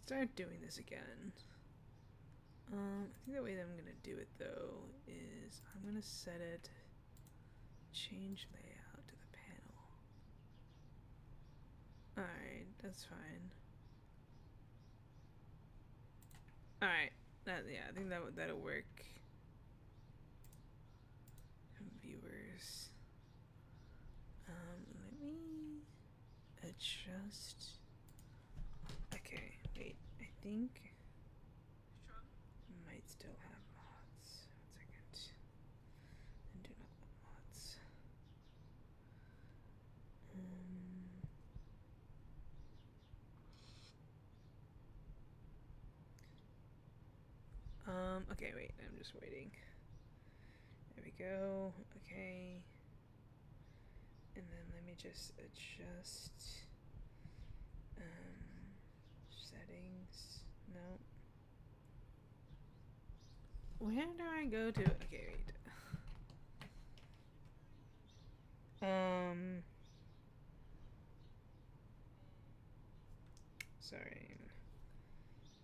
start doing this again. I think the way that I'm gonna do it though is I'm gonna set it, change layout to the panel. Alright, that's fine. Alright, yeah, I think that'll work. Viewers. Let me adjust. Okay, wait, I think I might still have mods. 1 second. And do not want mods. Okay, wait, I'm just waiting. There we go. Okay. And then let me just adjust settings. No. Where do I go to? Okay, wait. Sorry.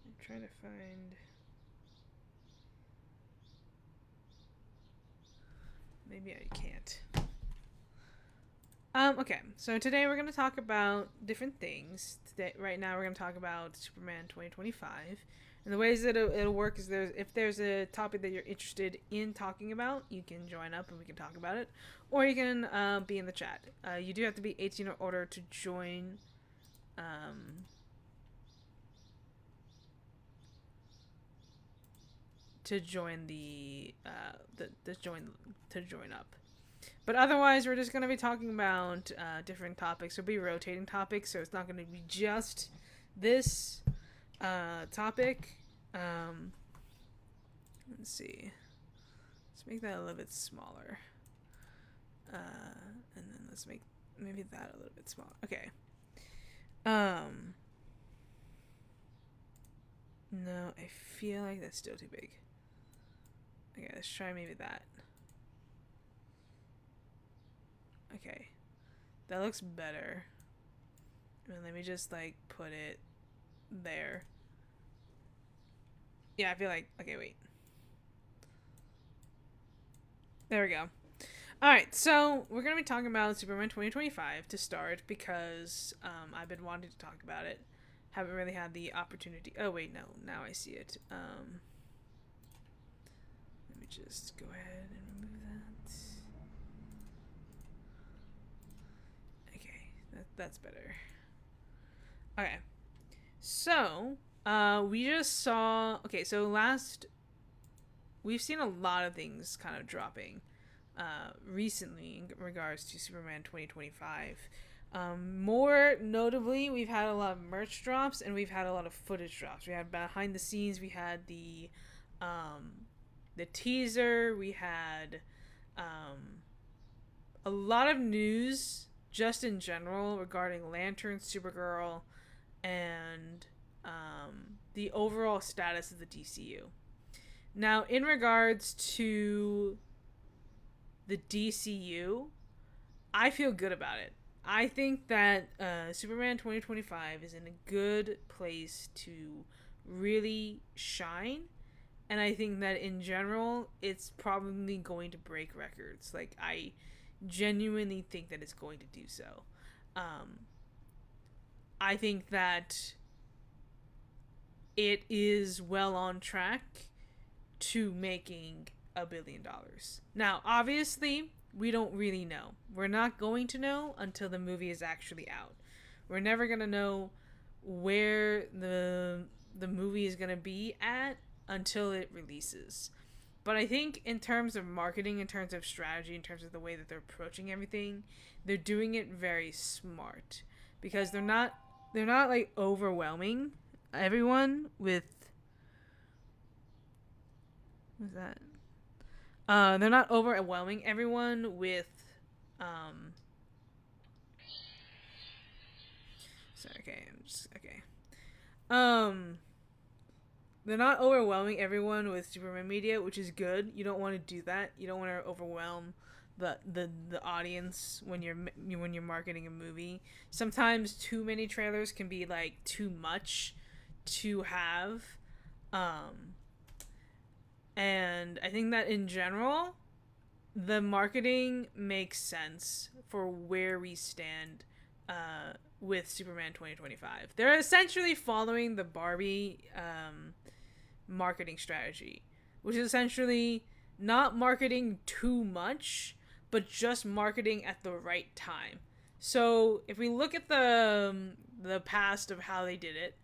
I'm trying to find. Maybe I can't. Okay, so today we're going to talk about different things. Right now we're going to talk about Superman 2025. And the ways that it'll work is if there's a topic that you're interested in talking about, you can join up and we can talk about it. Or you can be in the chat. You do have to be 18 or older to join. To join join up. But otherwise, we're just going to be talking about different topics. It'll be rotating topics, so it's not going to be just this topic. Let's see. Let's make that a little bit smaller. And then let's make maybe that a little bit smaller. Okay. No, I feel like that's still too big. Okay, let's try maybe that. Okay, that looks better. And let me just like put it there. Yeah, I feel like, okay, wait. There we go. Alright, so we're going to be talking about Superman 2025 to start because I've been wanting to talk about it. Haven't really had the opportunity. Oh, wait, no. Now I see it. Let me just go ahead and remove that. Okay, that's better. Okay. So, we just saw... Okay, so we've seen a lot of things kind of dropping recently in regards to Superman 2025. More notably, we've had a lot of merch drops and we've had a lot of footage drops. We had behind the scenes, we had the teaser, we had a lot of news just in general regarding Lantern, Supergirl, and the overall status of the DCU. Now, in regards to the DCU, I feel good about it. I think that Superman 2025 is in a good place to really shine. And I think that in general, it's probably going to break records. Like, I genuinely think that it's going to do so. I think that it is well on track to making $1 billion. Now, obviously, we don't really know. We're not going to know until the movie is actually out. We're never going to know where the movie is going to be at until it releases. But I think in terms of marketing, in terms of strategy, in terms of the way that they're approaching everything, they're doing it very smart. Because they're not like overwhelming everyone with... What's that? They're not overwhelming everyone with sorry, okay, they're not overwhelming everyone with Superman media, which is good. You don't want to do that. You don't want to overwhelm the audience when you're marketing a movie. Sometimes too many trailers can be like too much to have. And I think that in general, the marketing makes sense for where we stand with Superman 2025. They're essentially following the Barbie marketing strategy, which is essentially not marketing too much, but just marketing at the right time. So if we look at the past of how they did it,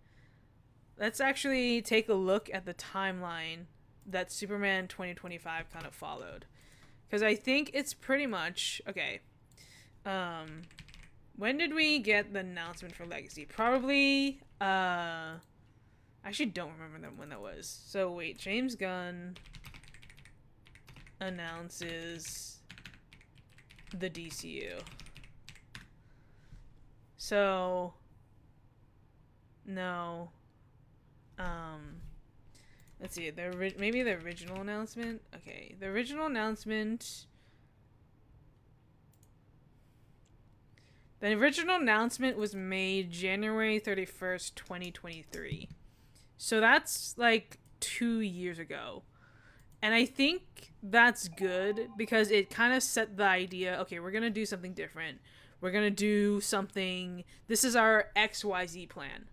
let's actually take a look at the timeline that Superman 2025 kind of followed. Because I think it's pretty much... Okay. When did we get the announcement for Legacy? Probably... I actually don't remember when that was. So wait, James Gunn announces the DCU. So... No... let's see, maybe the original announcement? Okay, the original announcement... The original announcement was made January 31st, 2023. So that's like 2 years ago. And I think that's good because it kind of set the idea, okay, we're going to do something different. We're going to do something... This is our XYZ plan.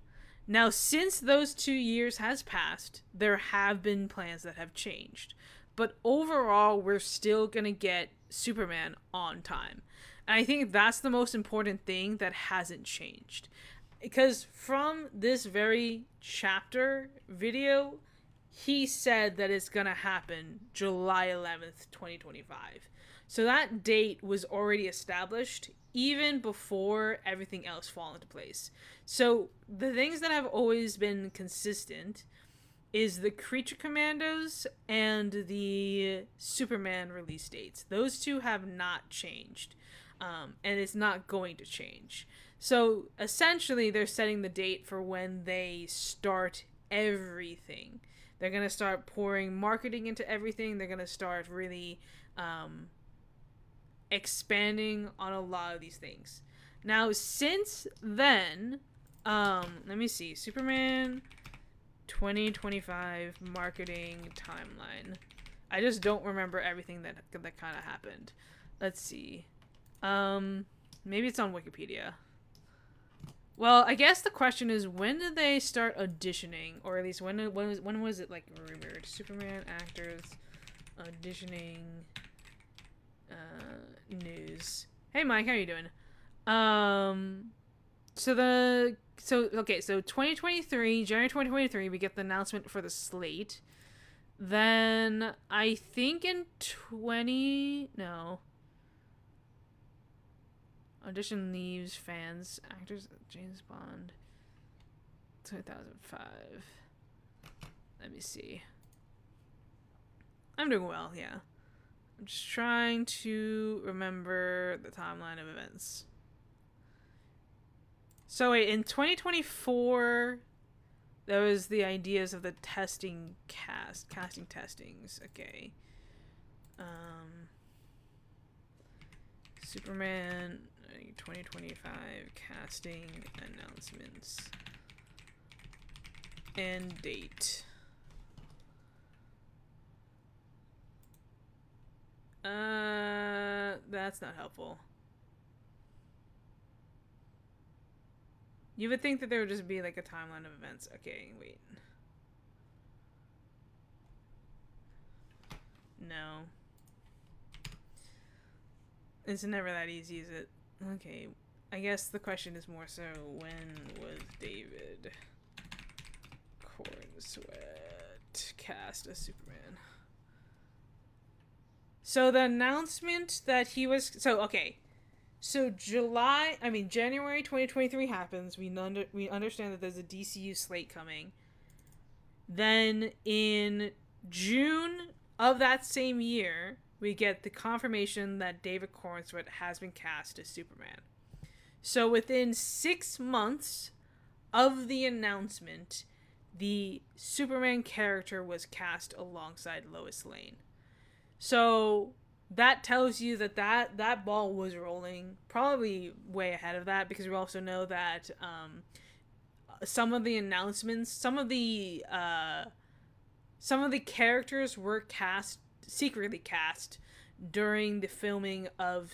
Now, since those 2 years has passed, there have been plans that have changed. But overall, we're still going to get Superman on time. And I think that's the most important thing that hasn't changed. Because from this very chapter video, he said that it's going to happen July 11th, 2025. So that date was already established even before everything else fall into place. So the things that have always been consistent is the Creature Commandos and the Superman release dates. Those two have not changed, and it's not going to change. So essentially they're setting the date for when they start everything. They're going to start pouring marketing into everything. They're going to start really expanding on a lot of these things. Now, since then, let me see. Superman 2025 marketing timeline. I just don't remember everything that kind of happened. Let's see. Maybe it's on Wikipedia. Well, I guess the question is, when did they start auditioning? Or at least when was it like rumored? Superman actors auditioning news. Hey Mike, how are you doing? So 2023, January 2023, we get the announcement for the slate. Then I think in audition leaves, fans, actors, James Bond, 2005. Let me see. I'm doing well, yeah. I'm just trying to remember the timeline of events. So wait, in 2024, there was the ideas of the casting testings. Okay. Superman 2025 casting announcements and date. That's not helpful. You would think that there would just be like a timeline of events. Okay, wait. No. It's never that easy, is it? Okay, I guess the question is more so, when was David Cornsweet cast as Superman? So the announcement that he was... So January 2023 happens. We understand that there's a DCU slate coming. Then in June of that same year, we get the confirmation that David Cornsweet has been cast as Superman. So within 6 months of the announcement, the Superman character was cast alongside Lois Lane. So that tells you that ball was rolling, probably way ahead of that, because we also know that some of the announcements, some of the characters were secretly cast during the filming of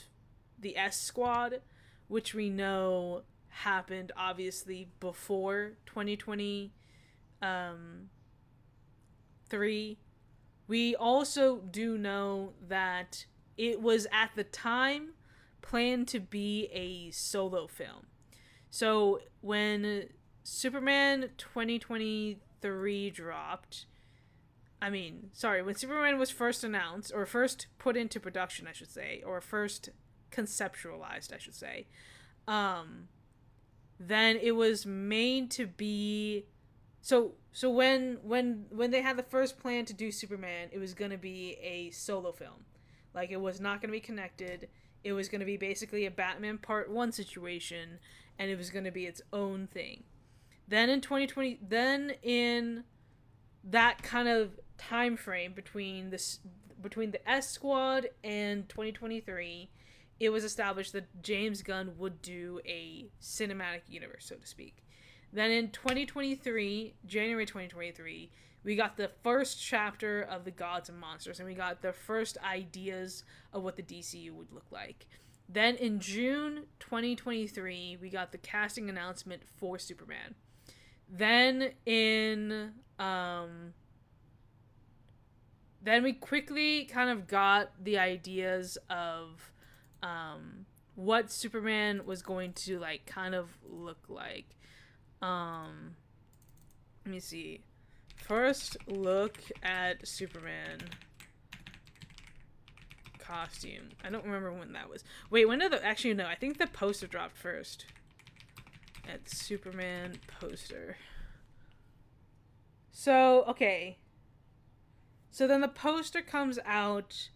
the S Squad, which we know happened obviously before 2023. We also do know that it was at the time planned to be a solo film. So when Superman 2023 dropped, when Superman was first announced, or first put into production, I should say, or first conceptualized, I should say, then it was made to be... So when they had the first plan to do Superman, it was going to be a solo film. Like, it was not going to be connected. It was going to be basically a Batman Part 1 situation, and it was going to be its own thing. Then in that kind of time frame between the S Squad and 2023, it was established that James Gunn would do a cinematic universe, so to speak. Then in January 2023, we got the first chapter of the Gods and Monsters, and we got the first ideas of what the DCU would look like. Then in June 2023, we got the casting announcement for Superman. Then then we quickly kind of got the ideas of what Superman was going to like kind of look like. Let me see. First look at Superman costume. I don't remember when that was. Wait, when did actually, no, I think the poster dropped first. At Superman poster. So, okay. So then the poster comes out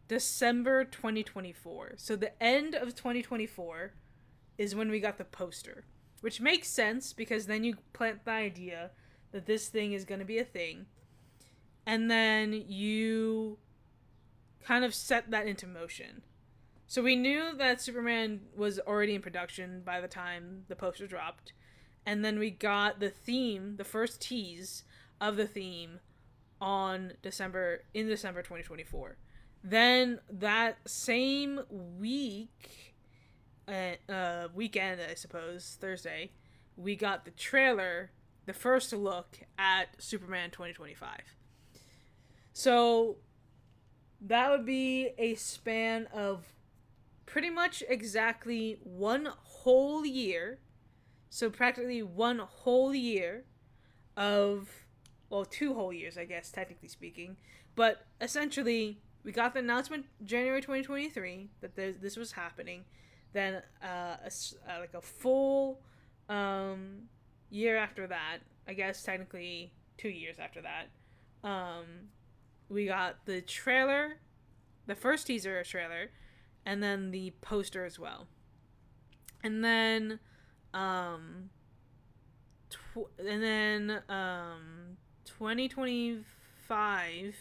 December 2024. So the end of 2024 is when we got the poster. Which makes sense, because then you plant the idea that this thing is going to be a thing. And then you kind of set that into motion. So we knew that Superman was already in production by the time the poster dropped. And then we got the theme, the first tease of the theme in December 2024. Then that same weekend, I suppose, Thursday, we got the trailer, the first look at Superman 2025. So that would be a span of pretty much exactly one whole year. So practically one whole year of, well, 2 whole years, I guess, technically speaking. But essentially, we got the announcement January 2023 that this was happening. Then like a full year after that, I guess technically 2 years after that, we got the trailer, the first teaser trailer, and then the poster as well. And then 2025,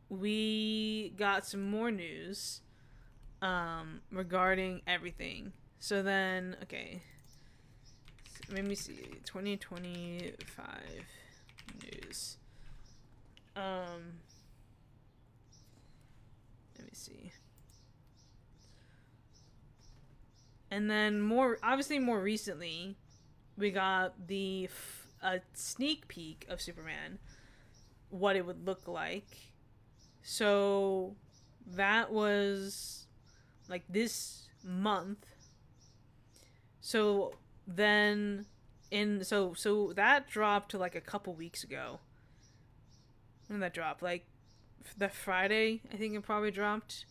we got some more news regarding everything. So then, okay, so let me see, 2025 news. Let me see. And then more recently, we got a sneak peek of Superman, what it would look like. So that was like this month. So then so that dropped to like a couple weeks ago. When did that drop? Like the Friday, I think it probably dropped.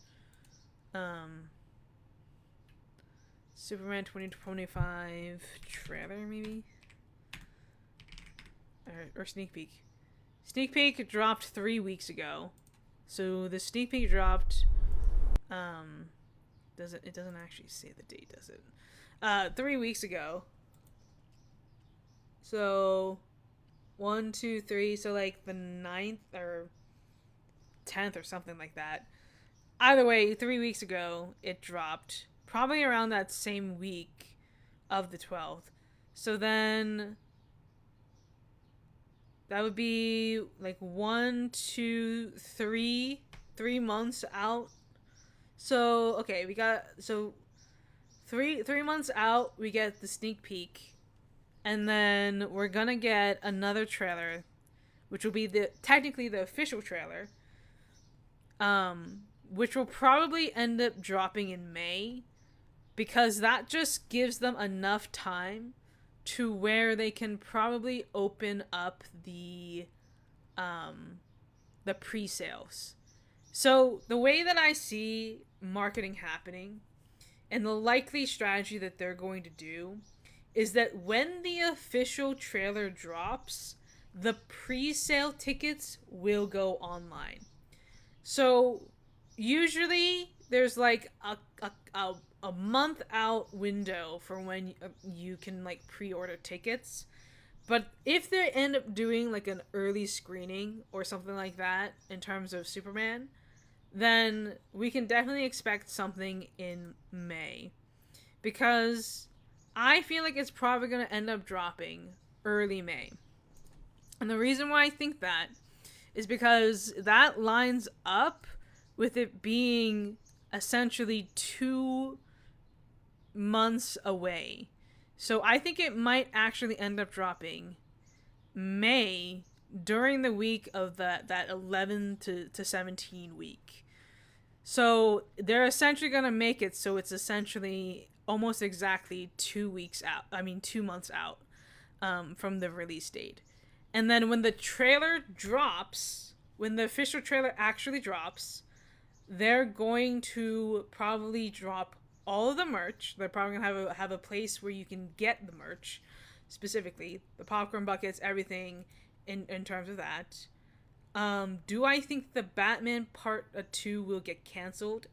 Superman 2025 trailer, maybe? Or sneak peek. Sneak peek dropped 3 weeks ago. So the sneak peek dropped, it doesn't actually say the date, does it? 3 weeks ago. So 1, 2, 3, so like the 9th or 10th or something like that. Either way, 3 weeks ago it dropped, probably around that same week of the 12th. So then that would be like 3 months out. So okay, we got so 3 months out we get the sneak peek, and then we're gonna get another trailer, which will be technically the official trailer, which will probably end up dropping in May, because that just gives them enough time to where they can probably open up the pre-sales. So the way that I see marketing happening, and the likely strategy that they're going to do, is that when the official trailer drops, the pre-sale tickets will go online. So usually there's like a month out window for when you can like pre-order tickets. But if they end up doing like an early screening or something like that in terms of Superman, then we can definitely expect something in May. Because I feel like it's probably going to end up dropping early May. And the reason why I think that is because that lines up with it being essentially 2 months away. So I think it might actually end up dropping May during the week of that 11 to 17 week. So they're essentially going to make it so it's essentially almost exactly 2 weeks out. 2 months out from the release date. And then when the trailer drops, when the official trailer actually drops, they're going to probably drop all of the merch. They're probably going to have a place where you can get the merch, specifically the popcorn buckets, everything in terms of that. Do I think the Batman Part 2 will get canceled?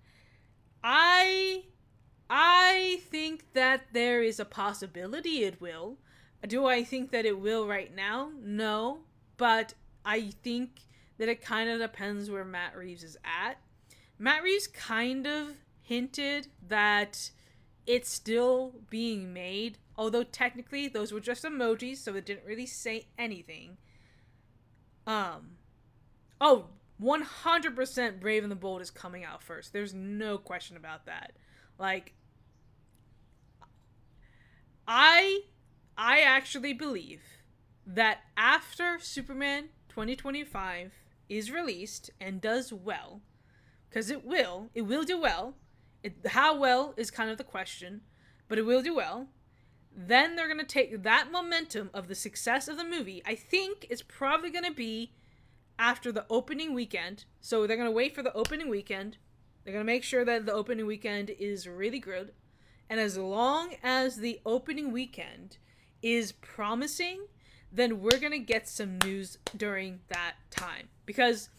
I think that there is a possibility it will. Do I think that it will right now? No. But I think that it kind of depends where Matt Reeves is at. Matt Reeves kind of hinted that it's still being made, although technically those were just emojis, so it didn't really say anything. 100% Brave and the Bold is coming out first. There's no question about that. Like, I actually believe that after Superman 2025 is released and does well, because it will do well. How well is kind of the question, but it will do well. Then they're going to take that momentum of the success of the movie. I think it's probably going to be after the opening weekend. So they're going to wait for the opening weekend. They're going to make sure that the opening weekend is really good. And as long as the opening weekend is promising, then we're going to get some news during that time. Because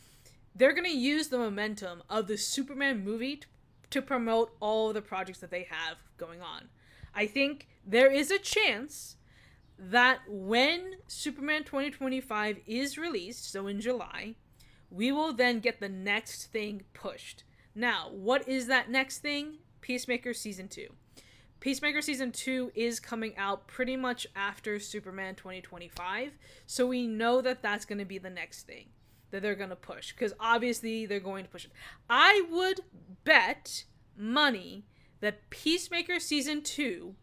they're going to use the momentum of the Superman movie to promote all the projects that they have going on. I think there is a chance that when Superman 2025 is released, so in July, we will then get the next thing pushed. Now, what is that next thing? Peacemaker Season 2. Peacemaker Season 2 is coming out pretty much after Superman 2025, so we know that that's going to be the next thing that they're going to push, because obviously they're going to push it. I would bet money that Peacemaker Season 2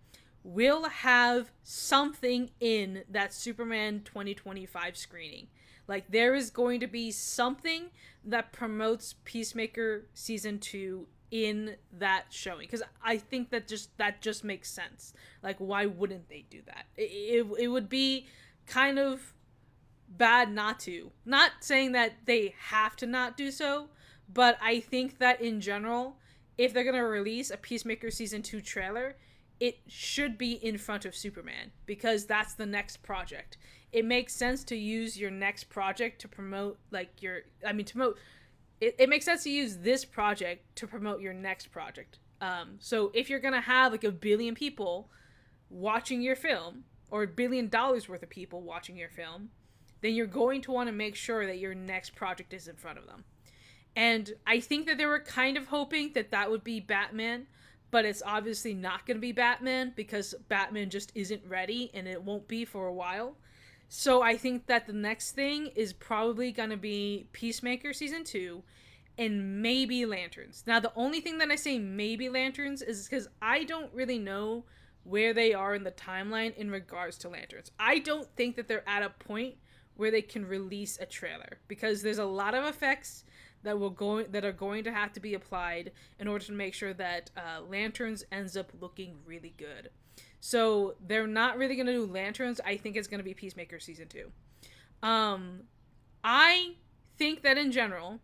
will have something in that Superman 2025 screening. Like, there is going to be something that promotes Peacemaker Season 2 in that showing, because I think that just makes sense. Like, why wouldn't they do that? It would be kind of bad not to. Not saying that they have to not do so, but I think that in general, if they're going to release a Peacemaker Season 2 trailer, it should be in front of Superman, because that's the next project. It makes sense to use your next project to promote, like, it makes sense to use this project to promote your next project. So if you're going to have like 1 billion people watching your film, or $1 billion worth of people watching your film, then you're going to want to make sure that your next project is in front of them. And I think that they were kind of hoping that that would be Batman, but it's obviously not going to be Batman because Batman just isn't ready and it won't be for a while. So I think that the next thing is probably going to be Peacemaker season 2 and maybe Lanterns. Now, the only thing that I say maybe Lanterns is because I don't really know where they are in the timeline in regards to Lanterns. I don't think that they're at a point where they can release a trailer because there's a lot of effects that are going to have to be applied in order to make sure that Lanterns ends up looking really good. So they're not really going to do Lanterns. I think it's going to be Peacemaker season 2. I think that in general,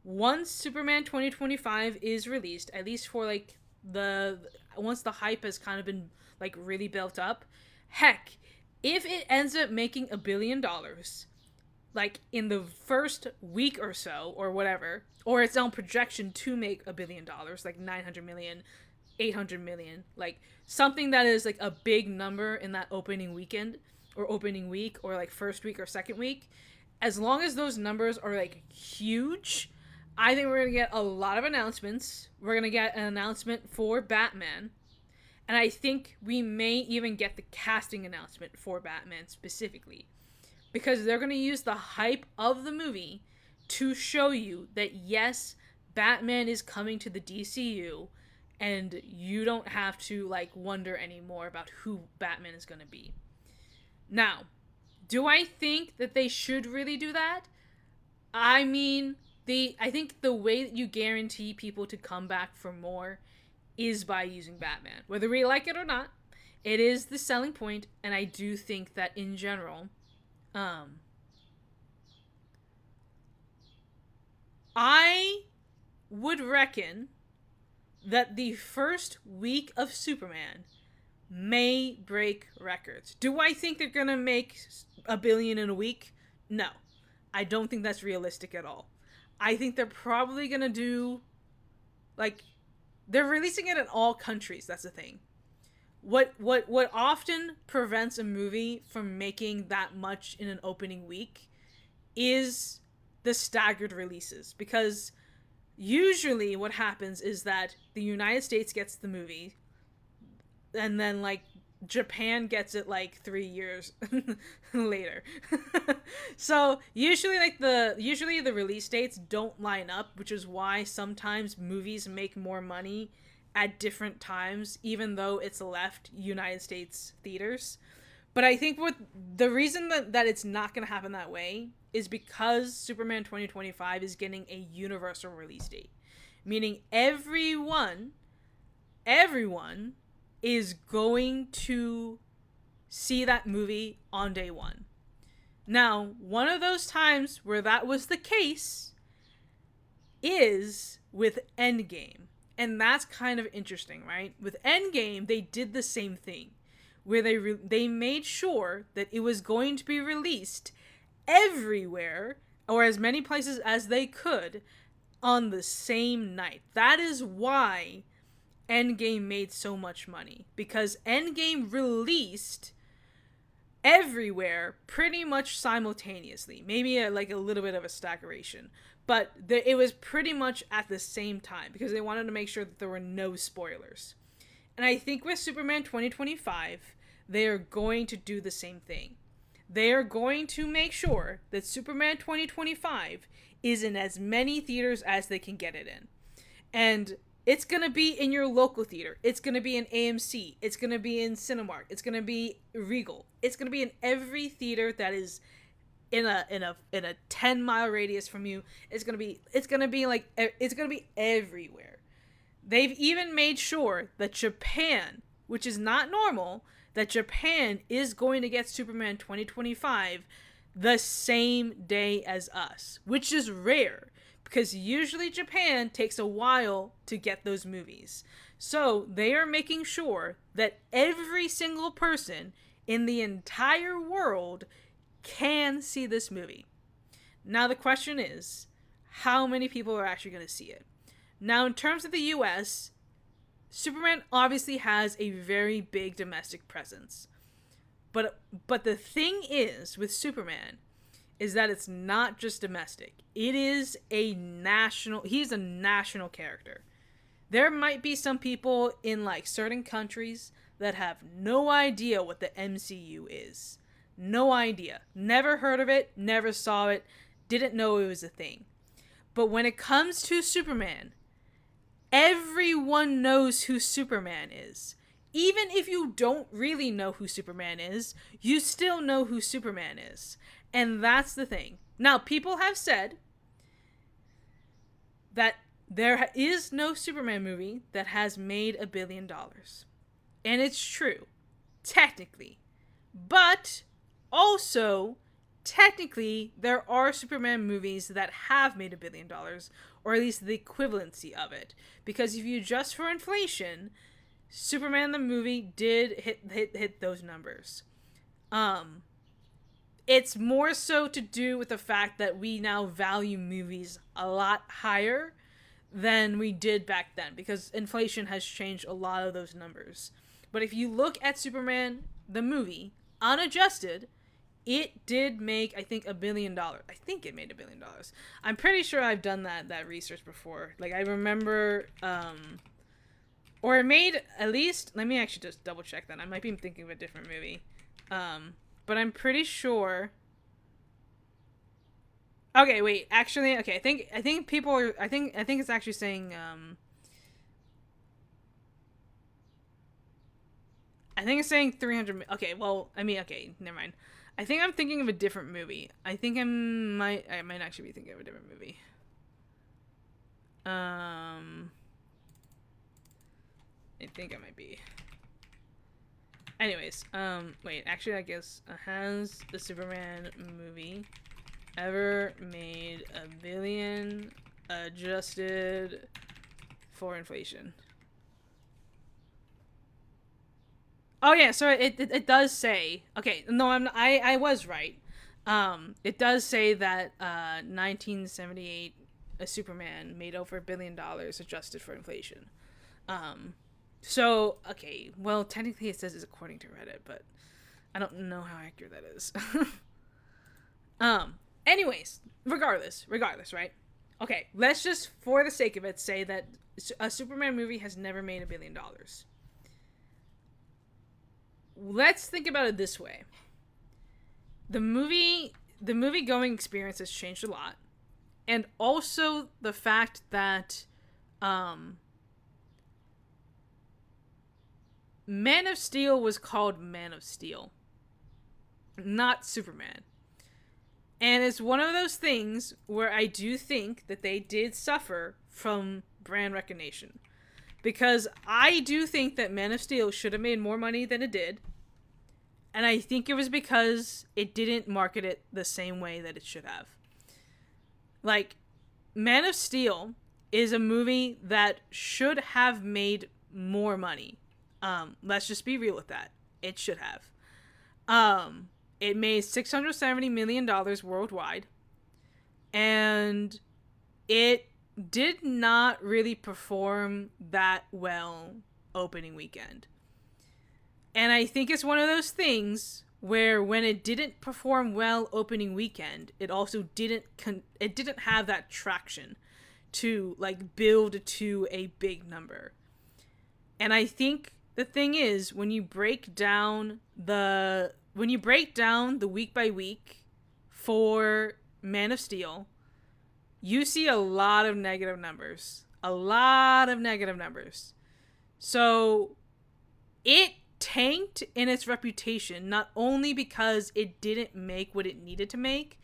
once Superman 2025 is released, at least for like once the hype has kind of been like really built up, heck, if it ends up making $1 billion, like in the first week or so, or whatever, or its own projection to make $1 billion, like 900 million, 800 million, like something that is like a big number in that opening weekend or opening week or like first week or second week, as long as those numbers are like huge, I think we're going to get a lot of announcements. We're going to get an announcement for Batman. And I think we may even get the casting announcement for Batman specifically. Because they're going to use the hype of the movie to show you that, yes, Batman is coming to the DCU. And you don't have to, like, wonder anymore about who Batman is going to be. Now, do I think that they should really do that? I mean, I think the way that you guarantee people to come back for more is by using Batman. Whether we like it or not, it is the selling point, and I do think that in general, I would reckon that the first week of Superman may break records. Do I think they're gonna make $1 billion in a week? No. I don't think that's realistic at all. I think they're probably gonna do, like, they're releasing it in all countries. That's the thing. What often prevents a movie from making that much in an opening week is the staggered releases. Because usually what happens is that the United States gets the movie, and then, like, Japan gets it, like, 3 years later. So usually the release dates don't line up, which is why sometimes movies make more money at different times, even though it's left United States theaters. But I think the reason that it's not going to happen that way is because Superman 2025 is getting a universal release date. Meaning everyone is going to see that movie on day one. Now, one of those times where that was the case is with Endgame. And that's kind of interesting, right? With Endgame, they did the same thing, where they made sure that it was going to be released everywhere, or as many places as they could, on the same night. That is why Endgame made so much money, because Endgame released everywhere pretty much simultaneously. Maybe a little bit of a staggeration, but it was pretty much at the same time because they wanted to make sure that there were no spoilers. And I think with Superman 2025, they are going to do the same thing. They are going to make sure that Superman 2025 is in as many theaters as they can get it in. And it's going to be in your local theater. It's going to be in AMC. It's going to be in Cinemark. It's going to be Regal. It's going to be in every theater that is in a 10-mile radius from you. It's going to be everywhere. They've even made sure that Japan, which is not normal, that Japan is going to get Superman 2025 the same day as us, which is rare. Because usually Japan takes a while to get those movies. So they are making sure that every single person in the entire world can see this movie. Now the question is, how many people are actually going to see it? Now in terms of the US, Superman obviously has a very big domestic presence. But the thing is with Superman is that it's not just domestic. It is he's a national character. There might be some people in like certain countries that have no idea what the MCU is. No idea. Never heard of it, never saw it, didn't know it was a thing. But when it comes to Superman, everyone knows who Superman is. Even if you don't really know who Superman is, you still know who Superman is. And that's the thing. Now, people have said that there is no Superman movie that has made $1 billion. And it's true. Technically. But also, technically, there are Superman movies that have made $1 billion, or at least the equivalency of it. Because if you adjust for inflation, Superman the movie did hit those numbers. It's more so to do with the fact that we now value movies a lot higher than we did back then, because inflation has changed a lot of those numbers. But if you look at Superman the movie, unadjusted, it did make, I think, $1 billion. I think it made $1 billion. I'm pretty sure I've done that research before. Like, I remember, or it made at least, let me actually just double check that. I might be thinking of a different movie. But I'm pretty sure. Okay, wait, actually, okay, I think people are, I think it's actually saying, I think it's saying 300, okay, well, I mean, okay, never mind. I think I'm thinking of a different movie. I think I might actually be thinking of a different movie. I think I might be. Anyways, wait, actually, I guess, has the Superman movie ever made $1 billion adjusted for inflation? Oh yeah, so it does say, okay, no, I was right. It does say that 1978 a Superman made over $1 billion adjusted for inflation. So okay, well technically it says it's according to Reddit, but I don't know how accurate that is. Anyways, regardless, right? Okay, let's just, for the sake of it, say that a Superman movie has never made $1 billion. Let's think about it this way. The movie going experience has changed a lot. And also the fact that Man of Steel was called Man of Steel, not Superman. And it's one of those things where I do think that they did suffer from brand recognition. Because I do think that Man of Steel should have made more money than it did. And I think it was because it didn't market it the same way that it should have. Like, Man of Steel is a movie that should have made more money. Let's just be real with that. It should have. It made $670 million worldwide. And it did not really perform that well opening weekend. And I think it's one of those things where when it didn't perform well opening weekend, it also didn't have that traction to like build to a big number. And I think the thing is, when you break down the week by week for Man of Steel, you see a lot of negative numbers. So it tanked in its reputation, not only because it didn't make what it needed to make,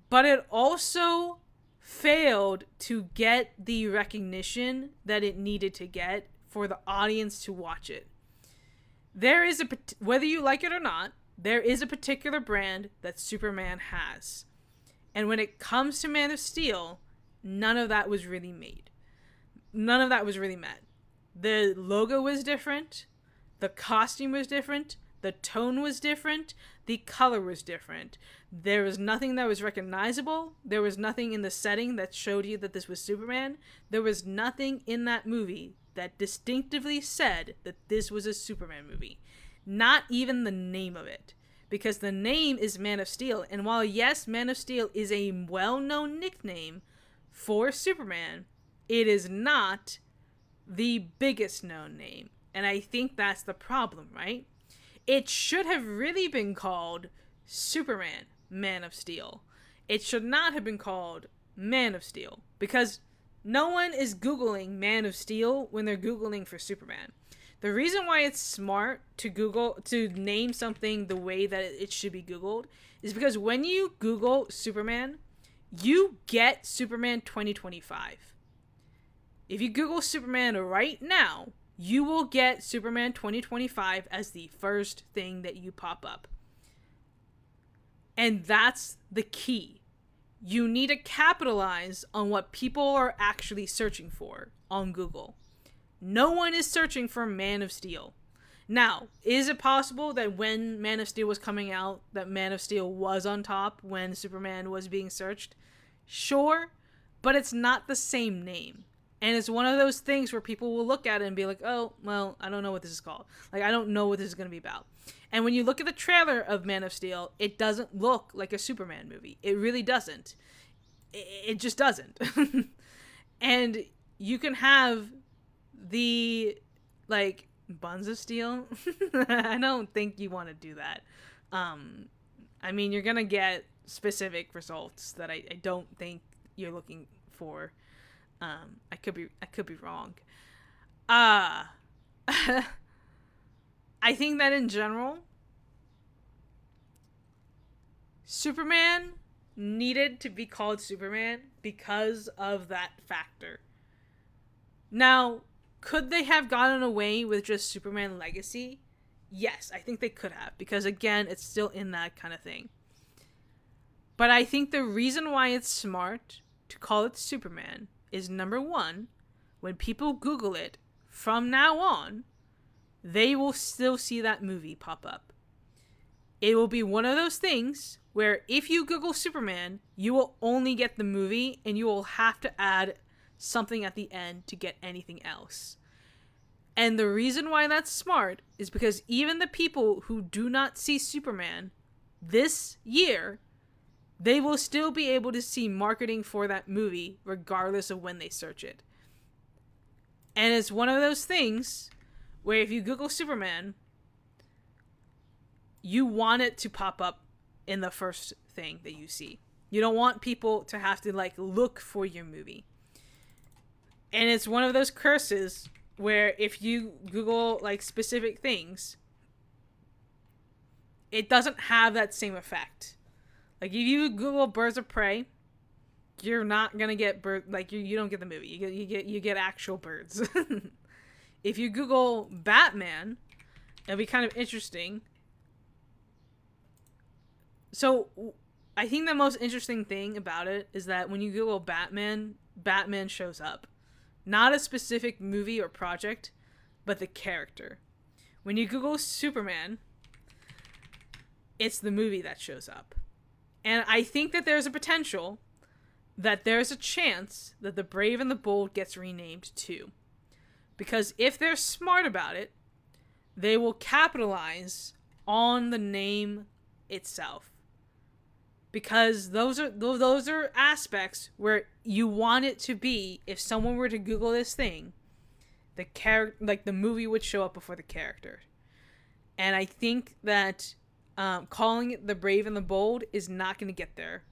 but it also failed to get the recognition that it needed to get for the audience to watch it. There is whether you like it or not, there is a particular brand that Superman has. And when it comes to Man of Steel, none of that was really made. None of that was really met. The logo was different. The costume was different. The tone was different. The color was different. There was nothing that was recognizable. There was nothing in the setting that showed you that this was Superman. There was nothing in that movie that distinctively said that this was a Superman movie. Not even the name of it. Because the name is Man of Steel. And while, yes, Man of Steel is a well-known nickname for Superman, it is not the biggest known name. And I think that's the problem, right? It should have really been called Superman, Man of Steel. It should not have been called Man of Steel, because no one is Googling Man of Steel when they're Googling for Superman. The reason why it's smart to name something the way that it should be Googled is because when you Google Superman, you get Superman 2025. If you Google Superman right now, you will get Superman 2025 as the first thing that you pop up. And that's the key. You need to capitalize on what people are actually searching for on Google. No one is searching for Man of Steel. Now, is it possible that when Man of Steel was coming out, that Man of Steel was on top when Superman was being searched? Sure, but it's not the same name. And it's one of those things where people will look at it and be like, oh, well, I don't know what this is called. Like, I don't know what this is going to be about. And when you look at the trailer of Man of Steel, it doesn't look like a Superman movie. It really doesn't. It just doesn't. And you can have the, like, Buns of Steel. I don't think you want to do that. I mean, you're going to get specific results that I don't think you're looking for. I could be wrong. I think that in general, Superman needed to be called Superman because of that factor. Now, could they have gotten away with just Superman Legacy? Yes, I think they could have, because again, it's still in that kind of thing. But I think the reason why it's smart to call it Superman is, number one, when people Google it from now on, they will still see that movie pop up. It will be one of those things where if you Google Superman, you will only get the movie and you will have to add something at the end to get anything else. And the reason why that's smart is because even the people who do not see Superman this year, they will still be able to see marketing for that movie regardless of when they search it. And it's one of those things where if you Google Superman, you want it to pop up in the first thing that you see. You don't want people to have to, like, look for your movie. And it's one of those curses where if you Google, like, specific things, it doesn't have that same effect. Like, if you Google Birds of Prey, you're not gonna get you don't get the movie. You get actual birds. If you Google Batman, it'll be kind of interesting. So, I think the most interesting thing about it is that when you Google Batman, Batman shows up. Not a specific movie or project, but the character. When you Google Superman, it's the movie that shows up. And I think that there's a potential that there's a chance that The Brave and the Bold gets renamed too. Because if they're smart about it, they will capitalize on the name itself. Because those are aspects where you want it to be. If someone were to Google this thing, the movie would show up before the character. And I think that calling it The Brave and the Bold is not going to get there,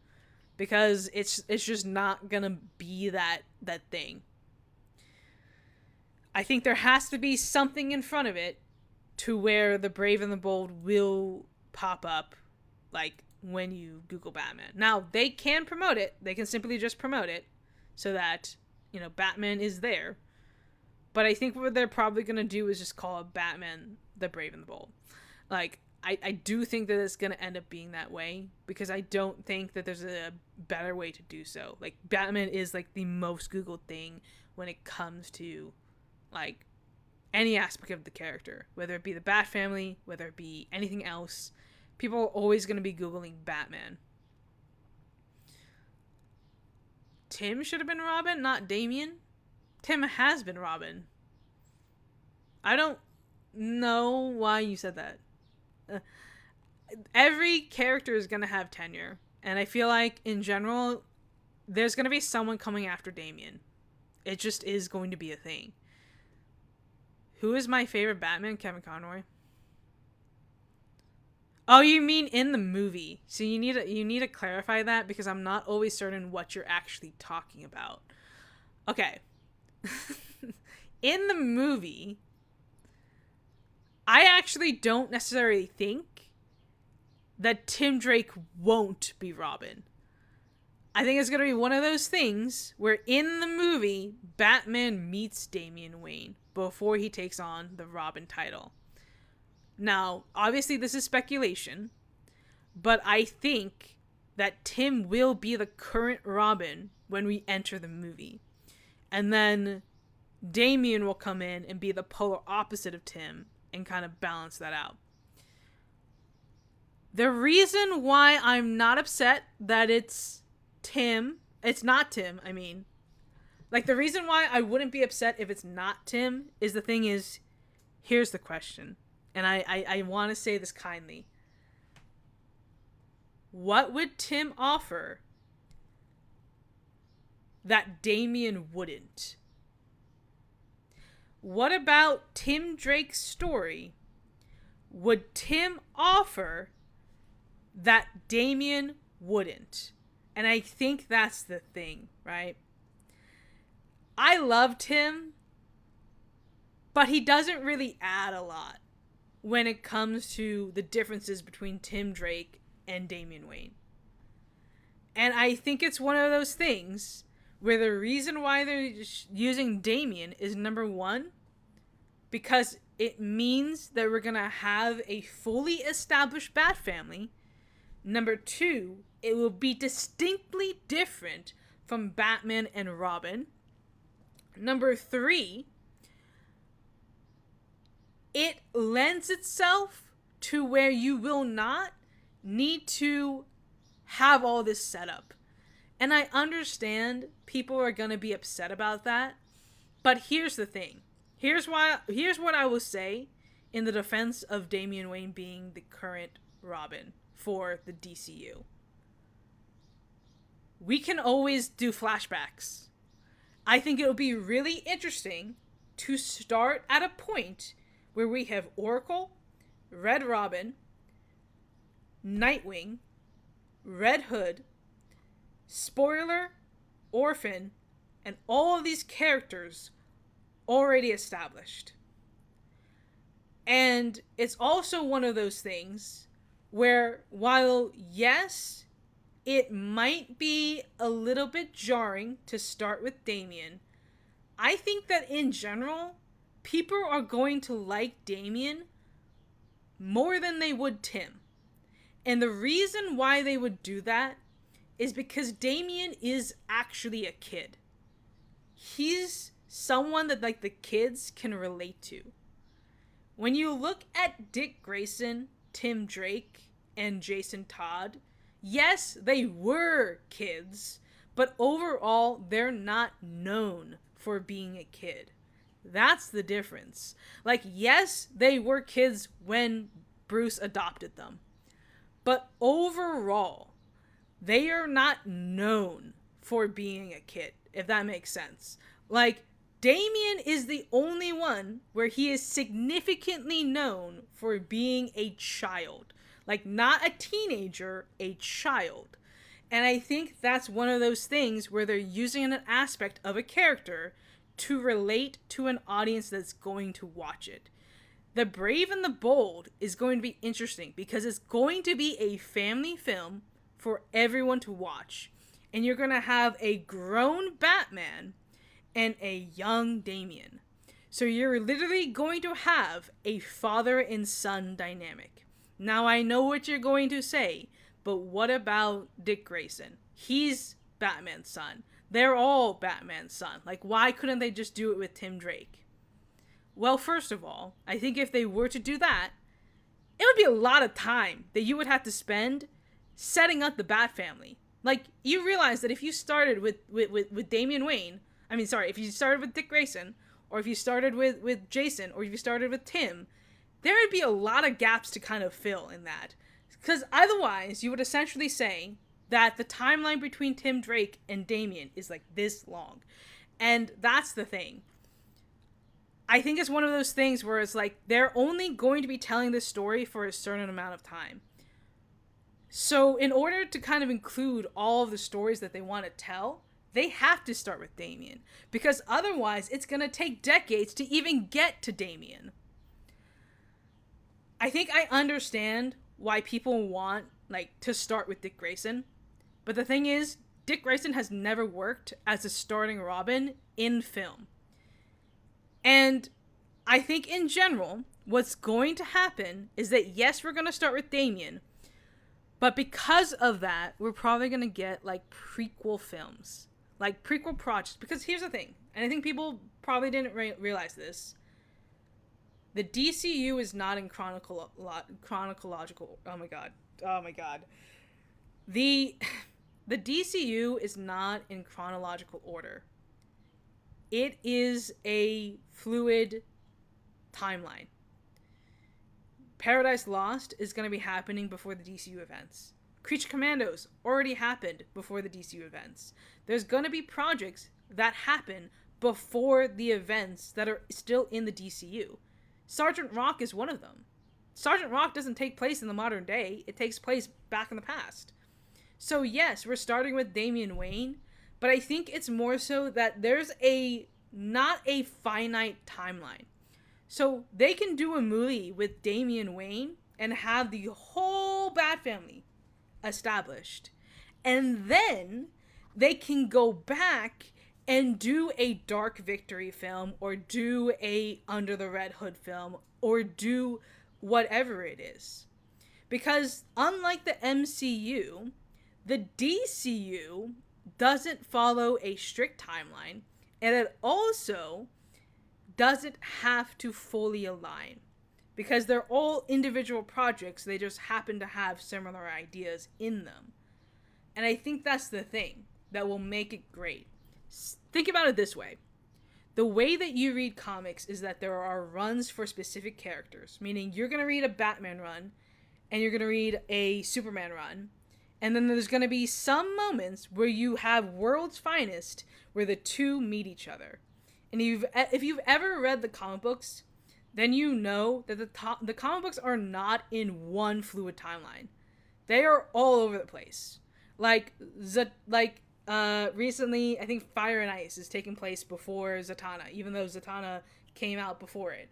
because it's just not going to be that thing. I think there has to be something in front of it to where The Brave and the Bold will pop up, like, when you Google Batman. Now, they can promote it. They can simply just promote it so that, Batman is there. But I think what they're probably going to do is just call it Batman, The Brave and the Bold. Like, I do think that it's going to end up being that way, because I don't think that there's a better way to do so. Like, Batman is, like, the most Googled thing when it comes to, like, any aspect of the character. Whether it be the Bat family, whether it be anything else. People are always going to be Googling Batman. Tim should have been Robin, not Damian. Tim has been Robin. I don't know why you said that. Every character is going to have tenure. And I feel like, in general, there's going to be someone coming after Damian. It just is going to be a thing. Who is my favorite Batman? Kevin Conroy. Oh, you mean in the movie? So you need to clarify that, because I'm not always certain what you're actually talking about. Okay. In the movie, I actually don't necessarily think that Tim Drake won't be Robin. I think it's going to be one of those things where in the movie, Batman meets Damian Wayne before he takes on the Robin title. Now, obviously this is speculation, but I think that Tim will be the current Robin when we enter the movie. And then Damian will come in and be the polar opposite of Tim and kind of balance that out. The reason why I'm not upset that it's not Tim, I mean. Like, the reason why I wouldn't be upset if it's not Tim is, the thing is, here's the question. And I want to say this kindly. What would Tim offer that Damian wouldn't? What about Tim Drake's story would Tim offer that Damian wouldn't? And I think that's the thing, right? I loved him, but he doesn't really add a lot when it comes to the differences between Tim Drake and Damian Wayne. And I think it's one of those things where the reason why they're using Damian is, number one, because it means that we're going to have a fully established Bat family. Number two, it will be distinctly different from Batman and Robin. Number three, it lends itself to where you will not need to have all this set up. And I understand people are going to be upset about that. But here's the thing. Here's what I will say in the defense of Damian Wayne being the current Robin for the DCU. We can always do flashbacks. I think it'll be really interesting to start at a point where we have Oracle, Red Robin, Nightwing, Red Hood, Spoiler, Orphan, and all of these characters already established. And it's also one of those things where, while yes, it might be a little bit jarring to start with Damian, I think that in general, people are going to like Damian more than they would Tim. And the reason why they would do that is because Damian is actually a kid. He's someone that, like, the kids can relate to. When you look at Dick Grayson, Tim Drake, and Jason Todd, yes, they were kids, but overall, they're not known for being a kid. That's the difference. Like, yes, they were kids when Bruce adopted them, but overall, they are not known for being a kid, if that makes sense. Like, Damian is the only one where he is significantly known for being a child. Like, not a teenager, a child. And I think that's one of those things where they're using an aspect of a character to relate to an audience that's going to watch it. The Brave and the Bold is going to be interesting because it's going to be a family film for everyone to watch. And you're going to have a grown Batman and a young Damian. So you're literally going to have a father and son dynamic. Now, I know what you're going to say, but what about Dick Grayson? He's Batman's son. They're all Batman's son. Like, why couldn't they just do it with Tim Drake? Well, first of all, I think if they were to do that, it would be a lot of time that you would have to spend setting up the Bat family. Like, you realize that if you started with Damian Wayne, if you started with Dick Grayson, or if you started with Jason, or if you started with Tim, there would be a lot of gaps to kind of fill in that. Because otherwise, you would essentially say that the timeline between Tim Drake and Damian is like this long. And that's the thing. I think it's one of those things where it's like they're only going to be telling this story for a certain amount of time. So in order to kind of include all of the stories that they want to tell, they have to start with Damien, because otherwise it's going to take decades to even get to Damien. I think I understand why people want like to start with Dick Grayson, but the thing is, Dick Grayson has never worked as a starting Robin in film. And I think in general, what's going to happen is that yes, we're going to start with Damien, but because of that, we're probably going to get like prequel films, like prequel projects. Because here's the thing, and I think people probably didn't realize this. The DCU is not in chronological. Oh my god. The DCU is not in chronological order. It is a fluid timeline. Paradise Lost is going to be happening before the DCU events. Creature Commandos already happened before the DCU events. There's going to be projects that happen before the events that are still in the DCU. Sergeant Rock is one of them. Sergeant Rock doesn't take place in the modern day. It takes place back in the past. So yes, we're starting with Damian Wayne, but I think it's more so that there's not a finite timeline. So they can do a movie with Damian Wayne and have the whole Bat family established. And then they can go back and do a Dark Victory film, or do a Under the Red Hood film, or do whatever it is. Because unlike the MCU, the DCU doesn't follow a strict timeline, and it also doesn't have to fully align, because they're all individual projects. They just happen to have similar ideas in them. And I think that's the thing that will make it great. Think about it this way. The way that you read comics is that there are runs for specific characters, meaning you're going to read a Batman run and you're going to read a Superman run, and then there's going to be some moments where you have World's Finest where the two meet each other. And if you've ever read the comic books, then you know that the comic books are not in one fluid timeline. They are all over the place. Recently, I think Fire and Ice is taking place before Zatanna, even though Zatanna came out before it.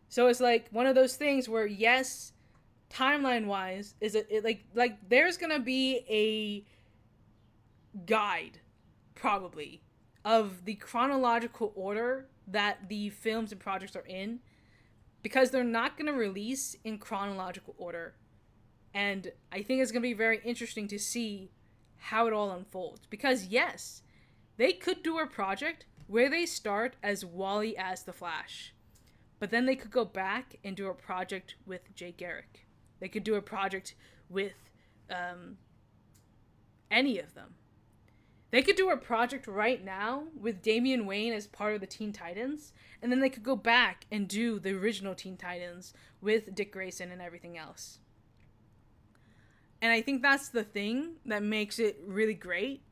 So it's like one of those things where, yes, timeline-wise, there's gonna be a guide, probably, of the chronological order that the films and projects are in, because they're not gonna release in chronological order. And I think it's gonna be very interesting to see how it all unfolds, because yes, they could do a project where they start as Wally as the Flash, but then they could go back and do a project with Jay Garrick. They could do a project with any of them. They could do a project right now with Damian Wayne as part of the Teen Titans, and then they could go back and do the original Teen Titans with Dick Grayson and everything else. And I think that's the thing that makes it really great.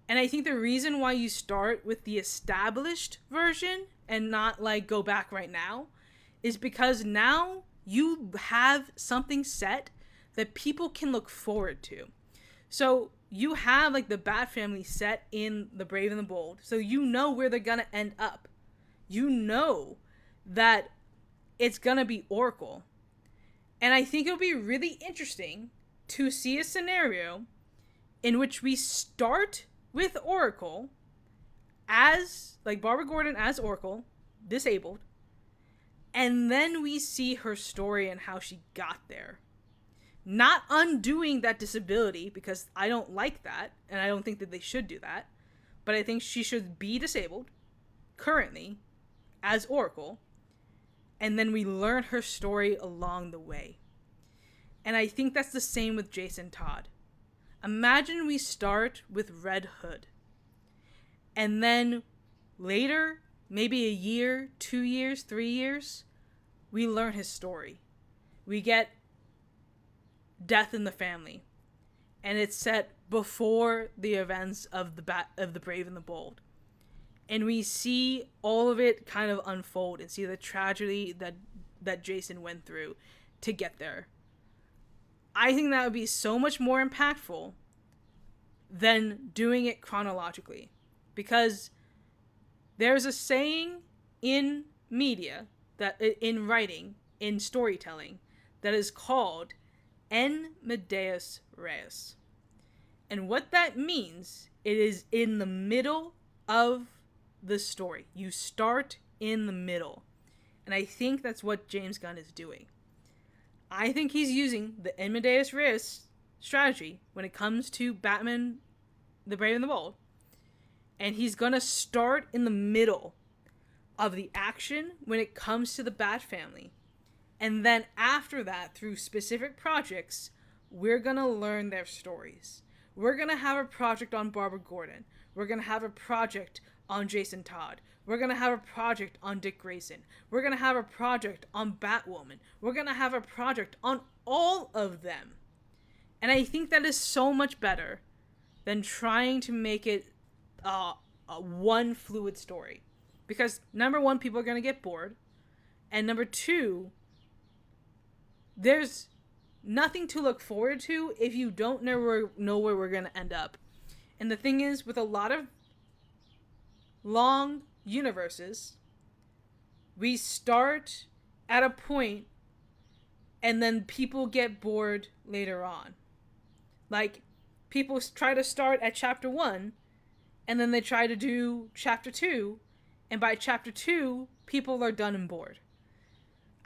And I think the reason why you start with the established version and not like go back right now is because now you have something set that people can look forward to. So you have like the Bat family set in The Brave and the Bold. So you know where they're going to end up. You know that it's going to be Oracle. And I think it'll be really interesting to see a scenario in which we start with Oracle as, like, Barbara Gordon as Oracle, disabled, and then we see her story and how she got there. Not undoing that disability, because I don't like that, and I don't think that they should do that, but I think she should be disabled, currently, as Oracle, and then we learn her story along the way. And I think that's the same with Jason Todd. Imagine we start with Red Hood. And then later, maybe a year, 2 years, 3 years, we learn his story. We get Death in the Family. And it's set before the events of the Brave and the Bold. and we see all of it kind of unfold and see the tragedy that Jason went through to get there. I think that would be so much more impactful than doing it chronologically. Because there's a saying in media, that in writing, in storytelling, that is called en medias res. And what that means, it is in the middle of the story. You start in the middle. And I think that's what James Gunn is doing. I think he's using the en medias res strategy when it comes to Batman, the Brave and the Bold. And he's going to start in the middle of the action when it comes to the Bat family. And then after that, through specific projects, we're going to learn their stories. We're going to have a project on Barbara Gordon. We're going to have a project on Jason Todd. We're going to have a project on Dick Grayson. We're going to have a project on Batwoman. We're going to have a project on all of them. And I think that is so much better than trying to make it a one fluid story. Because number one, people are going to get bored. And number two, there's nothing to look forward to if you don't know where we're going to end up. And the thing is, with a lot of long universes, we start at a point and then people get bored later on. Like, people try to start at chapter 1 and then they try to do chapter 2, and by chapter 2, people are done and bored.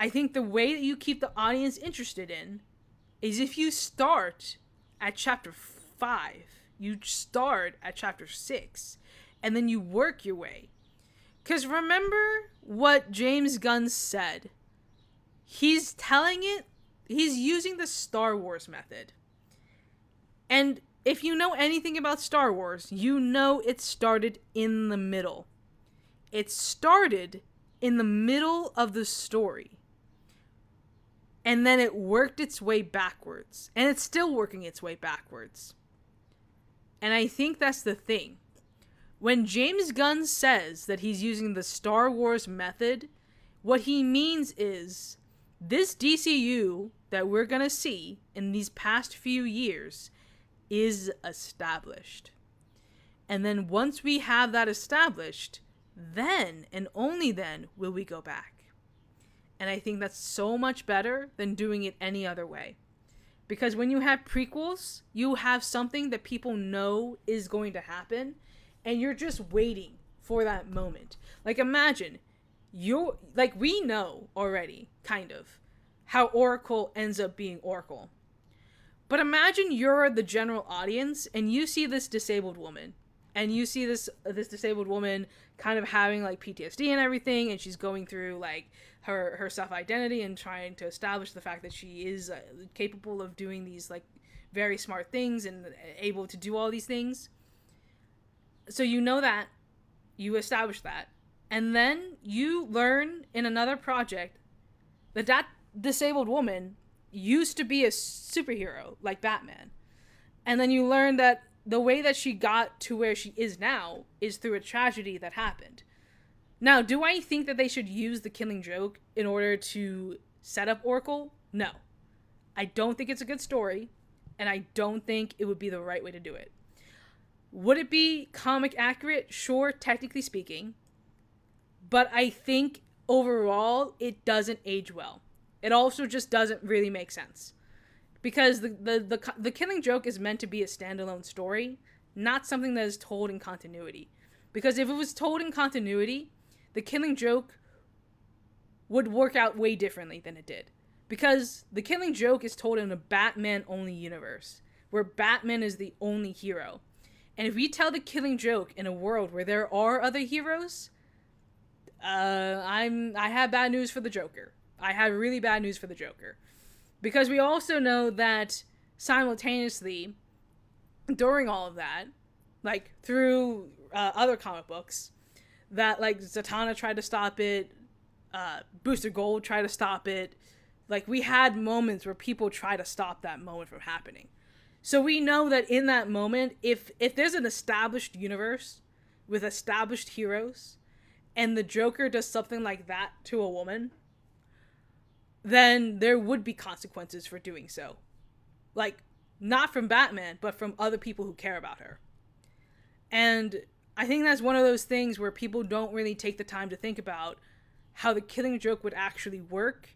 I think the way that you keep the audience interested in is if you start at chapter 5, you start at chapter 6, and then you work your way. Because remember what James Gunn said. He's using the Star Wars method. And if you know anything about Star Wars, you know it started in the middle. It started in the middle of the story. And then it worked its way backwards. And it's still working its way backwards. And I think that's the thing. When James Gunn says that he's using the Star Wars method, what he means is this DCU that we're going to see in these past few years is established. And then once we have that established, then and only then will we go back. And I think that's so much better than doing it any other way. Because when you have prequels, you have something that people know is going to happen, and you're just waiting for that moment. Like, imagine, we know already, kind of, how Oracle ends up being Oracle. But imagine you're the general audience, and you see this disabled woman. And you see this disabled woman kind of having, like, PTSD and everything, and she's going through, like, her self-identity and trying to establish the fact that she is capable of doing these, like, very smart things and able to do all these things. So you know that. You establish that. And then you learn in another project that disabled woman used to be a superhero, like Batman. And then you learn that the way that she got to where she is now is through a tragedy that happened. Now, do I think that they should use the Killing Joke in order to set up Oracle? No. I don't think it's a good story, and I don't think it would be the right way to do it. Would it be comic accurate? Sure, technically speaking. But I think overall, it doesn't age well. It also just doesn't really make sense. Because the Killing Joke is meant to be a standalone story, not something that is told in continuity. Because if it was told in continuity, the Killing Joke would work out way differently than it did. Because the Killing Joke is told in a Batman-only universe, where Batman is the only hero. And if we tell the Killing Joke in a world where there are other heroes, I have bad news for the Joker. I have really bad news for the Joker. Because we also know that simultaneously, during all of that, like through other comic books, that like Zatanna tried to stop it, Booster Gold tried to stop it. Like, we had moments where people try to stop that moment from happening. So we know that in that moment, if there's an established universe with established heroes and the Joker does something like that to a woman, then there would be consequences for doing so. Like, not from Batman, but from other people who care about her. And I think that's one of those things where people don't really take the time to think about how the Killing Joke would actually work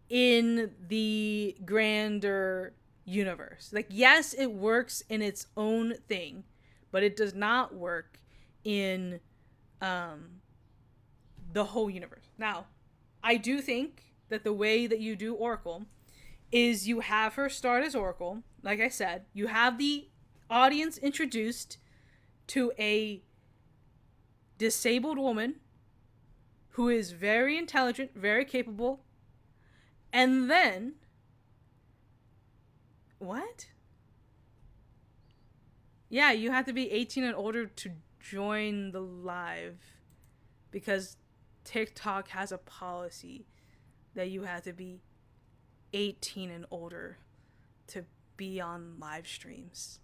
in the grander universe. Like, yes, it works in its own thing, but it does not work in the whole universe. Now, I do think that the way that you do Oracle is you have her start as Oracle. Like I said, you have the audience introduced to a disabled woman who is very intelligent, very capable, and then... What? Yeah, you have to be 18 and older to join the live, because TikTok has a policy that you have to be 18 and older to be on live streams.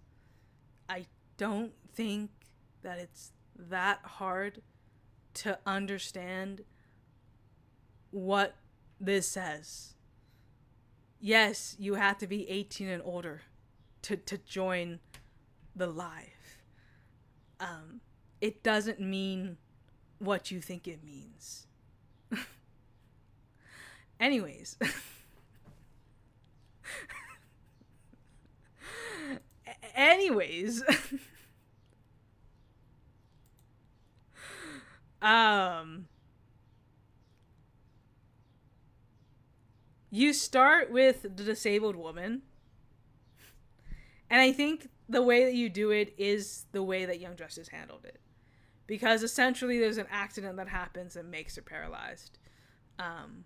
I don't think that it's that hard to understand what this says. Yes, you have to be 18 and older to join the live. It doesn't mean what you think it means. Anyways. Anyways. You start with the disabled woman. And I think the way that you do it is the way that Young Justice handled it. Because essentially there's an accident that happens and makes her paralyzed. And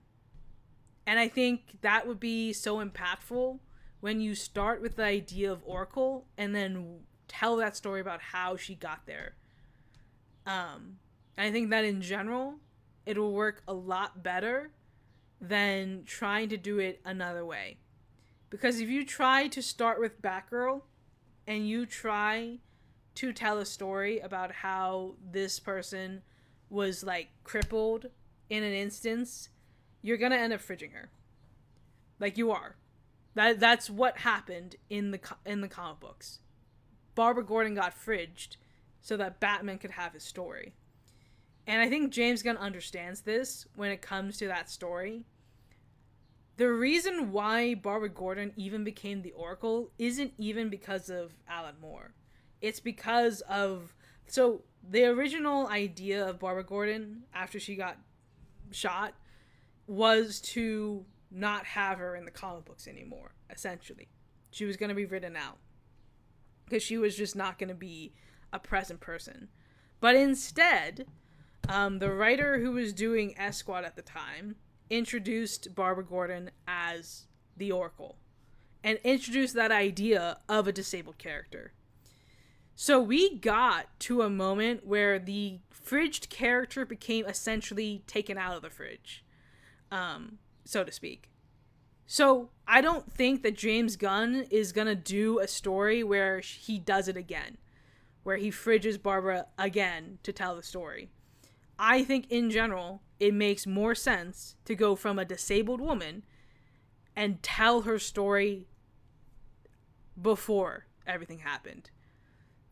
I think that would be so impactful when you start with the idea of Oracle and then tell that story about how she got there. I think that in general, it'll work a lot better than trying to do it another way. Because if you try to start with Batgirl and you try to tell a story about how this person was like crippled in an instance, you're gonna end up fridging her. Like, you are. That's what happened in the comic books. Barbara Gordon got fridged so that Batman could have his story. And I think James Gunn understands this when it comes to that story. The reason why Barbara Gordon even became the Oracle isn't even because of Alan Moore. It's because of... So, the original idea of Barbara Gordon, after she got shot, was to not have her in the comic books anymore, essentially. She was going to be written out. Because she was just not going to be a present person. But instead, the writer who was doing S-Squad at the time introduced Barbara Gordon as the Oracle. And introduced that idea of a disabled character. So we got to a moment where the fridged character became essentially taken out of the fridge. So to speak. So I don't think that James Gunn is gonna do a story where he does it again. Where he fridges Barbara again to tell the story. I think in general, it makes more sense to go from a disabled woman and tell her story before everything happened.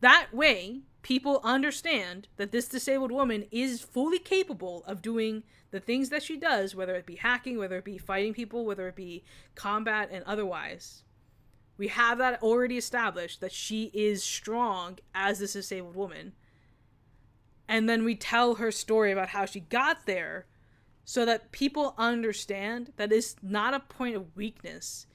That way, people understand that this disabled woman is fully capable of doing the things that she does, whether it be hacking, whether it be fighting people, whether it be combat and otherwise. We have that already established, that she is strong as this disabled woman. And then we tell her story about how she got there so that people understand that it's not a point of weakness.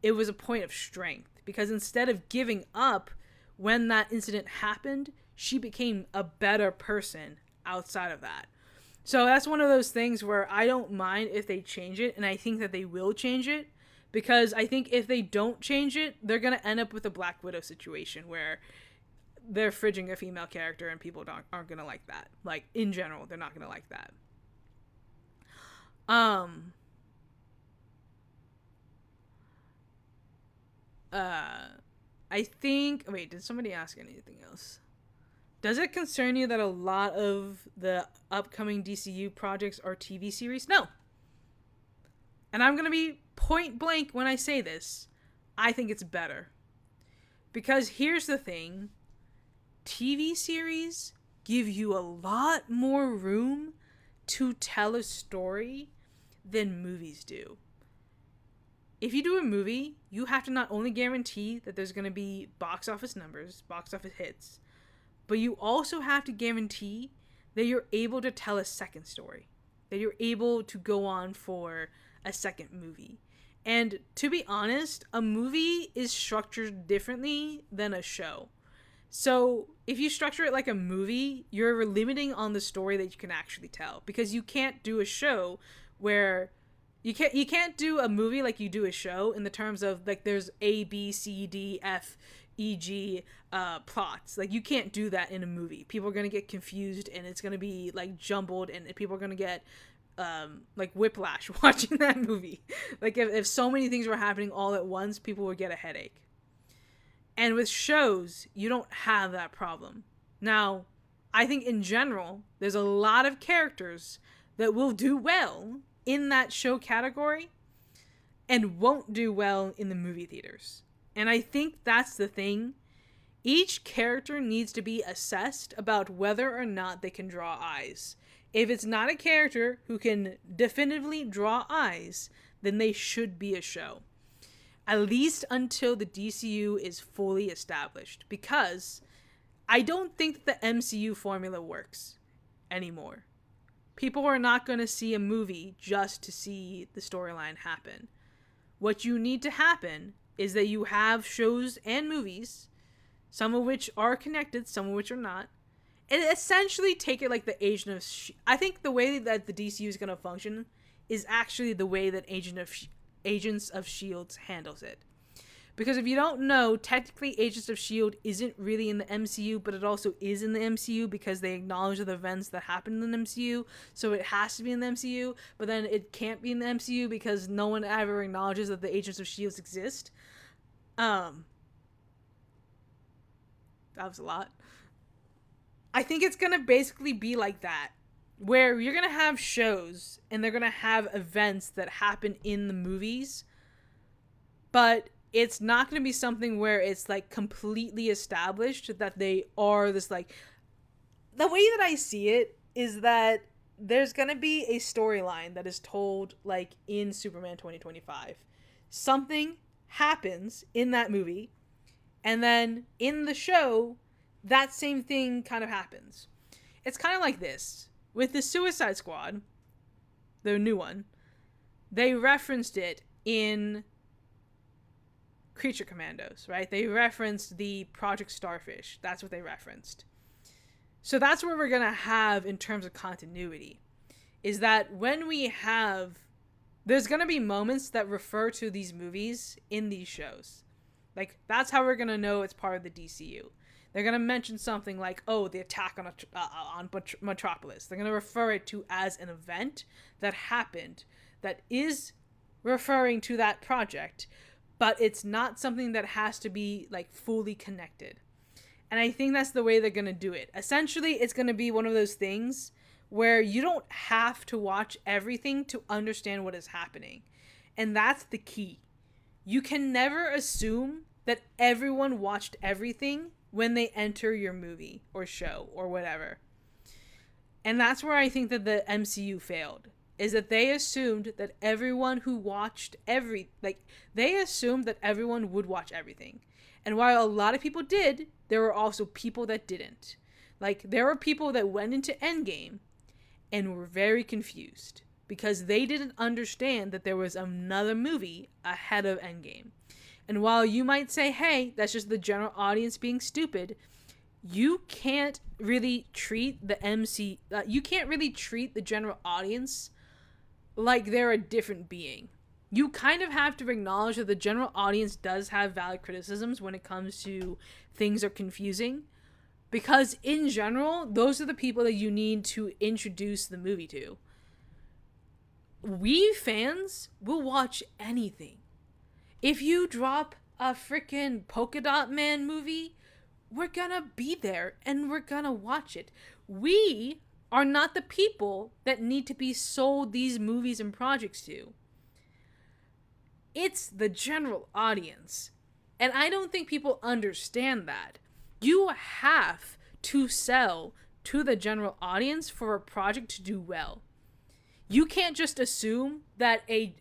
It was a point of strength. Because instead of giving up when that incident happened, she became a better person outside of that. So that's one of those things where I don't mind if they change it, and I think that they will change it, because I think if they don't change it, they're going to end up with a Black Widow situation where they're fridging a female character and people aren't going to like that. Like, in general, they're not going to like that. I think... Wait, did somebody ask anything else? Does it concern you that a lot of the upcoming DCU projects are TV series? No. And I'm going to be point blank when I say this. I think it's better. Because here's the thing. TV series give you a lot more room to tell a story than movies do. If you do a movie, you have to not only guarantee that there's going to be box office numbers, box office hits, but you also have to guarantee that you're able to tell a second story, that you're able to go on for a second movie. And to be honest, a movie is structured differently than a show. So if you structure it like a movie, you're limiting on the story that you can actually tell, because you can't do a show where you can't do a movie like you do a show in the terms of like there's A, B, C, D, F, E, G plots. Like you can't do that in a movie. People are going to get confused and it's going to be like jumbled and people are going to get like whiplash watching that movie. Like if so many things were happening all at once, people would get a headache. And with shows, you don't have that problem. Now, I think in general, there's a lot of characters that will do well in that show category and won't do well in the movie theaters. And I think that's the thing. Each character needs to be assessed about whether or not they can draw eyes. If it's not a character who can definitively draw eyes, then they should be a show. At least until the DCU is fully established. Because I don't think the MCU formula works anymore. People are not going to see a movie just to see the storyline happen. What you need to happen is that you have shows and movies, some of which are connected, some of which are not, and essentially take it like the Agent of I think the way that the DCU is going to function is actually the way that Agents of S.H.I.E.L.D. handles it. Because if you don't know, technically Agents of S.H.I.E.L.D. isn't really in the MCU, but it also is in the MCU because they acknowledge the events that happened in the MCU, so it has to be in the MCU, but then it can't be in the MCU because no one ever acknowledges that the Agents of S.H.I.E.L.D. exist. That was a lot. I think it's going to basically be like that, where you're going to have shows and they're going to have events that happen in the movies, but it's not going to be something where it's like completely established that they are this, like, the way that I see it is that there's going to be a storyline that is told like in Superman 2025. Something happens in that movie, and then in the show, that same thing kind of happens. It's kind of like this. With the Suicide Squad, the new one, they referenced it in Creature Commandos, right? They referenced the Project Starfish. That's what they referenced. So that's what we're going to have in terms of continuity. Is that when we have... There's going to be moments that refer to these movies in these shows. Like, that's how we're going to know it's part of the DCU. They're going to mention something like, oh, the attack on Metropolis. They're going to refer it to as an event that happened that is referring to that project, but it's not something that has to be like fully connected. And I think that's the way they're going to do it. Essentially, it's going to be one of those things where you don't have to watch everything to understand what is happening. And that's the key. You can never assume that everyone watched everything when they enter your movie or show or whatever. And that's where I think that the MCU failed, is that they assumed that everyone who watched they assumed that everyone would watch everything. And while a lot of people did, there were also people that didn't. Like, there were people that went into Endgame and were very confused because they didn't understand that there was another movie ahead of Endgame. And while you might say, hey, that's just the general audience being stupid, you can't really treat the you can't really treat the general audience like they're a different being. You kind of have to acknowledge that the general audience does have valid criticisms when it comes to things are confusing, because in general, those are the people that you need to introduce the movie to. We fans will watch anything. If you drop a freaking Polka Dot Man movie, we're gonna be there and we're gonna watch it. We are not the people that need to be sold these movies and projects to. It's the general audience. And I don't think people understand that. You have to sell to the general audience for a project to do well. You can't just assume that a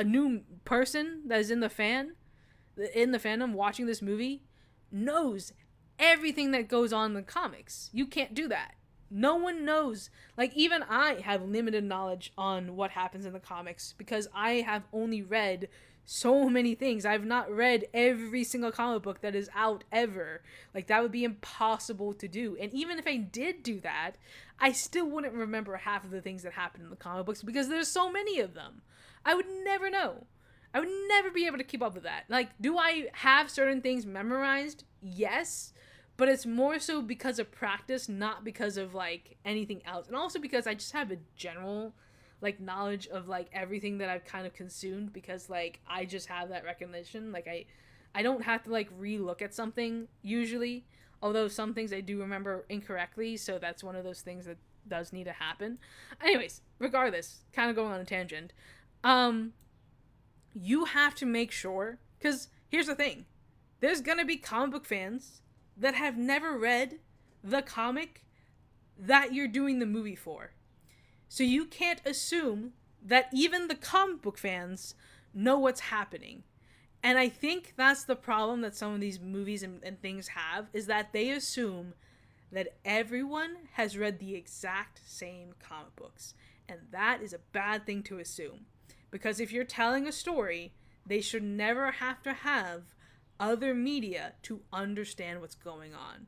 new person that is in the fandom watching this movie knows everything that goes on in the comics. You can't do that. No one knows. Like, even I have limited knowledge on what happens in the comics because I have only read so many things. I've not read every single comic book that is out ever. Like, that would be impossible to do. And even if I did do that, I still wouldn't remember half of the things that happen in the comic books because there's so many of them. I would never know. I would never be able to keep up with that. Like, do I have certain things memorized? Yes. But it's more so because of practice, not because of, like, anything else. And also because I just have a general, like, knowledge of, like, everything that I've kind of consumed because, like, I just have that recognition. Like, I don't have to, like, re-look at something usually. Although some things I do remember incorrectly, so that's one of those things that does need to happen. Anyways, regardless, kind of going on a tangent. You have to make sure, because here's the thing. There's gonna be comic book fans that have never read the comic that you're doing the movie for. So you can't assume that even the comic book fans know what's happening. And I think that's the problem that some of these movies and things have, is that they assume that everyone has read the exact same comic books. And that is a bad thing to assume. Because if you're telling a story, they should never have to have other media to understand what's going on.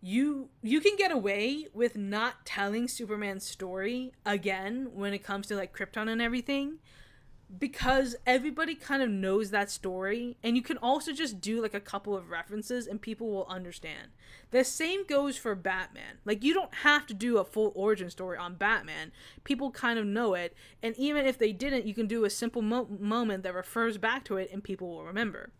You can get away with not telling Superman's story again when it comes to, like, Krypton and everything, because everybody kind of knows that story, and you can also just do, like, a couple of references and people will understand. The same goes for Batman. Like, you don't have to do a full origin story on Batman. People kind of know it, and even if they didn't, you can do a simple moment that refers back to it and people will remember.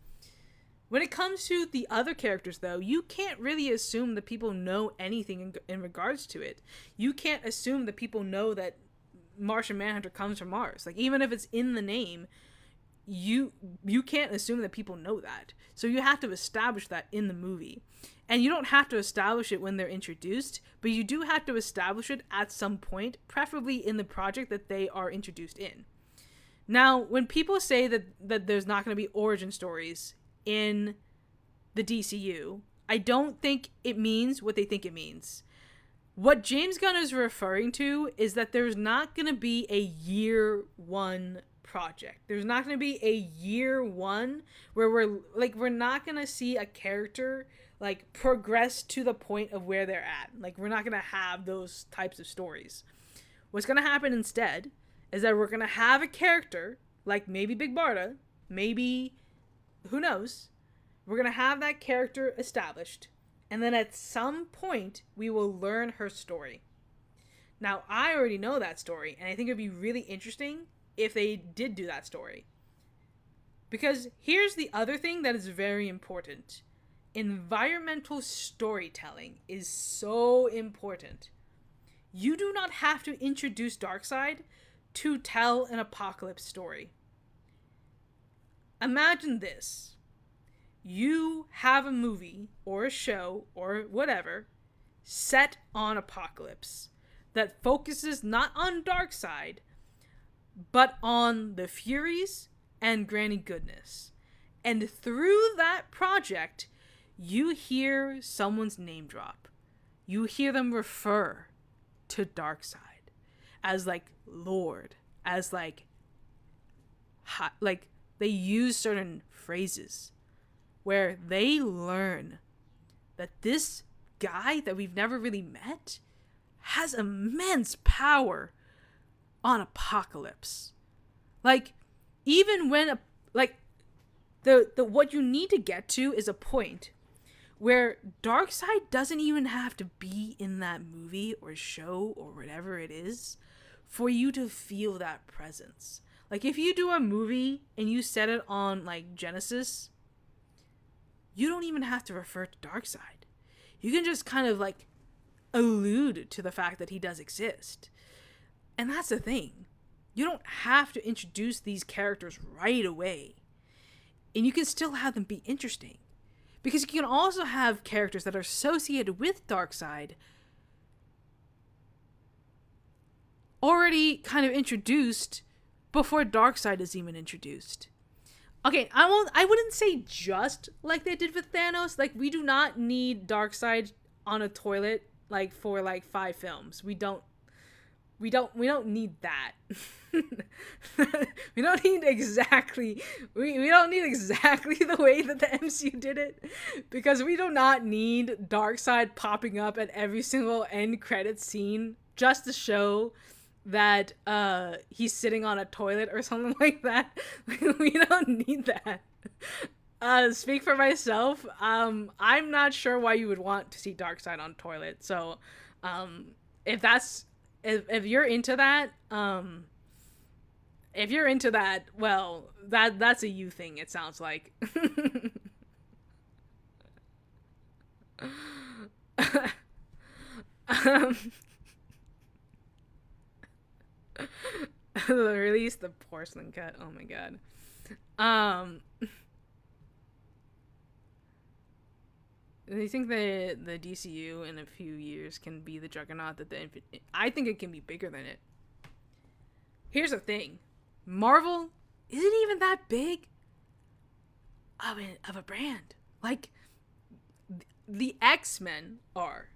When it comes to the other characters, though, you can't really assume that people know anything in regards to it. You can't assume that people know that Martian Manhunter comes from Mars. Like, even if it's in the name, you can't assume that people know that. So you have to establish that in the movie. And you don't have to establish it when they're introduced, but you do have to establish it at some point, preferably in the project that they are introduced in. Now, when people say that there's not going to be origin stories in the DCU, I don't think it means what they think it means. What James Gunn is referring to is that there's not going to be a year one project. There's not going to be a year one where we're not going to see a character, like, progress to the point of where they're at. Like, we're not going to have those types of stories. What's going to happen instead is that we're going to have a character, like maybe Big Barda, maybe, who knows, we're going to have that character established. And then at some point, we will learn her story. Now, I already know that story, and I think it would be really interesting if they did do that story. Because here's the other thing that is very important. Environmental storytelling is so important. You do not have to introduce Darkseid to tell an apocalypse story. Imagine this. You have a movie or a show or whatever set on apocalypse that focuses not on Darkseid, but on the Furies and Granny Goodness. And through that project, you hear someone's name drop. You hear them refer to Darkseid as, like, Lord, as, like they use certain phrases where they learn that this guy that we've never really met has immense power on Apocalypse. Like, even when, the what you need to get to is a point where Darkseid doesn't even have to be in that movie or show or whatever it is for you to feel that presence. Like, if you do a movie and you set it on, like, Genesis, you don't even have to refer to Darkseid. You can just kind of like allude to the fact that he does exist. And that's the thing. You don't have to introduce these characters right away. And you can still have them be interesting. Because you can also have characters that are associated with Darkseid already kind of introduced before Darkseid is even introduced. Okay, I wouldn't say just like they did with Thanos. Like, we do not need Darkseid on a toilet like for like 5 films. We don't need that. we don't need exactly the way that the MCU did it, because we do not need Darkseid popping up at every single end credit scene just to show that he's sitting on a toilet or something like that. We don't need that. Speak for myself, I'm not sure why you would want to see Darkseid on a toilet. So if you're into that, well, that's a you thing, it sounds like. Release the porcelain cut. Oh my god. Do you think the DCU in a few years can be the juggernaut that I think it can be bigger than it. Here's the thing. Marvel isn't even that big of a brand. Like, the X-Men are.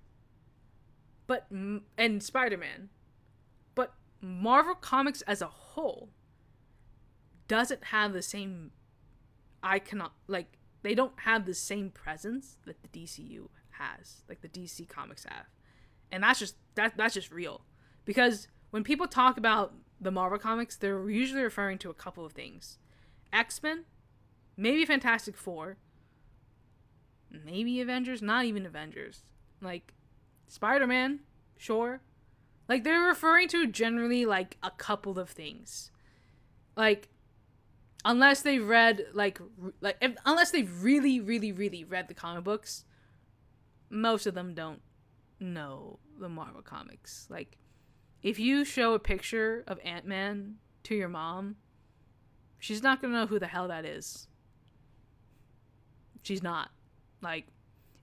And Spider-Man. But Marvel Comics as a whole doesn't have the same they don't have the same presence that the DCU has, like the DC Comics have. And that's just real. Because when people talk about the Marvel Comics, they're usually referring to a couple of things. X-Men, maybe Fantastic Four, maybe Avengers, not even Avengers. Like, Spider-Man, sure. Like, they're referring to generally, like, a couple of things. Like, unless they've read, unless they've really, really, really read the comic books, most of them don't know the Marvel Comics. Like, if you show a picture of Ant-Man to your mom, she's not gonna know who the hell that is. She's not. Like,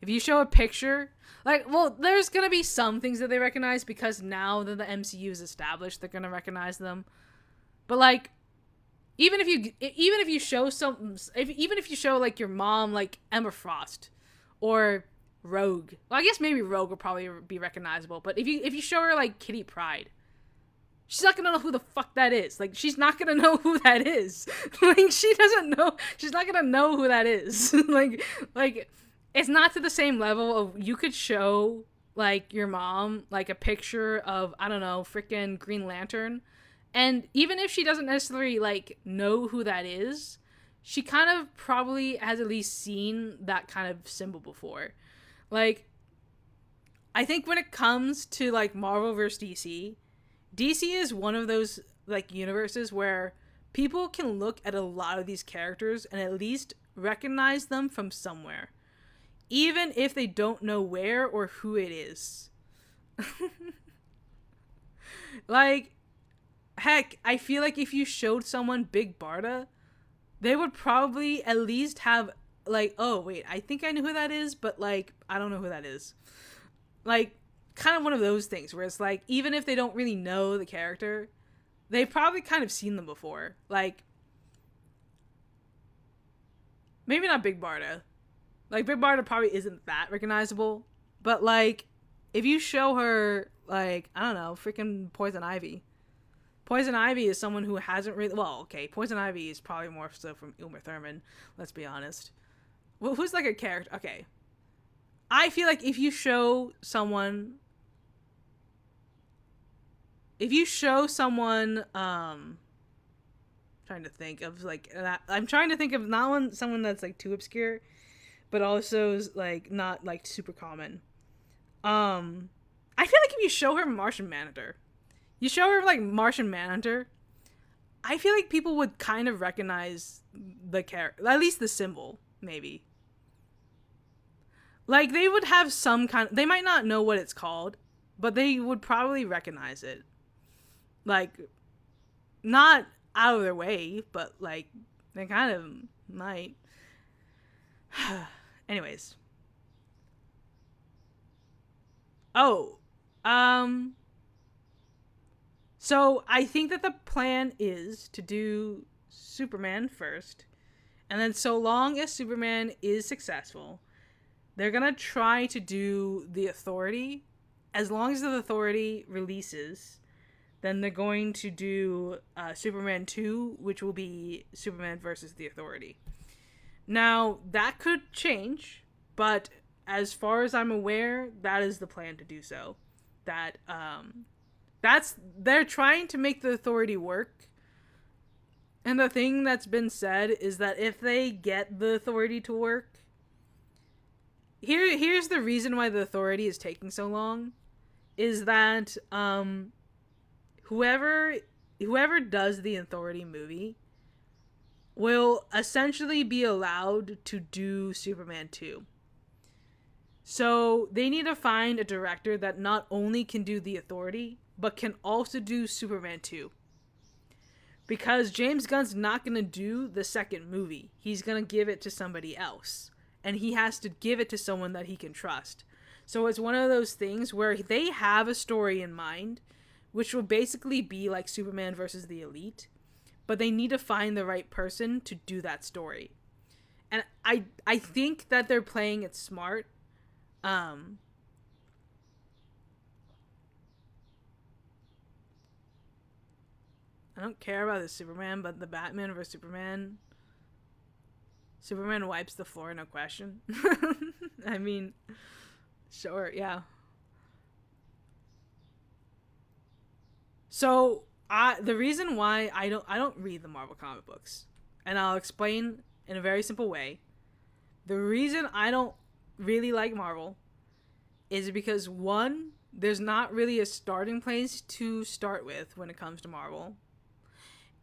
if you show a picture, there's gonna be some things that they recognize, because now that the MCU is established, they're gonna recognize them. But, like, even if you show like your mom, like, Emma Frost or Rogue. Well, I guess maybe Rogue will probably be recognizable, but if you show her, like, Kitty Pryde, she's not gonna know who the fuck that is. Like, she's not gonna know who that is. Like, she's not gonna know who that is. like it's not to the same level of, you could show, like, your mom, like, a picture of, I don't know, freaking Green Lantern, and even if she doesn't necessarily, like, know who that is, she kind of probably has at least seen that kind of symbol before. Like, I think when it comes to, like, Marvel versus DC is one of those, like, universes where people can look at a lot of these characters and at least recognize them from somewhere, even if they don't know where or who it is. Like, heck, I feel like if you showed someone Big Barda, they would probably at least have, like, oh, wait, I think I know who that is, but, like, I don't know who that is. Like, kind of one of those things where it's like, even if they don't really know the character, they've probably kind of seen them before. Like, maybe not Big Barda. Like, Big Barda probably isn't that recognizable, but, like, if you show her, like, I don't know, freaking Poison Ivy. Poison Ivy is someone who hasn't really... Well, okay, Poison Ivy is probably more so from Uma Thurman, let's be honest. Well, who's, like, a character... Okay. I feel like if you show someone... trying to think of, like... I'm trying to think of not someone that's, like, too obscure, but also, like, not, like, super common. I feel like if you show her Martian Manhunter... You show her, like, Martian Manhunter, I feel like people would kind of recognize the character, at least the symbol, maybe. Like, they would have some kind they might not know what it's called, but they would probably recognize it. Like, not out of their way, but, like, they kind of might. Anyways. Oh. So, I think that the plan is to do Superman first, and then so long as Superman is successful, they're gonna try to do the Authority. As long as the Authority releases, then they're going to do Superman 2, which will be Superman versus the Authority. Now, that could change, but as far as I'm aware, that is the plan to do so. They're trying to make the Authority work. And the thing that's been said is that if they get the Authority to work, here's the reason why the Authority is taking so long, is that whoever does the Authority movie will essentially be allowed to do Superman 2. So they need to find a director that not only can do the Authority, but can also do Superman 2. Because James Gunn's not going to do the second movie. He's going to give it to somebody else. And he has to give it to someone that he can trust. So it's one of those things where they have a story in mind, which will basically be like Superman versus the Elite, but they need to find the right person to do that story. And I think that they're playing it smart. I don't care about the Superman, but the Batman vs Superman wipes the floor, no question. I mean, sure, yeah. So, the reason why I don't read the Marvel comic books, and I'll explain in a very simple way. The reason I don't really like Marvel is because, one, there's not really a starting place to start with when it comes to Marvel.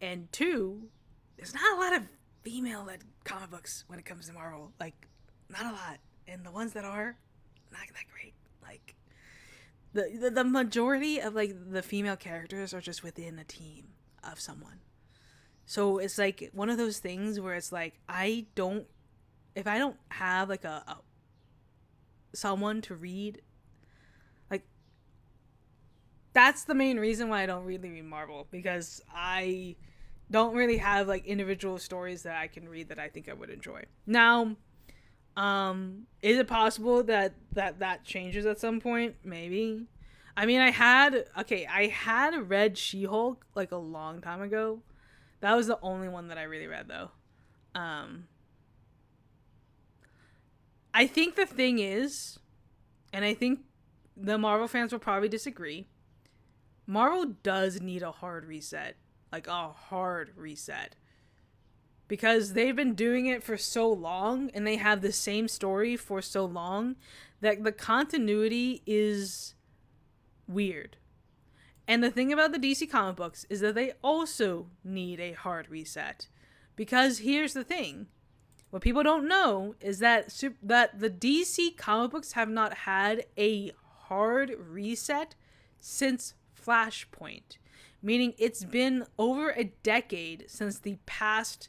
And two, there's not a lot of female-led comic books when it comes to Marvel. Like, not a lot. And the ones that are, not that great. Like, the majority of, like, the female characters are just within a team of someone. So it's, like, one of those things where it's, like, if I don't have, like, a someone to read, like, that's the main reason why I don't really read Marvel. Because I don't really have, like, individual stories that I can read that I think I would enjoy. Now, is it possible that changes at some point? Maybe. I mean, I had read She-Hulk, like, a long time ago. That was the only one that I really read, though. I think the thing is, and I think the Marvel fans will probably disagree, Marvel does need a hard reset. Like, a hard reset. Because they've been doing it for so long, and they have the same story for so long, that the continuity is weird. And the thing about the DC comic books is that they also need a hard reset. Because here's the thing. What people don't know is that the DC comic books have not had a hard reset since Flashpoint. Meaning it's been over a decade since the past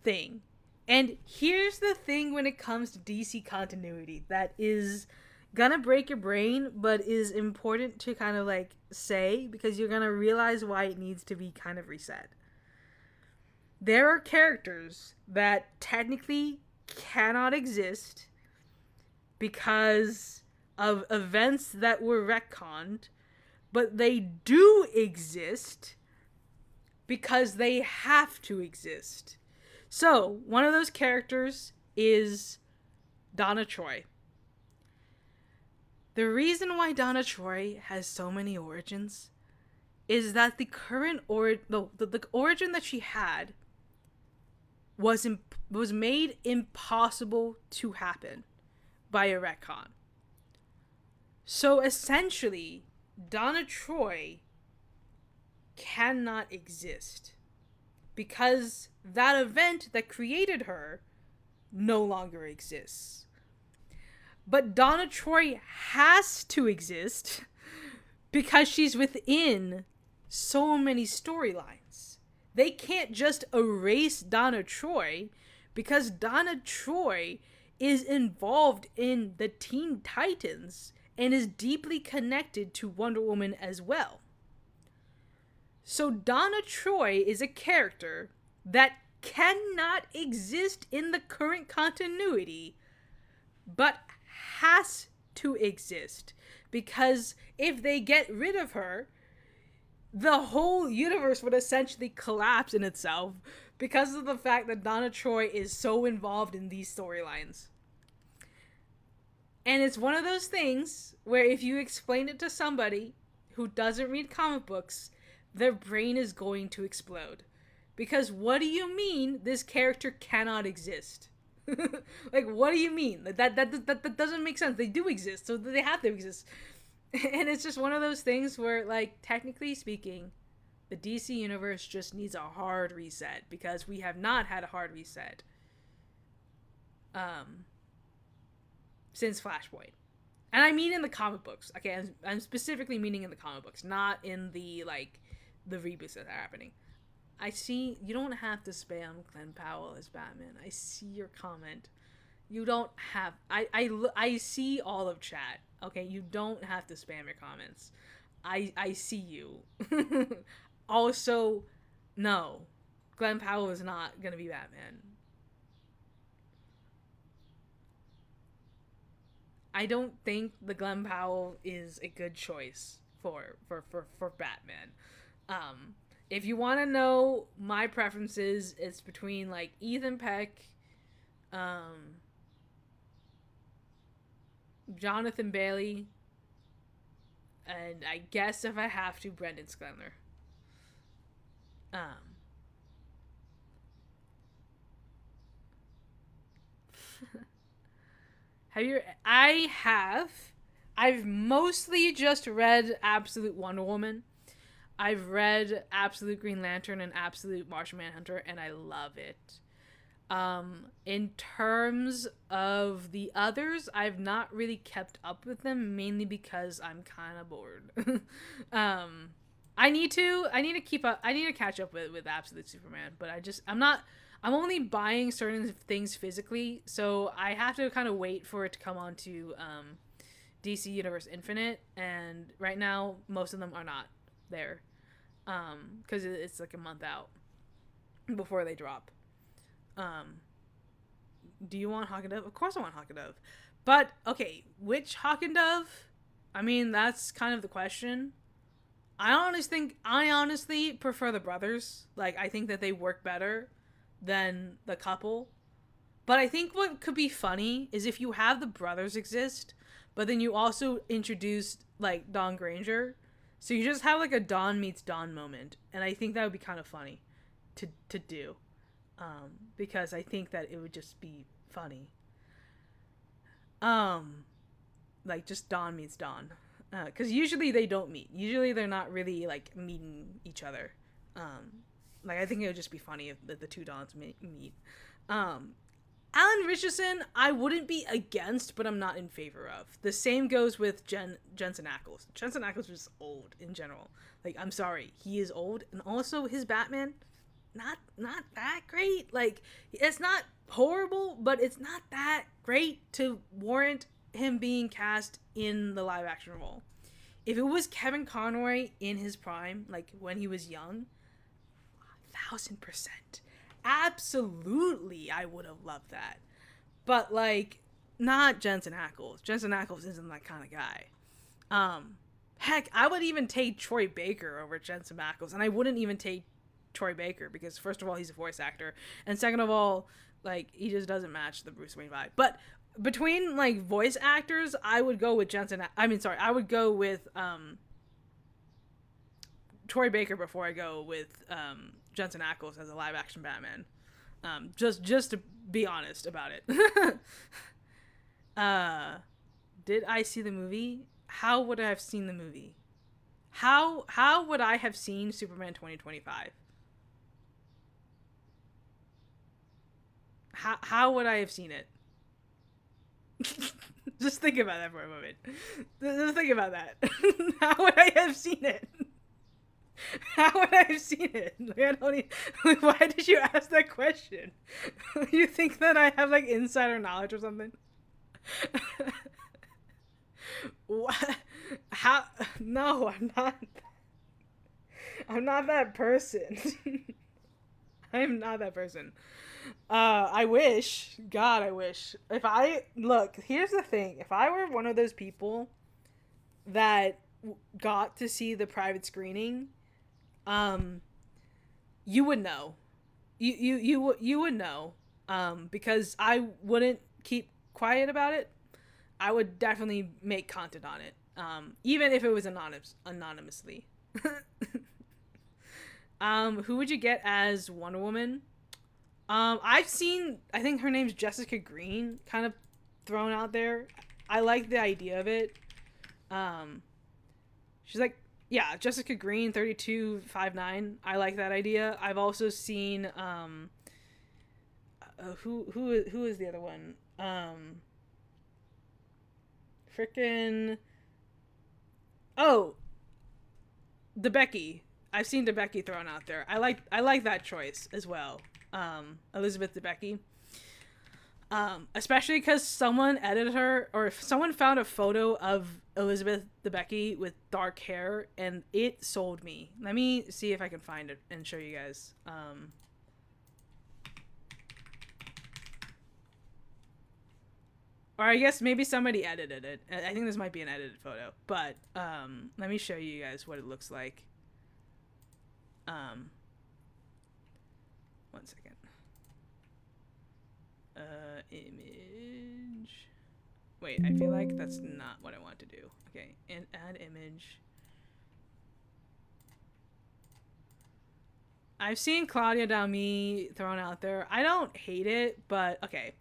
thing. And here's the thing when it comes to DC continuity that is gonna break your brain, but is important to kind of, like, say, because you're gonna realize why it needs to be kind of reset. There are characters that technically cannot exist because of events that were retconned, but they do exist because they have to exist. So, one of those characters is Donna Troy. The reason why Donna Troy has so many origins is that the current the origin that she had was made impossible to happen by a retcon. So essentially, Donna Troy cannot exist because that event that created her no longer exists. But Donna Troy has to exist because she's within so many storylines. They can't just erase Donna Troy because Donna Troy is involved in the Teen Titans and is deeply connected to Wonder Woman as well. So Donna Troy is a character that cannot exist in the current continuity, but has to exist. Because if they get rid of her, the whole universe would essentially collapse in itself because of the fact that Donna Troy is so involved in these storylines. And it's one of those things where if you explain it to somebody who doesn't read comic books, their brain is going to explode. Because what do you mean this character cannot exist? Like, what do you mean? That doesn't make sense. They do exist, so they have to exist. And it's just one of those things where, like, technically speaking, the DC universe just needs a hard reset because we have not had a hard reset since Flashpoint. And I mean in the comic books. Okay, I'm specifically meaning in the comic books, not in the, like, the reboots that are happening. I see, you don't have to spam Glenn Powell as Batman. I see your comment. You don't have, I see all of chat. Okay, you don't have to spam your comments. I see you. Also, no, Glenn Powell is not gonna be Batman. I don't think the Glenn Powell is a good choice for Batman. If you want to know my preferences, it's between, like, Ethan Peck, Jonathan Bailey, and I guess if I have to, Brendan Sklenar. I've mostly just read Absolute Wonder Woman. I've read Absolute Green Lantern and Absolute Martian Manhunter, and I love it. In terms of the others, I've not really kept up with them, mainly because I'm kind of bored. I need to catch up with Absolute Superman, but I'm only buying certain things physically, so I have to kind of wait for it to come on to DC Universe Infinite, and right now most of them are not there because it's like a month out before they drop. Do you want Hawk and Dove? Of course I want Hawk and Dove, but okay, which Hawk and Dove? I mean, that's kind of the question. I honestly prefer the brothers. Like, I think that they work better than the couple. But I think what could be funny is if you have the brothers exist, but then you also introduced, like, Dawn Granger. So you just have, like, a Dawn meets Dawn moment. And I think that would be kind of funny to do. Because I think that it would just be funny. Like, just Dawn meets Dawn. Because usually they don't meet. Usually they're not really, like, meeting each other. Like, I think it would just be funny if the two Dawns meet. Alan Richardson, I wouldn't be against, but I'm not in favor of. The same goes with Jensen Ackles. Jensen Ackles is old in general. Like, I'm sorry, he is old, and also his Batman, not that great. Like, it's not horrible, but it's not that great to warrant him being cast in the live action role. If it was Kevin Conroy in his prime, like when he was young, 1000%. Absolutely, I would have loved that. But, like, not Jensen Ackles. Jensen Ackles isn't that kind of guy. Heck, I would even take Troy Baker over Jensen Ackles, and I wouldn't even take Troy Baker because, first of all, he's a voice actor, and second of all, like, he just doesn't match the Bruce Wayne vibe. But between, like, voice actors, I would go with I would go with Troy Baker before I go with Jensen Ackles as a live action Batman. Just to be honest about it. Did I see the movie? How would I have seen the movie? How would I have seen Superman 2025? How would I have seen it? Just think about that for a moment. Just think about that. How would I have seen it? How would I have seen it? Like, I don't like, why did you ask that question? You think that I have like insider knowledge or something? What? How? No, I'm not. I'm not that person. I'm not that person. I wish. God, I wish. Look, here's the thing. If I were one of those people that got to see the private screening, you would know. You would know. Because I wouldn't keep quiet about it. I would definitely make content on it. Even if it was anonymously. Who would you get as Wonder Woman? I've seen, I think her name's Jessica Green, kind of thrown out there. I like the idea of it. She's like, yeah, Jessica Green, 3259. I like that idea. I've also seen, who is the other one? The Becky. I've seen DeBecky thrown out there. I like that choice as well. Elizabeth DeBecky. Especially because someone edited her, or if someone found a photo of Elizabeth DeBecky with dark hair, and it sold me. Let me see if I can find it and show you guys. Or I guess maybe somebody edited it. I think this might be an edited photo. But let me show you guys what it looks like. One second. Image. Wait, I feel like that's not what I want to do. Okay, and add image. I've seen Claudia Dalmy thrown out there. I don't hate it, but okay.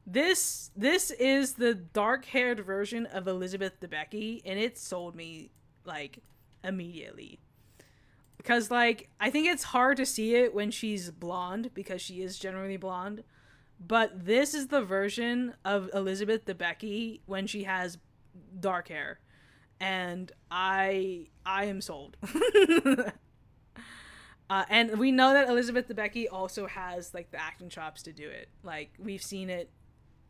This is the dark-haired version of Elizabeth DeBecky, and it sold me, like, immediately. Because, like, I think it's hard to see it when she's blonde, because she is generally blonde. But this is the version of Elizabeth DeBecky when she has dark hair. And I am sold. And we know that Elizabeth DeBecky also has, like, the acting chops to do it. Like, we've seen it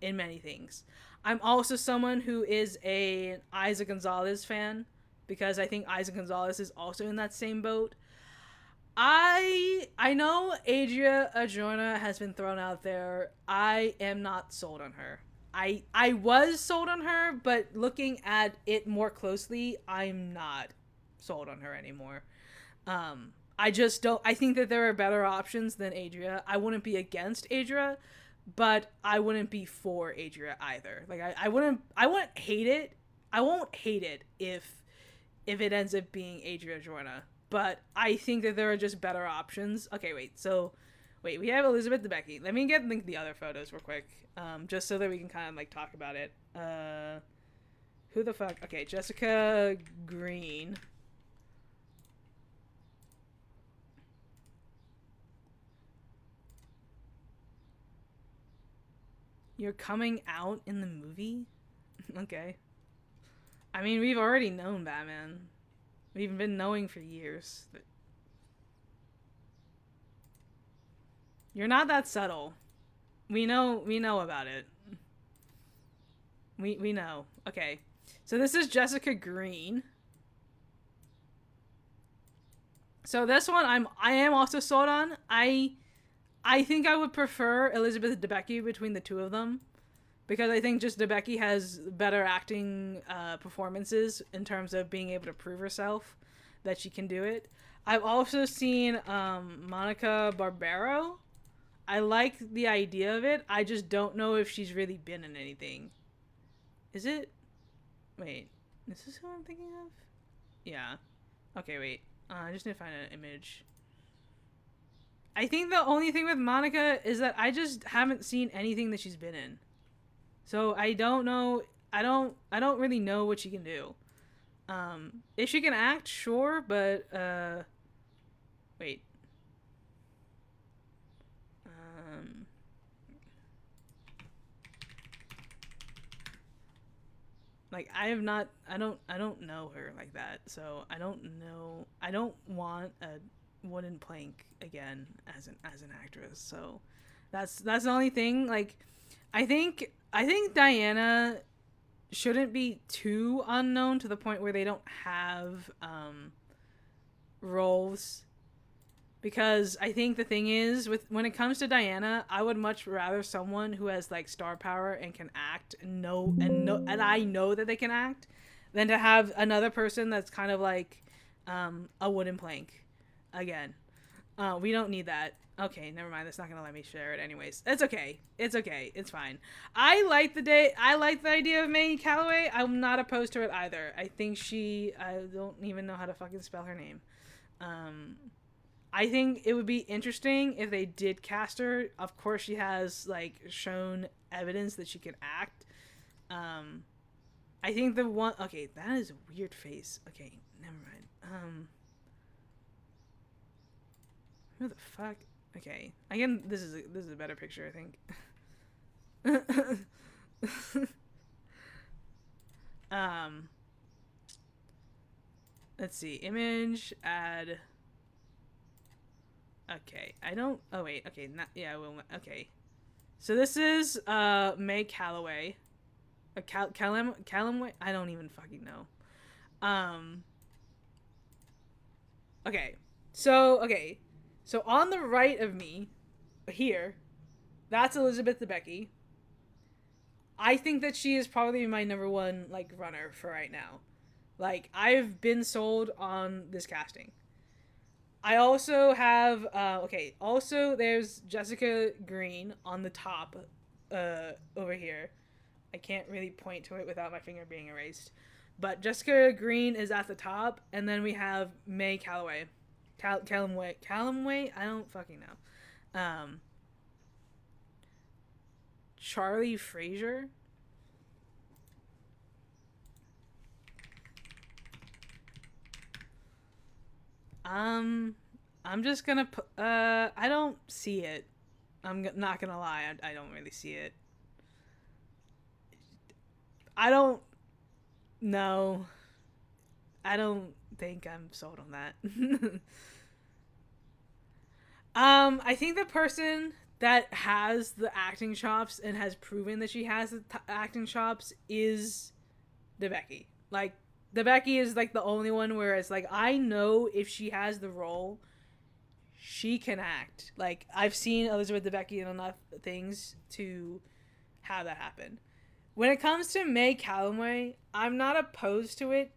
in many things. I'm also someone who is an Isa Gonzalez fan, because I think Isa Gonzalez is also in that same boat. I know Adria Arjona has been thrown out there. I am not sold on her. I was sold on her, but looking at it more closely, I'm not sold on her anymore. I just don't. I think that there are better options than Adria. I wouldn't be against Adria, but I wouldn't be for Adria either. Like I wouldn't hate it. I won't hate it if it ends up being Adria Arjona. But I think that there are just better options. Okay, wait, we have Elizabeth DeBecky. Let me get like the other photos real quick, just so that we can kind of like talk about it. Who the fuck? Okay, Jessica Green. You're coming out in the movie? Okay. I mean, we've already known Batman. We've been knowing for years. You're not that subtle. We know about it. We know. Okay. So this is Jessica Green. So this one I am also sold on. I think I would prefer Elizabeth DeBecky between the two of them, because I think just DeBecky has better acting performances in terms of being able to prove herself that she can do it. I've also seen Monica Barbaro. I like the idea of it. I just don't know if she's really been in anything. Is it? Wait, is this who I'm thinking of? Yeah. Okay, wait. I just need to find an image. I think the only thing with Monica is that I just haven't seen anything that she's been in. So I don't know. I don't really know what she can do. If she can act, sure, but wait. Like I don't know her like that, so I don't know. I don't want a wooden plank again as an actress. So that's the only thing. Like I think Diana shouldn't be too unknown to the point where they don't have roles, because I think the thing is with when it comes to Diana, I would much rather someone who has like star power and can act and I know that they can act, than to have another person that's kind of like a wooden plank again. We don't need that. Okay, never mind. That's not gonna let me share it anyways. It's okay. It's okay. It's fine. I like the idea of Maggie Calloway. I'm not opposed to it either. I think I don't even know how to fucking spell her name. I think it would be interesting if they did cast her. Of course, she has like shown evidence that she can act. I think the one. Okay, that is a weird face. Okay, never mind. Who the fuck? Okay, again, this is a better picture, I think. Let's see, image, add. Okay, I don't. Oh wait, okay, not yeah. Well, okay. So this is May Calloway, Callumway. I don't even fucking know. Okay, so on the right of me, here, that's Elizabeth Debicki. I think that she is probably my number one like runner for right now. Like I've been sold on this casting. I also have okay. Also, there's Jessica Green on the top, over here. I can't really point to it without my finger being erased, but Jessica Green is at the top, and then we have May Calloway, Callumway. I don't fucking know. Charlie Fraser. I'm just gonna I don't see it. I'm not gonna lie, I don't really see it. I don't know. I don't think I'm sold on that. I think the person that has the acting chops and has proven that she has the acting chops is Debicki. Like, Debicki is like the only one where it's like, I know if she has the role, she can act. Like, I've seen Elizabeth Debicki in enough things to have that happen. When it comes to May Calloway, I'm not opposed to it.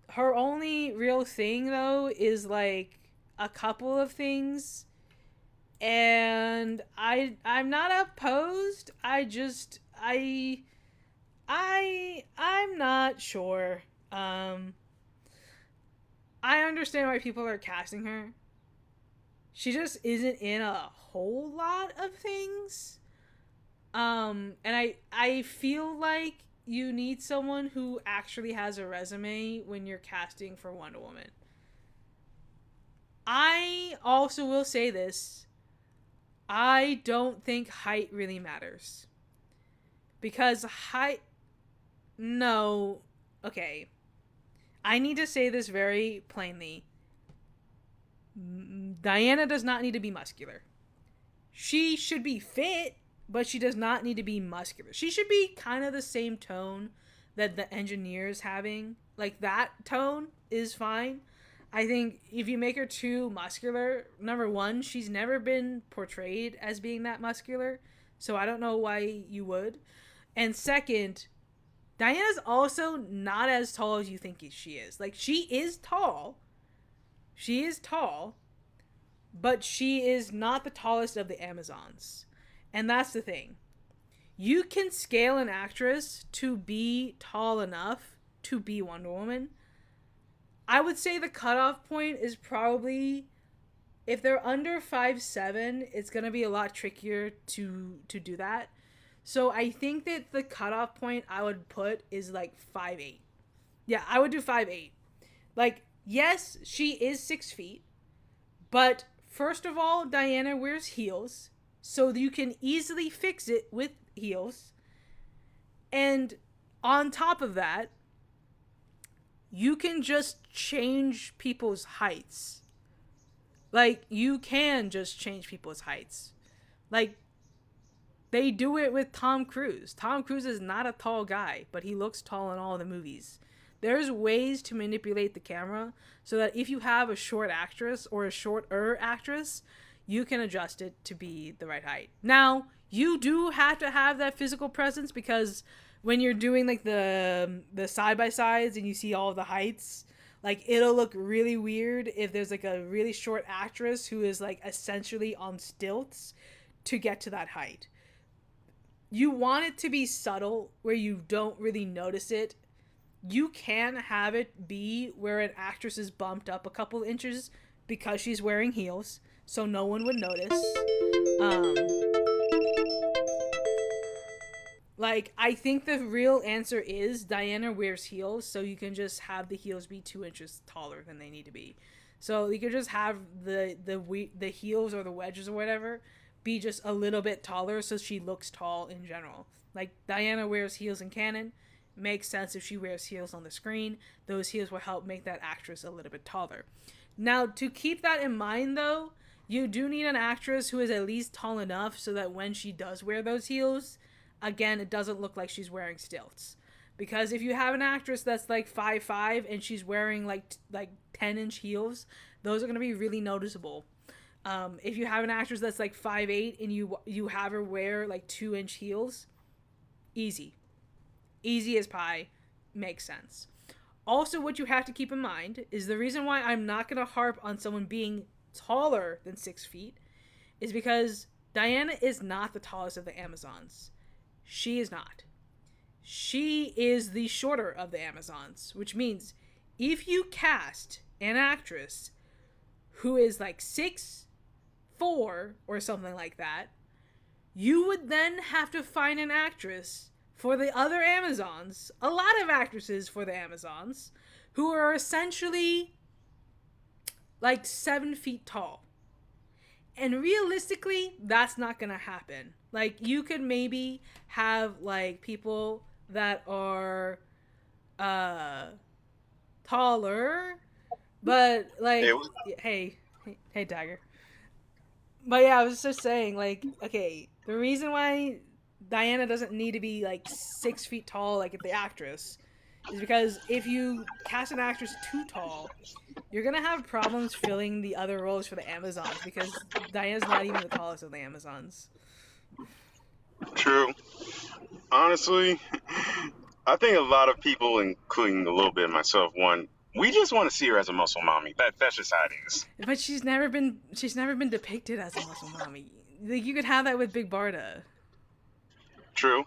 Her only real thing, though, is like a couple of things, and I'm not opposed. I'm not sure. I understand why people are casting her. She just isn't in a whole lot of things. And I feel like you need someone who actually has a resume when you're casting for Wonder Woman. I also will say this. I don't think height really matters. Because height... No. Okay. I need to say this very plainly. Diana does not need to be muscular. She should be fit, but she does not need to be muscular. She should be kind of the same tone that the Engineer's having. Like, that tone is fine. I think if you make her too muscular, number one, she's never been portrayed as being that muscular, so I don't know why you would. And second, Diana's also not as tall as you think she is. Like, she is tall. She is tall, but she is not the tallest of the Amazons. And that's the thing. You can scale an actress to be tall enough to be Wonder Woman. I would say the cutoff point is probably, if they're under 5'7", it's going to be a lot trickier to do that. So I think that the cutoff point I would put is like 5'8". Yeah, I would do 5'8". Like, yes, she is 6 feet, but first of all, Diana wears heels, so you can easily fix it with heels. And On top of that, you can just change people's heights. Like, you can just change people's heights. Like, they do it with Tom Cruise. Tom Cruise is not a tall guy, but he looks tall in all the movies. There's ways to manipulate the camera so that if you have a short actress or a shorter actress, you can adjust it to be the right height. Now, you do have to have that physical presence, because when you're doing like the side by sides and you see all the heights, like, it'll look really weird if there's like a really short actress who is like essentially on stilts to get to that height. You want it to be subtle where you don't really notice it. You can have it be where an actress is bumped up a couple inches because she's wearing heels, so no one would notice. Like, I think the real answer is Diana wears heels, so you can just have the heels be 2 inches taller than they need to be. So you could just have the heels or the wedges or whatever be just a little bit taller, so she looks tall in general. Like, Diana wears heels in canon. Makes sense if she wears heels on the screen. Those heels will help make that actress a little bit taller. Now, to keep that in mind, though, you do need an actress who is at least tall enough so that when she does wear those heels, again, it doesn't look like she's wearing stilts. Because if you have an actress that's like 5'5" and she's wearing like 10-inch heels, those are going to be really noticeable. If you have an actress that's like 5'8" and you have her wear like 2-inch heels, easy as pie, makes sense. Also, what you have to keep in mind is the reason why I'm not going to harp on someone being taller than 6 feet is because Diana is not the tallest of the Amazons. She is not. She is the shorter of the Amazons, which means if you cast an actress who is like 6'4" or something like that, you would then have to find an actress for the other Amazons, a lot of actresses for the Amazons, who are essentially like 7 feet tall. And realistically, that's not gonna happen. Like, you could maybe have like people that are taller, but like, hey Dagger. But yeah, I was just saying, like, okay, the reason why Diana doesn't need to be like 6 feet tall like the actress is because if you cast an actress too tall, you're gonna have problems filling the other roles for the Amazons, because Diana's not even the tallest of the Amazons. True. Honestly, I think a lot of people, including a little bit of myself, we just want to see her as a muscle mommy. That's just how it is. But she's never been depicted as a muscle mommy. Like, you could have that with Big Barda. True.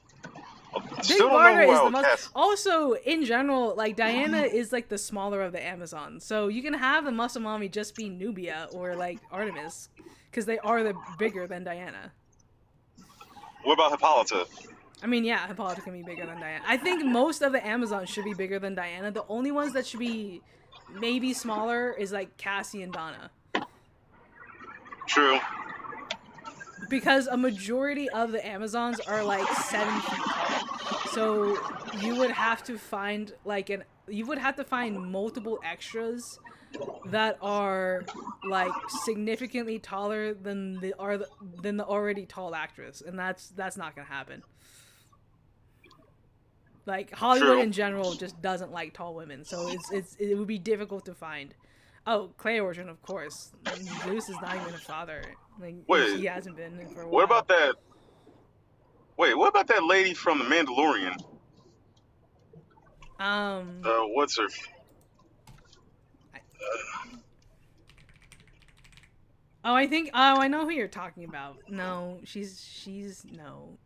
Big Barda is the most. Also, in general, like, Diana is like the smaller of the Amazons, so you can have the muscle mommy just be Nubia or like Artemis, because they are the bigger than Diana. What about Hippolyta? I mean, yeah, Hippolyta can be bigger than Diana. I think most of the Amazons should be bigger than Diana. The only ones that should be maybe smaller is like Cassie and Donna. True. Because a majority of the Amazons are like 7 feet tall. So you would have to find multiple extras that are like significantly taller than the already tall actress, and that's not gonna happen. Like, Hollywood in general just doesn't like tall women, so it would be difficult to find. Oh, Clay Origin, of course. Zeus is not even a father. Like, he hasn't been for a while. What about that? Wait, what about that lady from The Mandalorian? What's her? I know who you're talking about. No, she's no.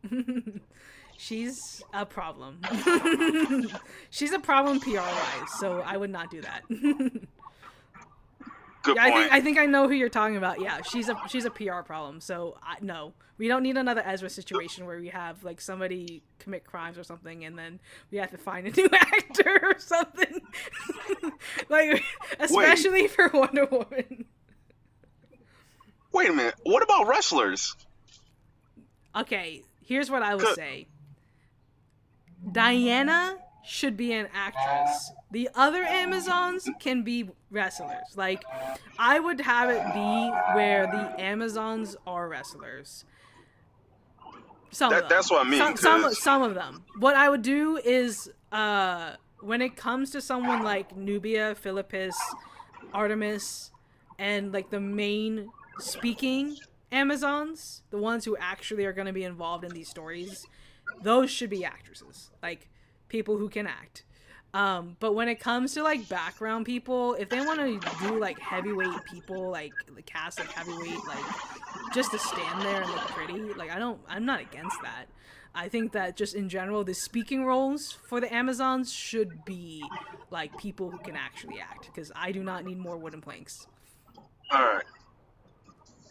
She's a problem. She's a problem PR-wise, so I would not do that. Good point. point. I think I know who you're talking about. Yeah, she's a PR problem. So no, we don't need another Ezra situation where we have like somebody commit crimes or something, and then we have to find a new actor or something. Like, especially for Wonder Woman. Wait a minute. What about wrestlers? Okay, here's what I would say. Diana should be an actress. The other Amazons can be wrestlers. Like, I would have it be where the Amazons are wrestlers. Some of them. That's what I mean. Some of them. What I would do is, when it comes to someone like Nubia, Philippus, Artemis, and like the main speaking Amazons, the ones who actually are going to be involved in these stories, those should be actresses, like people who can act. But when it comes to like background people, if they want to do like heavyweight people, like the cast like heavyweight, like just to stand there and look pretty, like I'm not against that. I think that just in general, the speaking roles for the Amazons should be like people who can actually act, because I do not need more wooden planks. All right.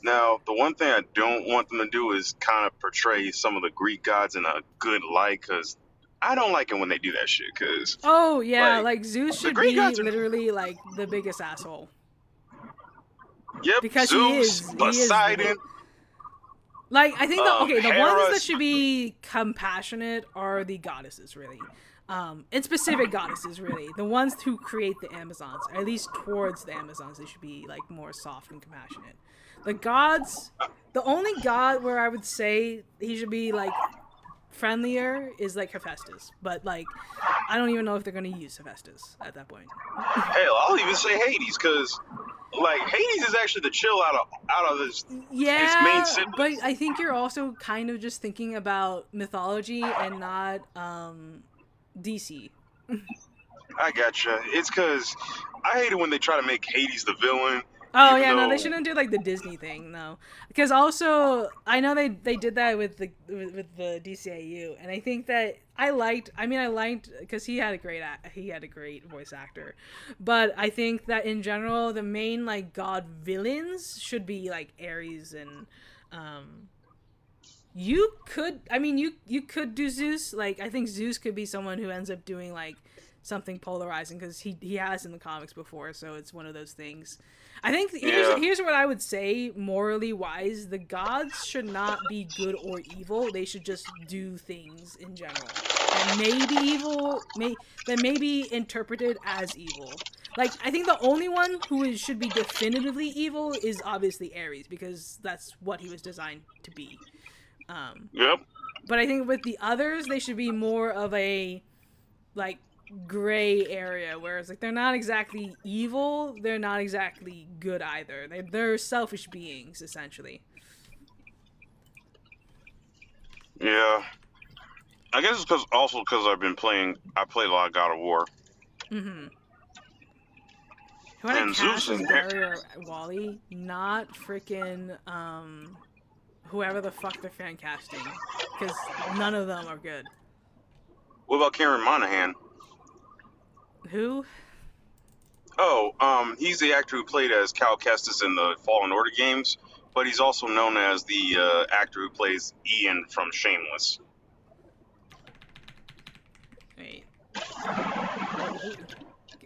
Now, the one thing I don't want them to do is kind of portray some of the Greek gods in a good light, because I don't like it when they do that shit. Because oh yeah, like Zeus should be literally like the biggest asshole. Yep, because Zeus, Poseidon. Like, I think the Hera. ones that should be compassionate are the goddesses, really. And specific goddesses, really. The ones who create the Amazons, or at least towards the Amazons, they should be like more soft and compassionate. The gods, the only god where I would say he should be like friendlier is like Hephaestus, but like I don't even know if they're gonna use Hephaestus at that point. Hell, I'll even say Hades, because like Hades is actually the chill out of his main siblings. But I think you're also kind of just thinking about mythology and not DC. I gotcha. It's because I hate it when they try to make Hades the villain. Oh yeah, no, they shouldn't do like the Disney thing, no. Because also, I know they did that with the DCU, and I think that I liked because he had a great voice actor, but I think that in general the main like god villains should be like Ares and you could do Zeus. Like, I think Zeus could be someone who ends up doing like something polarizing, because he has in the comics before, so it's one of those things. I think here's what I would say, morally wise: the gods should not be good or evil. They should just do things in general. And maybe evil, that may be interpreted as evil. Like, I think the only one who should be definitively evil is obviously Ares, because that's what he was designed to be. Yep. But I think with the others, they should be more of a like gray area, whereas like they're not exactly evil, they're not exactly good either. They're selfish beings, essentially. Yeah, I guess it's because I play a lot of God of War. Mm-hmm. Who I cast as Barry or Wally, not freaking whoever the fuck they're fan casting, because none of them are good. What about Cameron Monaghan? Who? Oh, he's the actor who played as Cal Kestis in the Fallen Order games, but he's also known as the actor who plays Ian from Shameless.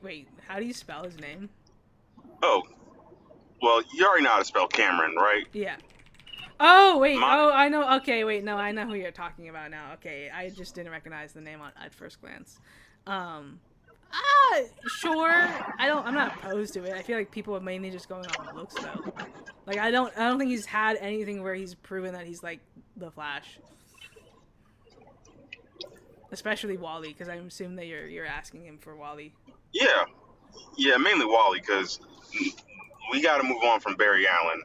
Wait, how do you spell his name? Oh, well, you already know how to spell Cameron, right? Yeah. Oh, wait, I know, okay, wait, no, I know who you're talking about now. Okay, I just didn't recognize the name at first glance. Sure. I'm not opposed to it. I feel like people are mainly just going off of looks, though. Like, I don't think he's had anything where he's proven that he's like the Flash. Especially Wally, because I assume that you're asking him for Wally. Yeah, mainly Wally, because we got to move on from Barry Allen.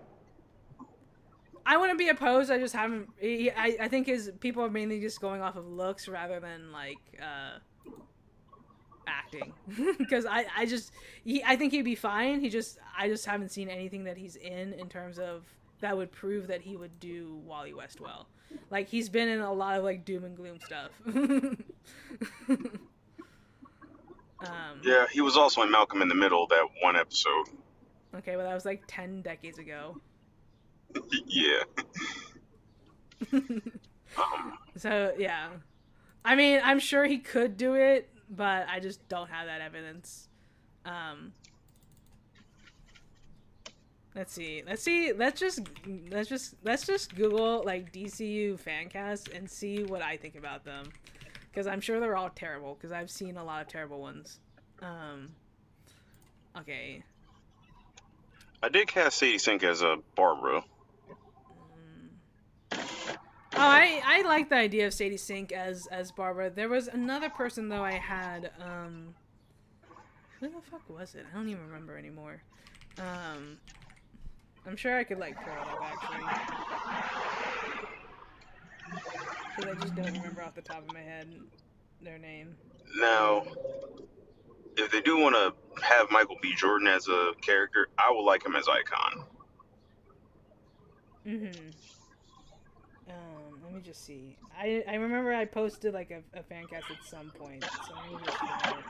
I wouldn't be opposed. I just haven't. I think people are mainly just going off of looks rather than like acting, because I think he'd be fine. I just haven't seen anything that he's in terms of that would prove that he would do Wally West well. Like, he's been in a lot of like doom and gloom stuff. Yeah, he was also in Malcolm in the Middle, that one episode. Okay, well that was like 10 decades ago. Yeah. So yeah, I mean, I'm sure he could do it, but I just don't have that evidence. Let's see. Let's just Google like DCU fan cast and see what I think about them. because I'm sure they're all terrible. Because I've seen a lot of terrible ones. Okay. I did cast Sadie Sink as a Barbara. Oh, I like the idea of Sadie Sink as Barbara. There was another person though I had. Who the fuck was it? I don't even remember anymore. I'm sure I could like pull it up actually, because I just don't remember off the top of my head their name. Now, if they do want to have Michael B. Jordan as a character, I would like him as Icon. Let me just see. I remember I posted like a fan cast at some point, so let me just find it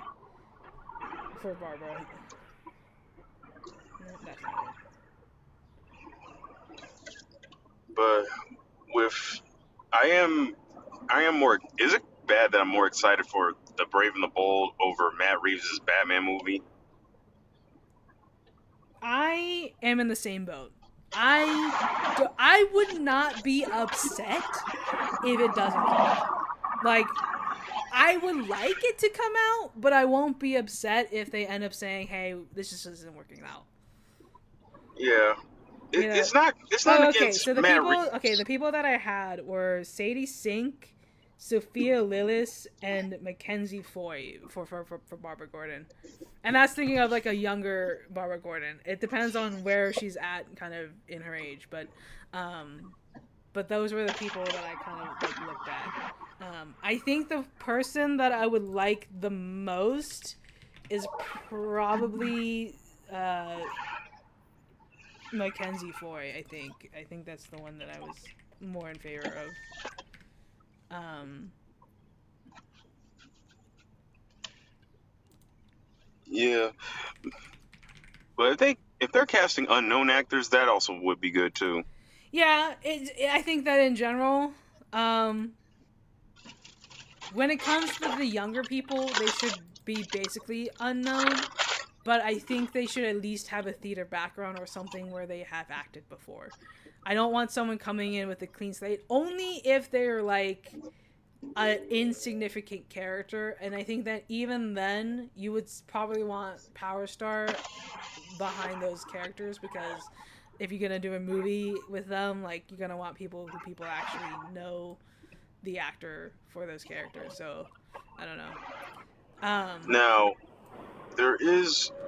for Barbara. No, that's not it. But with, I am more. Is it bad that I'm more excited for The Brave and the Bold over Matt Reeves' Batman movie? I am in the same boat. I would not be upset if it doesn't come out. Like, I would like it to come out, but I won't be upset if they end up saying, "Hey, this just isn't working out." Yeah. It's not against so the Matt people. Reeves. Okay, the people that I had were Sadie Sink, Sophia Lillis, and Mackenzie Foy for Barbara Gordon. And that's thinking of like a younger Barbara Gordon. It depends on where she's at kind of in her age, but those were the people that I kind of like looked at. I think the person that I would like the most is probably Mackenzie Foy. I think that's the one that I was more in favor of. Yeah, but if they're casting unknown actors, that also would be good too. Yeah, I think that in general, when it comes to the younger people, they should be basically unknown. But I think they should at least have a theater background or something where they have acted before. I don't want someone coming in with a clean slate, only if they're like an insignificant character. And I think that even then, you would probably want Power Star behind those characters, because if you're gonna do a movie with them, like, you're gonna want people who people actually know the actor for those characters. So I don't know. Now,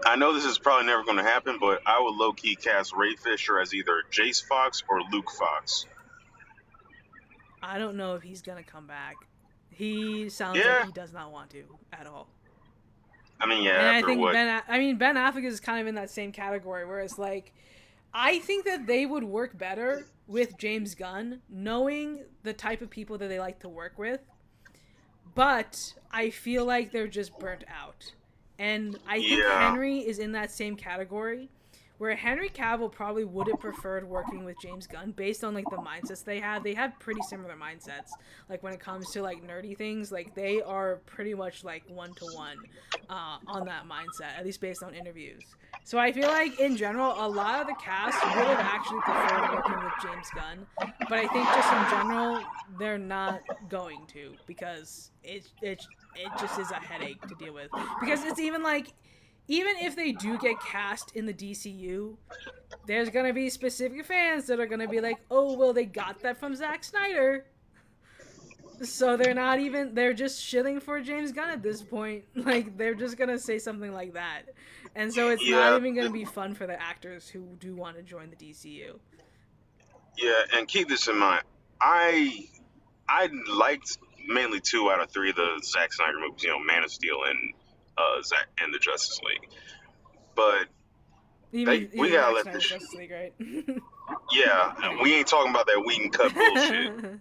I know this is probably never going to happen, but I would low-key cast Ray Fisher as either Jace Fox or Luke Fox. I don't know if he's gonna come back. He sounds like he does not want to at all. I mean, yeah. And after I think what? Ben Affleck is kind of in that same category, where it's like, I think that they would work better with James Gunn, knowing the type of people that they like to work with. But I feel like they're just burnt out. And I think Henry is in that same category, where Henry Cavill probably would have preferred working with James Gunn based on like the mindsets they had. They have pretty similar mindsets. Like when it comes to like nerdy things, like they are pretty much like 1-to-1 on that mindset, at least based on interviews. So I feel like in general, a lot of the cast would have actually preferred working with James Gunn, but I think just in general, they're not going to, because it just is a headache to deal with. Because it's even like, even if they do get cast in the DCU, there's going to be specific fans that are going to be like, oh, well, they got that from Zack Snyder. So they're just shilling for James Gunn at this point. Like, they're just going to say something like that. And so it's not even going to be fun for the actors who do want to join the DCU. Yeah, and keep this in mind. I liked mainly 2 out of 3 of the Zack Snyder movies, Man of Steel and the Justice League. But we gotta let this Justice League, right? Yeah, and we ain't talking about that Whedon cut bullshit.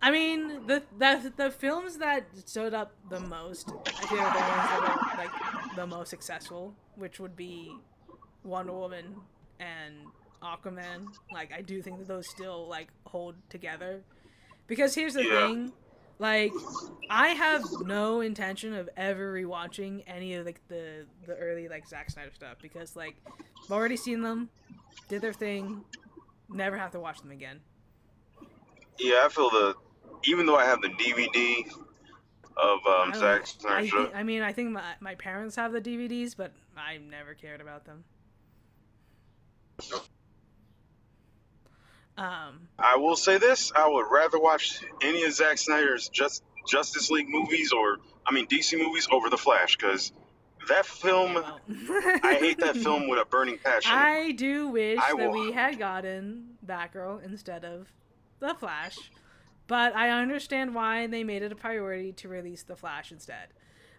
I mean, the films that stood up the most, I feel, are the ones that are like the most successful, which would be Wonder Woman and Aquaman. Like, I do think that those still like hold together, because here's the thing. Like, I have no intention of ever rewatching any of like the early like Zack Snyder stuff, because like I've already seen them, did their thing, never have to watch them again. Yeah, I feel even though I have the DVD, of I don't. Zack Snyder's I show. think. I mean, I think my parents have the DVDs, but I never cared about them. Um. I will say this: I would rather watch any of Zack Snyder's Justice League movies, or I mean DC movies, over The Flash, because that Okay. film, Well. I hate that film with a burning passion. I do wish I that will. we had gotten Batgirl instead of the Flash, but I understand why they made it a priority to release the Flash instead.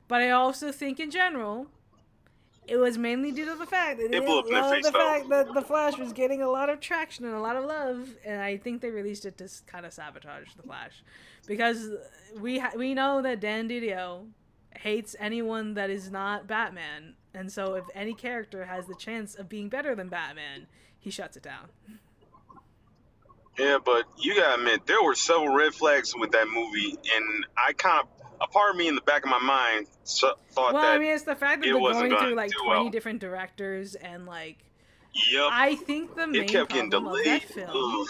But I also think in general, it was mainly due to the fact that they It blew up didn't in their love face, the though. fact that the Flash was getting a lot of traction and a lot of love, and I think they released it to kind of sabotage the Flash, because we know that Dan Didio hates anyone that is not Batman, and so if any character has the chance of being better than Batman, he shuts it down. Yeah, but you gotta admit, there were several red flags with that movie, and I kind of, a part of me in the back of my mind thought Well, I that mean, it's the fact that it they're wasn't going gonna through like do 20 well. different directors, and like, Yep, I think the it main kept getting problem of that delayed. film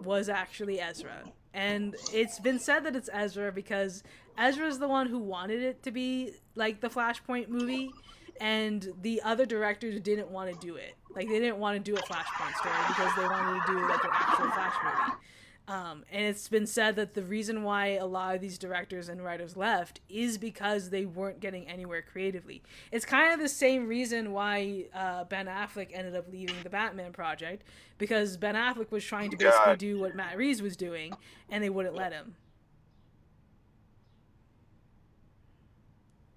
was actually Ezra. And it's been said that it's Ezra because Ezra's the one who wanted it to be like the Flashpoint movie, and the other directors didn't want to do it. Like, they didn't want to do a Flashpoint story because they wanted to do like an actual Flash movie. And it's been said that the reason why a lot of these directors and writers left is because they weren't getting anywhere creatively. It's kind of the same reason why Ben Affleck ended up leaving the Batman project, because Ben Affleck was trying to basically God, do what Matt Reeves was doing, and they wouldn't let him.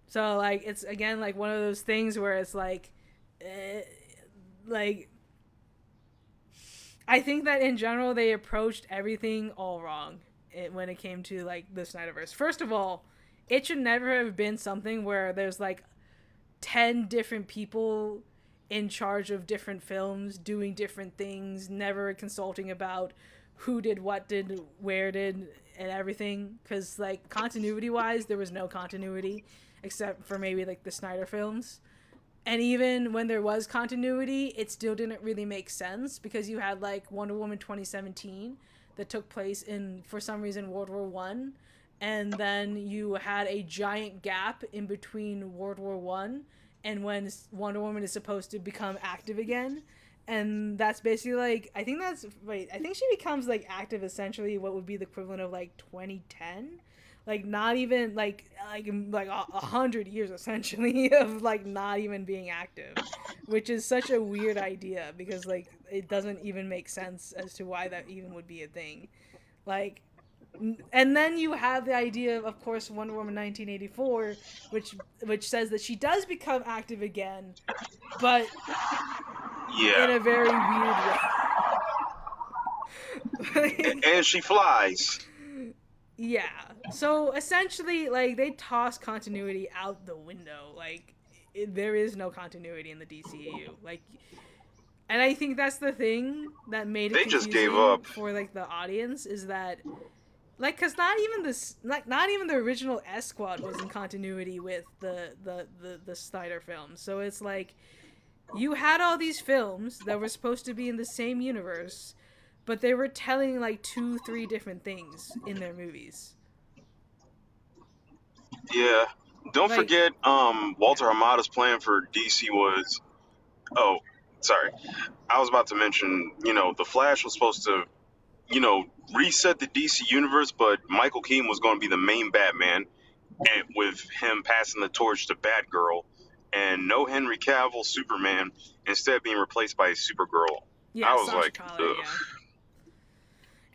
So, like, it's again like one of those things where it's like I think that in general they approached everything all wrong when it came to like the Snyderverse. First of all, it should never have been something where there's like 10 different people in charge of different films doing different things, never consulting about who did what did where did and everything, cuz like continuity wise there was no continuity except for maybe like the Snyder films. And even when there was continuity, it still didn't really make sense, because you had like Wonder Woman 2017 that took place in, for some reason, World War One, and then you had a giant gap in between World War One and when Wonder Woman is supposed to become active again. And that's basically like, I think she becomes like active essentially what would be the equivalent of like 2010, like not even like 100 years essentially of like not even being active, which is such a weird idea because like it doesn't even make sense as to why that even would be a thing. Like, and then you have the idea of course, Wonder Woman 1984, which says that she does become active again, but in yeah, a very weird way. and she flies. Yeah. So essentially, like, they toss continuity out the window. Like, there is no continuity in the DCU. Like, and I think that's the thing that made it They confusing just gave up. for like the audience, is that like, cause not even not even the original S Squad was in continuity with the Snyder films. So it's like you had all these films that were supposed to be in the same universe, but they were telling like 2-3 different things in their movies. Yeah, don't Like, forget, yeah, Walter Hamada's plan for DC was. Oh, sorry, I was about to mention. The Flash was supposed to, reset the DC universe, but Michael Keaton was going to be the main Batman, and with him passing the torch to Batgirl, and no Henry Cavill Superman, instead being replaced by Supergirl. I yeah, was Sasha like, Calle, ugh. yeah.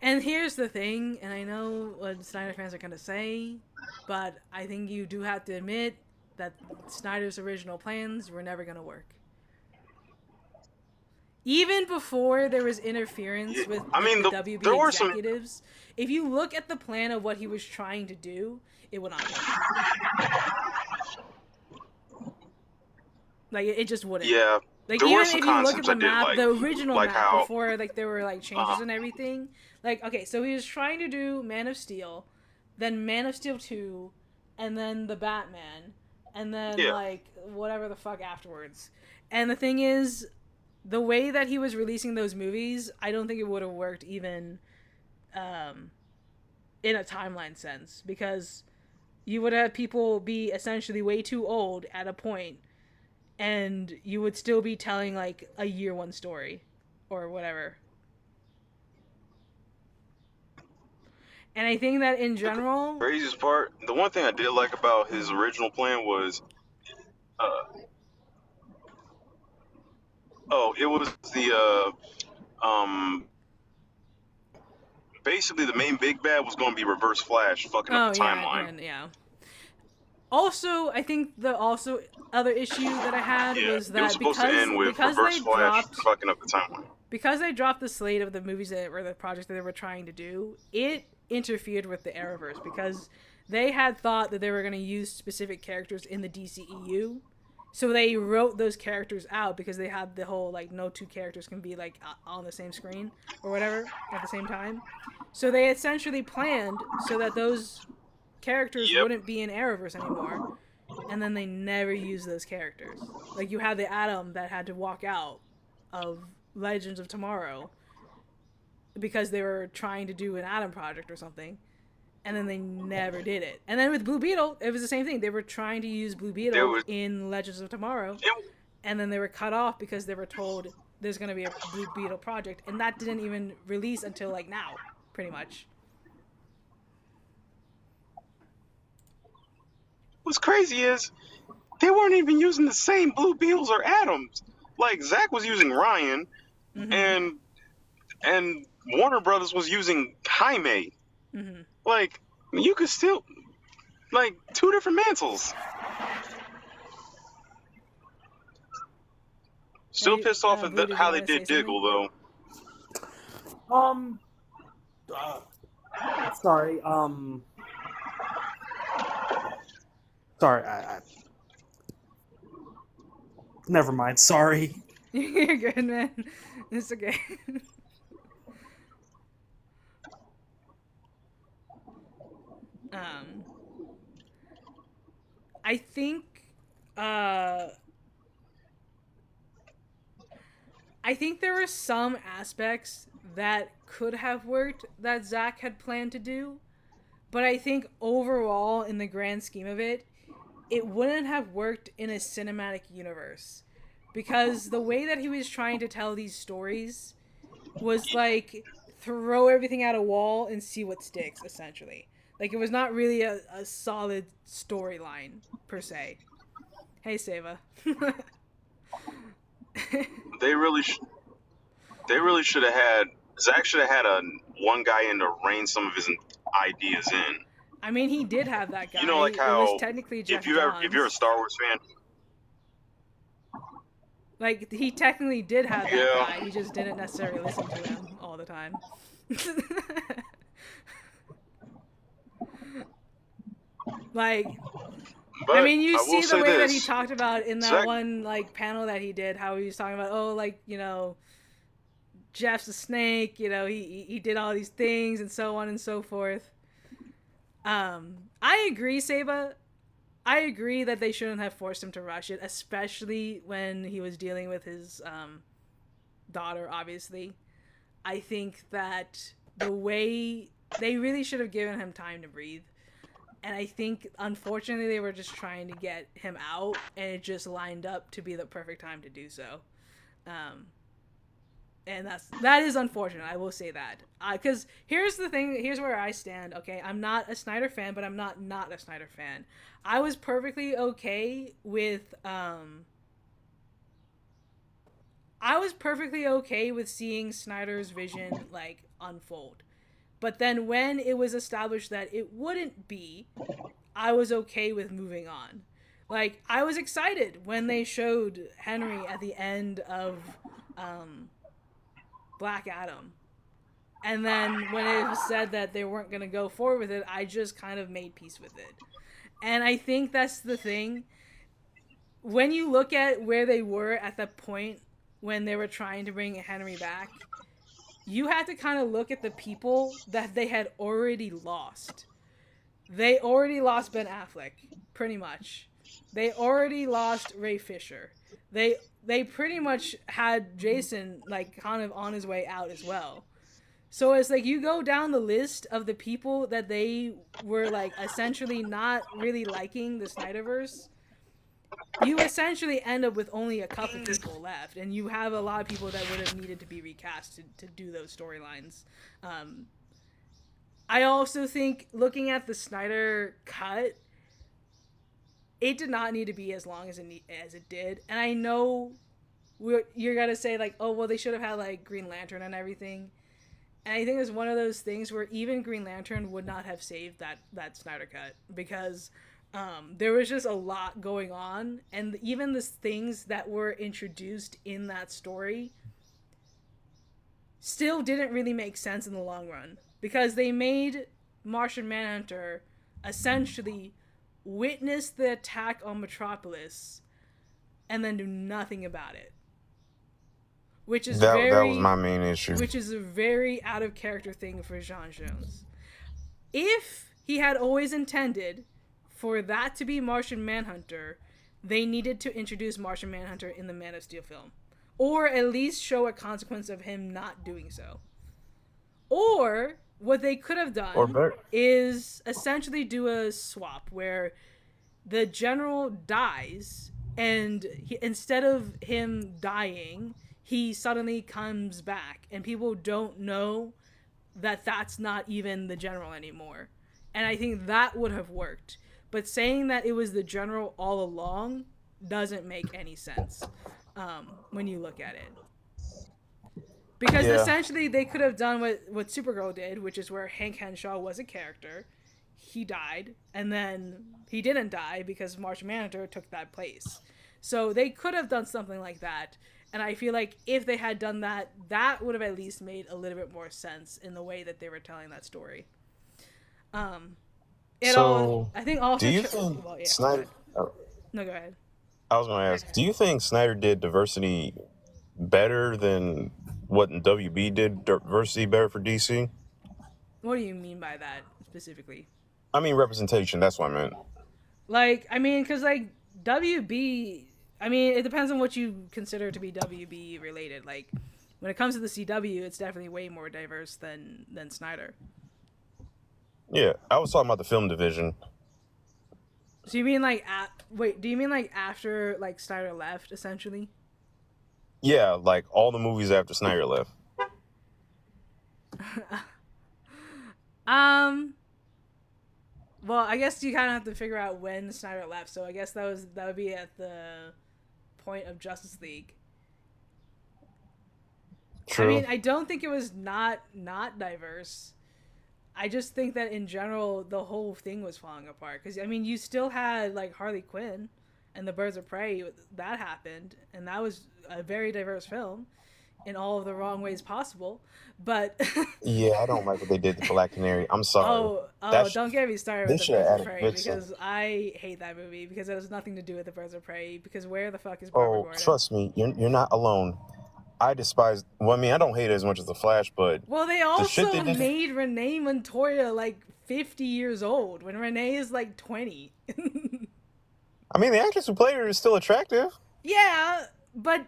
And here's the thing, and I know what Snyder fans are gonna say, but I think you do have to admit that Snyder's original plans were never gonna work. Even before there was interference Yeah, with I like mean, the WB there were some. executives, if you look at the plan of what he was trying to do, it would not work. Like, it just wouldn't. Yeah, Like, there were even some if you look at concepts I the did map, the original like map how. before like there were like changes Uh, and everything. Like, okay, so he was trying to do Man of Steel, then Man of Steel 2, and then the Batman, and then yeah, like whatever the fuck afterwards. And the thing is, the way that he was releasing those movies, I don't think it would have worked, even in a timeline sense, because You would have people be essentially way too old at a point, and you would still be telling like a year one story or whatever. And I think that in The general, craziest part, the one thing I did like about his original plan was, uh, it was the basically the main big bad was going to be Reverse Flash, fucking up the oh yeah, timeline. and yeah. Also, I think the also other issue that I had Yeah, was it was that supposed to end with because Reverse they Flash dropped fucking up the timeline. because they dropped the slate of the movies that were the projects that they were trying to do, it interfered with the Arrowverse because they had thought that they were going to use specific characters in the DCEU. So they wrote those characters out because they had the whole like no two characters can be like on the same screen or whatever at the same time. So they essentially planned so that those characters Yep. wouldn't be in Arrowverse anymore, and then they never used those characters. Like you had the Atom that had to walk out of Legends of Tomorrow because they were trying to do an Atom project or something, and then they never did it. And then with Blue Beetle, it was the same thing. They were trying to use Blue Beetle in Legends of Tomorrow, and then they were cut off because they were told there's going to be a Blue Beetle project, and that didn't even release until like now, pretty much. What's crazy is they weren't even using the same Blue Beetles or Atoms. Like Zach was using Ryan, Mm-hmm. and Warner Brothers was using Jaime. Mm-hmm. Like you could still like two different mantles. Still pissed off at how they did Diggle though. Sorry. Sorry. Never mind. Sorry. You're good, man. It's okay. um, I think, I think there were some aspects that could have worked that Zach had planned to do, but I think overall, in the grand scheme of it, it wouldn't have worked in a cinematic universe. Because the way that he was trying to tell these stories was like throw everything at a wall and see what sticks, essentially. Like it was not really a solid storyline, per se. Hey, Seva. They really should have had Zach should have had one guy in to rein some of his ideas in. I mean, he did have that guy. You know, like how it was technically Jeff if you're a Star Wars fan, like he technically did have that Yeah. guy. He just didn't necessarily listen to him all the time. Like, but I mean, you I will see the say way that he this. talked about in that Zach- one like panel that he did, how he was talking about, oh, like, you know, Jeff's a snake, you know, he did all these things and so on and so forth. I agree, Seba. I agree that they shouldn't have forced him to rush it, especially when he was dealing with his daughter, obviously. I think that the way they really should have given him time to breathe. And I think, unfortunately, they were just trying to get him out, and it just lined up to be the perfect time to do so. And that is unfortunate. I will say that. Because here's the thing. Here's where I stand. Okay, I'm not a Snyder fan, but I'm not a Snyder fan. I was perfectly okay with seeing Snyder's vision like unfold. But then when it was established that it wouldn't be, I was okay with moving on. Like, I was excited when they showed Henry at the end of Black Adam. And then when it was said that they weren't going to go forward with it, I just kind of made peace with it. And I think that's the thing. When you look at where they were at the point when they were trying to bring Henry back, you have to kind of look at the people that they had already lost. They already lost Ben Affleck, pretty much. They already lost Ray Fisher. They pretty much had Jason like kind of on his way out as well. So it's like you go down the list of the people that they were like essentially not really liking the Snyderverse. You essentially end up with only a couple people left, and you have a lot of people that would have needed to be recast to do those storylines. Um, I also think looking at the Snyder cut, it did not need to be as long as it did, and I know you're gonna say like, oh well, they should have had like Green Lantern and everything. And I think it's one of those things where even Green Lantern would not have saved that Snyder cut because there was just a lot going on, and even the things that were introduced in that story still didn't really make sense in the long run because they made Martian Manhunter essentially witness the attack on Metropolis and then do nothing about it. Which is that was my main issue. Which is a very out of character thing for Jon Jones. If he had always intended for that to be Martian Manhunter, they needed to introduce Martian Manhunter in the Man of Steel film. Or at least show a consequence of him not doing so. Or what they could have done is essentially do a swap where the general dies and instead of him dying, he suddenly comes back and people don't know that that's not even the general anymore. And I think that would have worked. But saying that it was the general all along doesn't make any sense when you look at it. Because essentially they could have done what Supergirl did, which is where Hank Henshaw was a character. He died, and then he didn't die because Martian Manhunter took that place. So they could have done something like that. And I feel like if they had done that, that would have at least made a little bit more sense in the way that they were telling that story. I think also. Do you think Snyder? No, go ahead. I was going to ask. Do you think Snyder did diversity better than what WB did? Diversity better for DC? What do you mean by that specifically? I mean representation. That's what I meant. Like, I mean, because like WB. I mean, it depends on what you consider to be WB related. Like, when it comes to the CW, it's definitely way more diverse than Snyder. Yeah, I was talking about the film division. So you mean like do you mean like after like Snyder left, essentially? Yeah, like all the movies after Snyder left. Well, I guess you kind of have to figure out when Snyder left. So I guess that would be at the point of Justice League. True. I mean, I don't think it was not diverse. I just think that in general, the whole thing was falling apart. Because, I mean, you still had, like, Harley Quinn and the Birds of Prey. That happened. And that was a very diverse film in all of the wrong ways possible. But... yeah, I don't like what they did to Black Canary. I'm sorry. Don't get me started with the Birds of Prey. Because I hate that movie. Because it has nothing to do with the Birds of Prey. Because where the fuck is Barbara Gordon? Trust me. You're not alone. I despise. Well, I mean, I don't hate it as much as the Flash, but they also made Renee Montoya like 50 years old when Renee is like 20. I mean, the actress who played her is still attractive. Yeah, but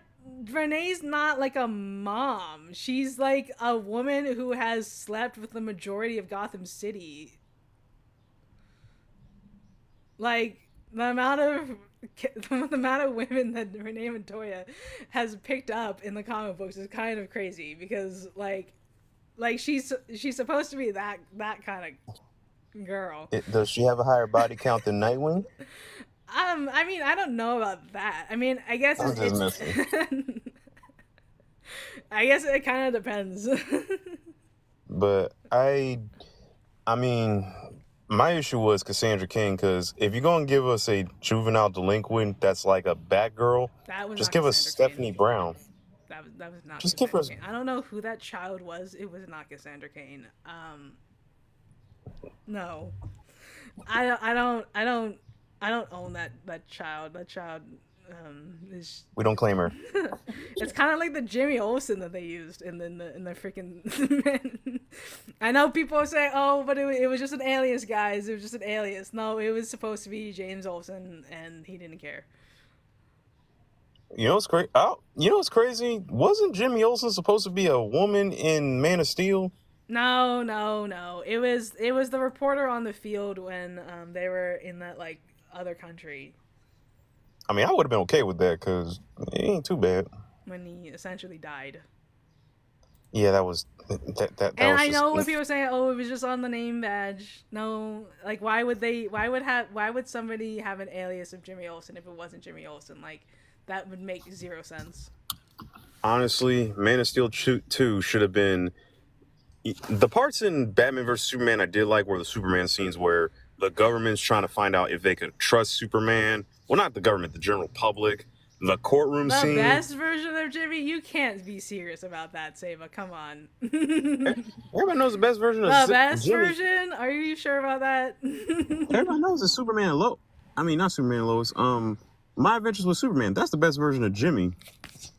Renee's not like a mom. She's like a woman who has slept with the majority of Gotham City. Like the amount of women that Renee Montoya has picked up in the comic books is kind of crazy because like she's supposed to be that kind of girl. Does she have a higher body count than Nightwing? I mean, I don't know about that. I mean, I guess it's I guess it kind of depends. But I mean, my issue was Cassandra Cain, because if you're going to give us a juvenile delinquent that's like a Batgirl, just give us Stephanie Brown. That was not. Just give her. I don't know who that child was. It was not Cassandra Cain. No, I don't own that child. That child is. We don't claim her. It's kind of like the Jimmy Olsen that they used in the freaking. I know people say, "Oh, but it was just an alias, guys. It was just an alias." No, it was supposed to be James Olsen, and he didn't care. You know what's crazy? Wasn't Jimmy Olsen supposed to be a woman in Man of Steel? No. It was the reporter on the field when they were in that like other country I mean, I would have been okay with that because it ain't too bad. when he essentially died. Yeah, that was that And was I just. know what people are saying. Oh, it was just on the name badge. No, like why would they? Why would somebody have an alias of Jimmy Olsen if it wasn't Jimmy Olsen? Like that would make zero sense. Honestly, Man of Steel 2 should have been. The parts in Batman vs. Superman I did like were the Superman scenes where the government's trying to find out if they could trust Superman. Well, not the government, the general public. The courtroom The scene. best version of Jimmy? You can't be serious about that, Saba. Come on. Everybody knows the best version of The best Jimmy. version? Are you sure about that? Everybody knows it's Superman and Lois. I mean, not Superman and Lois. My Adventures with Superman. That's the best version of Jimmy.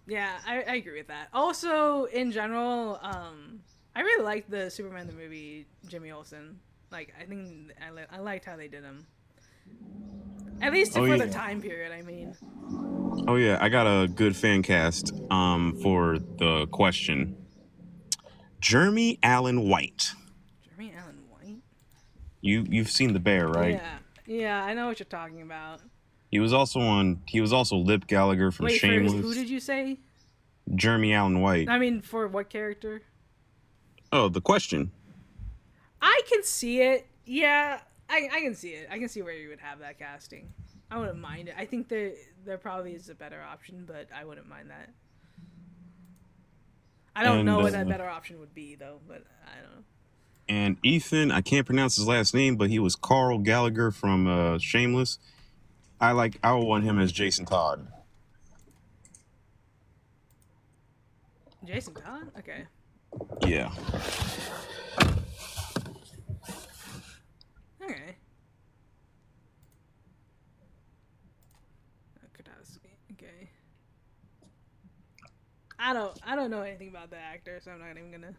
Yeah, I agree with that. Also, in general, I really liked the Superman the movie, Jimmy Olsen. Like, I think I liked how they did him. At least for the time period, I mean. Oh yeah, I got a good fan cast for the question. Jeremy Allen White. Jeremy Allen White? You've seen The Bear, right? Yeah, I know what you're talking about. He was also Lip Gallagher from Shameless. Who did you say? Jeremy Allen White. I mean, for what character? Oh, the question. I can see it. Yeah, I can see it. I can see where you would have that casting. I wouldn't mind it. I think there probably is a better option, but I wouldn't mind that. I don't know what that better option would be, though, but I don't know. And Ethan, I can't pronounce his last name, but he was Carl Gallagher from Shameless. I would want him as Jason Todd. Jason Todd? Okay. Yeah. Okay. Okay. I don't know anything about the actor, so I'm not even gonna.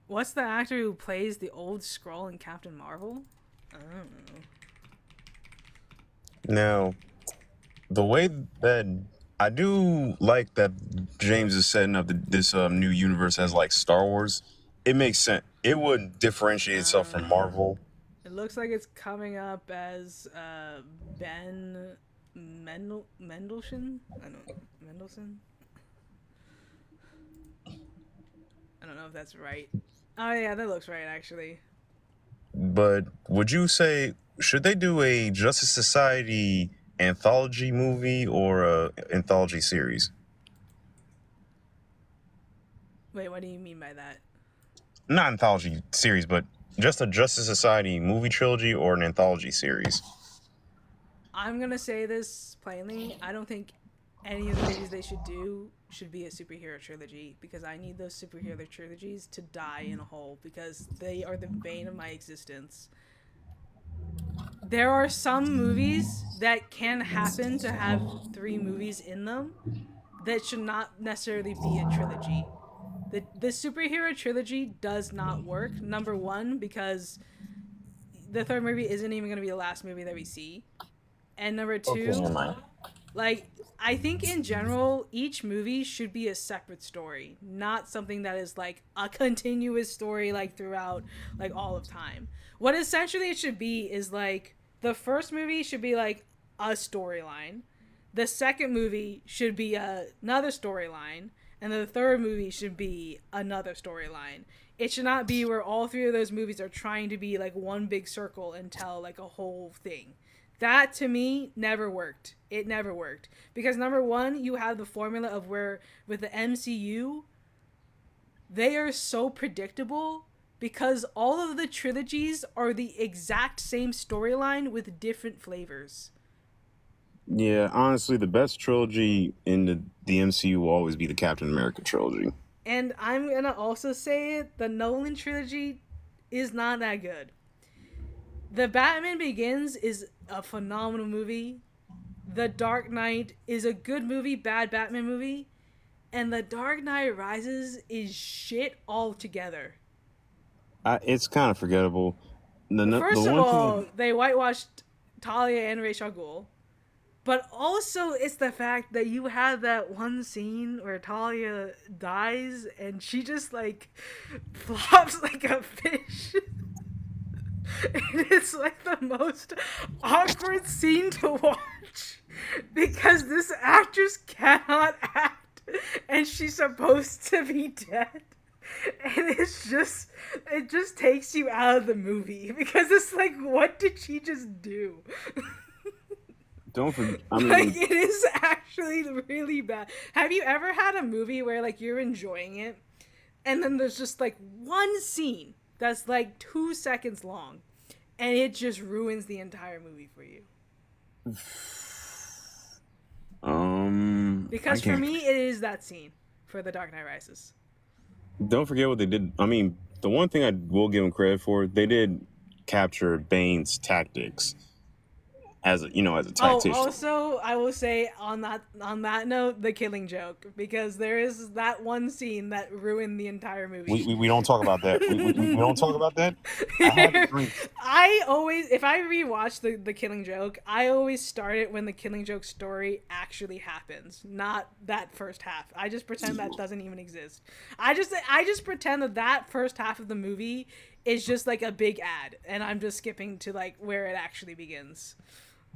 What's the actor who plays the old Skrull in Captain Marvel? I don't know. Now, the way that I do like that James is setting up this new universe as like Star Wars, it makes sense. It would differentiate itself from Marvel. It looks like it's coming up as Ben Mendelsohn? I don't know. Mendelsohn? I don't know if that's right. Oh yeah, that looks right actually. But would you say, should they do a Justice Society anthology movie or a anthology series? Wait, what do you mean by that? Not anthology series, but just a Justice Society movie trilogy or an anthology series. I'm gonna say this plainly. I don't think any of the movies they should do should be a superhero trilogy, because I need those superhero trilogies to die in a hole, because they are the bane of my existence. There are some movies that can happen to have 3 movies in them that should not necessarily be a trilogy. The superhero trilogy does not work. Number 1, because the 3rd movie isn't even going to be the last movie that we see. And number 2, like, I think in general, each movie should be a separate story, not something that is like a continuous story like throughout like all of time. What essentially it should be is like the first movie should be like a storyline, the second movie should be another storyline, and the third movie should be another storyline. It should not be where all 3 of those movies are trying to be like one big circle and tell like a whole thing. That, to me, never worked. It never worked. Because, number 1, you have the formula of where, with the MCU, they are so predictable because all of the trilogies are the exact same storyline with different flavors. Yeah, honestly, the best trilogy in the MCU will always be the Captain America trilogy. And I'm going to also say it, the Nolan trilogy is not that good. The Batman Begins is a phenomenal movie. The Dark Knight is a good movie, bad Batman movie. And The Dark Knight Rises is shit altogether. It's kind of forgettable. First of all, they whitewashed Talia and Ra's al Ghul. But also, it's the fact that you had that one scene where Talia dies and she just like flops like a fish. And it's like the most awkward scene to watch because this actress cannot act and she's supposed to be dead. And it just takes you out of the movie because it's like, what did she just do? Don't forget. Like, it is actually really bad. Have you ever had a movie where like you're enjoying it and then there's just like one scene that's like 2 seconds long and it just ruins the entire movie for you? Because for me it is that scene for The Dark Knight Rises. Don't forget what they did. I mean, the one thing I will give them credit for, they did capture Bane's tactics as a tactician. Also, I will say on that note, the Killing Joke, because there is that one scene that ruined the entire movie. We don't talk about that. We don't talk about that. I always, if I rewatch the Killing Joke, I always start it when the Killing Joke story actually happens, not that first half. I just pretend that doesn't even exist. I just pretend that first half of the movie is just like a big ad, and I'm just skipping to like where it actually begins.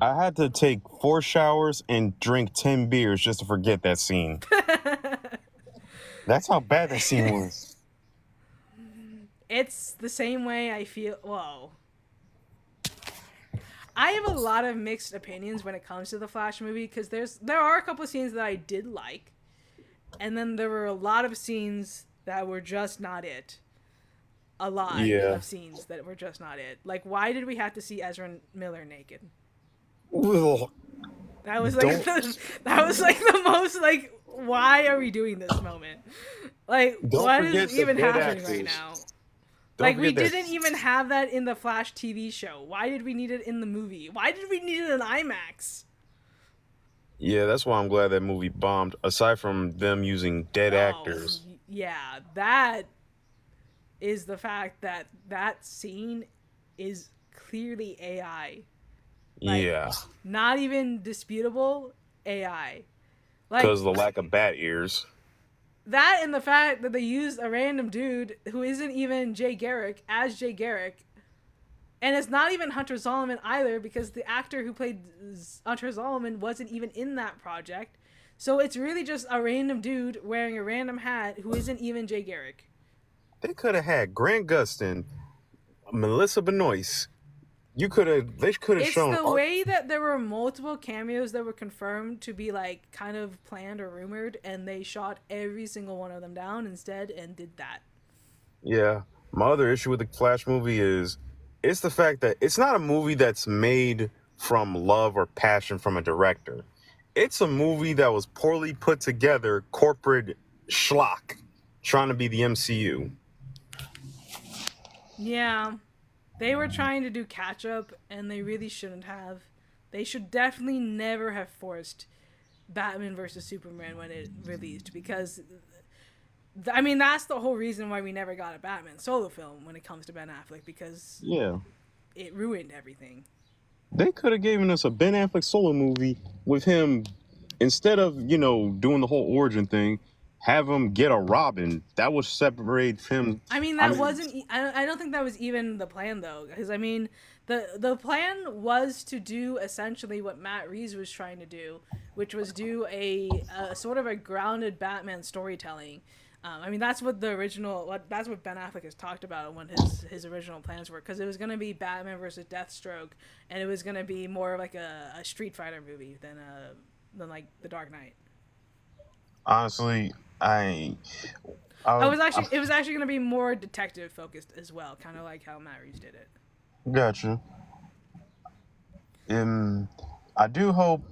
I had to take 4 showers and drink 10 beers just to forget that scene. That's how bad that scene was. It's the same way I feel. Whoa. I have a lot of mixed opinions when it comes to the Flash movie because there are a couple of scenes that I did like, and then there were a lot of scenes that were just not it. A lot of scenes that were just not it. Like, why did we have to see Ezra Miller naked? That was like the most like, why are we doing this moment? Like, what is even happening right now? Like, we didn't even have that in the Flash TV show. Why did we need it in the movie? Why did we need it in IMAX? Yeah, that's why I'm glad that movie bombed. Aside from them using dead actors. Yeah, that is the fact that that scene is clearly AI. Like, yeah. Not even disputable AI. Like, because of the lack of bat ears. That and the fact that they used a random dude who isn't even Jay Garrick as Jay Garrick. And it's not even Hunter Zolomon either because the actor who played Hunter Zolomon wasn't even in that project. So it's really just a random dude wearing a random hat who isn't even Jay Garrick. They could have had Grant Gustin, Melissa Benoist. They could have shown. It's the way that there were multiple cameos that were confirmed to be like kind of planned or rumored, and they shot every single one of them down instead and did that. Yeah. My other issue with the Flash movie is it's the fact that it's not a movie that's made from love or passion from a director. It's a movie that was poorly put together, corporate schlock, trying to be the MCU. Yeah. They were trying to do catch up, and they really shouldn't have. They should definitely never have forced Batman vs. Superman when it released, because, I mean, that's the whole reason why we never got a Batman solo film when it comes to Ben Affleck, because it ruined everything. They could have given us a Ben Affleck solo movie with him, instead of, doing the whole origin thing, have him get a Robin. That would separate him. I mean, wasn't... I don't think that was even the plan, though. Because, I mean, the plan was to do essentially what Matt Reeves was trying to do, which was do a sort of a grounded Batman storytelling. I mean, that's what that's what Ben Affleck has talked about when his original plans were. Because it was going to be Batman versus Deathstroke, and it was going to be more like a Street Fighter movie than like The Dark Knight. Honestly, it was actually going to be more detective focused as well, kind of like how Matt Reeves did it. Gotcha. I do hope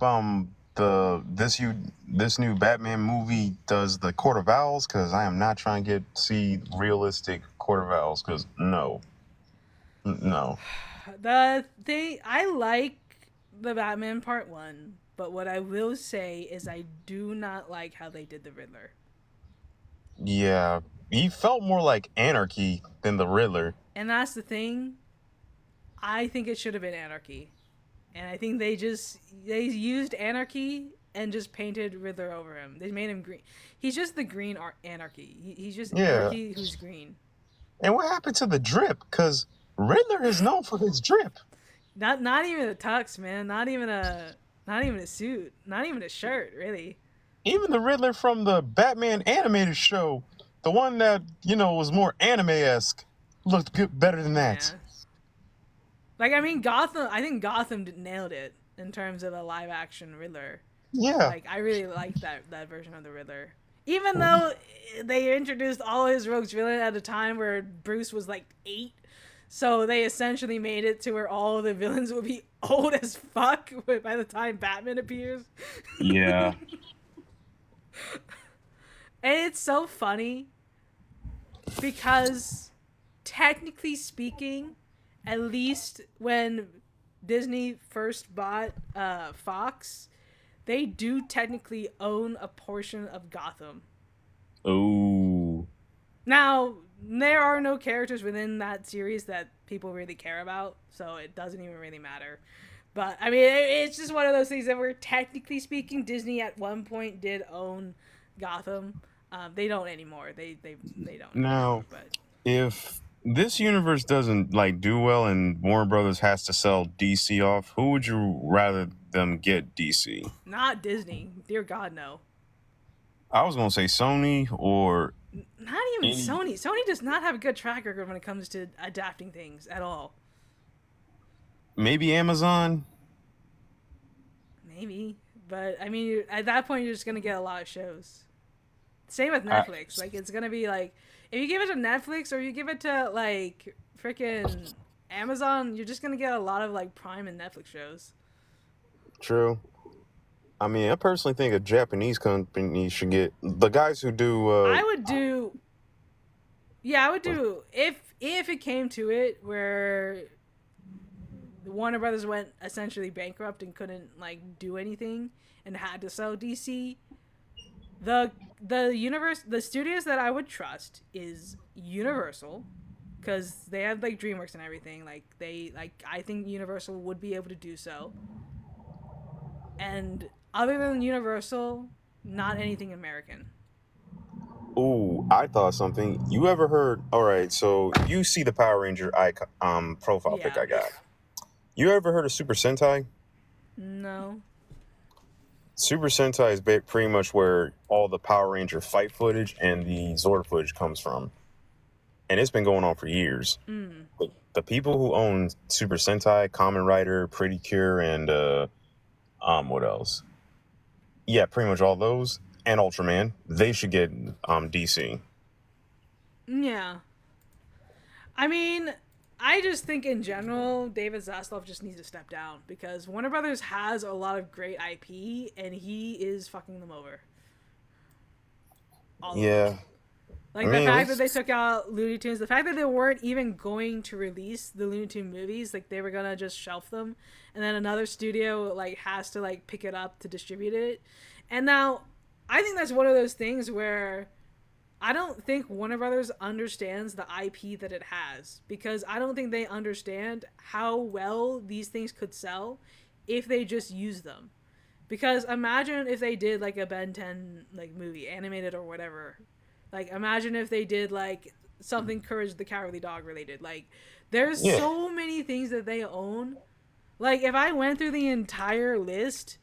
this new Batman movie does the Court of Owls, because I am not trying to see realistic Court of Owls, because no. I like the Batman Part 1, but what I will say is I do not like how they did the Riddler. Yeah, he felt more like Anarchy than the Riddler. And that's the thing. I think it should have been Anarchy. and I think they used Anarchy and just painted Riddler over him. They made him green. He's just the green Anarchy. He's just Anarchy who's green. And what happened to the drip? Because Riddler is known for his drip. Not even a tux, man. Not even a suit. Not even a shirt, really. Even the Riddler from the Batman animated show, the one that, was more anime-esque, looked better than that. Yeah. Like, I mean, I think Gotham nailed it in terms of a live-action Riddler. Yeah. Like, I really liked that version of the Riddler. Even though they introduced all his rogues villain at a time where Bruce was, 8, so they essentially made it to where all the villains would be old as fuck by the time Batman appears. Yeah. And it's so funny because, technically speaking, at least when Disney first bought Fox, they do technically own a portion of Gotham. Oh. Now, there are no characters within that series that people really care about, so it doesn't even really matter. But, I mean, it's just one of those things that were, technically speaking, Disney at one point did own Gotham. They don't anymore. They don't. Now, but if this universe doesn't, do well and Warner Brothers has to sell DC off, who would you rather them get DC? Not Disney. Dear God, no. I was going to say Sony or... Not even Sony. Sony does not have a good track record when it comes to adapting things at all. Maybe Amazon? Maybe. But, I mean, at that point, you're just going to get a lot of shows. Same with Netflix. It's going to be, if you give it to Netflix or you give it to, freaking Amazon, you're just going to get a lot of, Prime and Netflix shows. True. I mean, I personally think a Japanese company should get the guys who do. I would do. If it came to it where Warner Brothers went essentially bankrupt and couldn't do anything and had to sell DC. The studios that I would trust is Universal, because they have DreamWorks and everything. I think Universal would be able to do so. And other than Universal, not anything American. Ooh, I thought something. You ever heard? All right, so you see the Power Ranger profile pic I got. You ever heard of Super Sentai? No. Super Sentai is pretty much where all the Power Ranger fight footage and the Zord footage comes from. And it's been going on for years. Mm. But the people who own Super Sentai, Kamen Rider, Pretty Cure, and what else? Yeah, pretty much all those. And Ultraman. They should get DC. Yeah. I mean, I just think in general, David Zaslav just needs to step down because Warner Brothers has a lot of great IP and he is fucking them over. Yeah. The fact that they took out Looney Tunes, the fact that they weren't even going to release the Looney Tunes movies, they were gonna just shelf them, and then another studio has to pick it up to distribute it. And now, I think that's one of those things where I don't think Warner Brothers understands the IP that it has, because I don't think they understand how well these things could sell if they just use them. Because imagine if they did a Ben 10 movie, animated or whatever. Imagine if they did something Courage the Cowardly Dog related. There's so many things that they own. If I went through the entire list,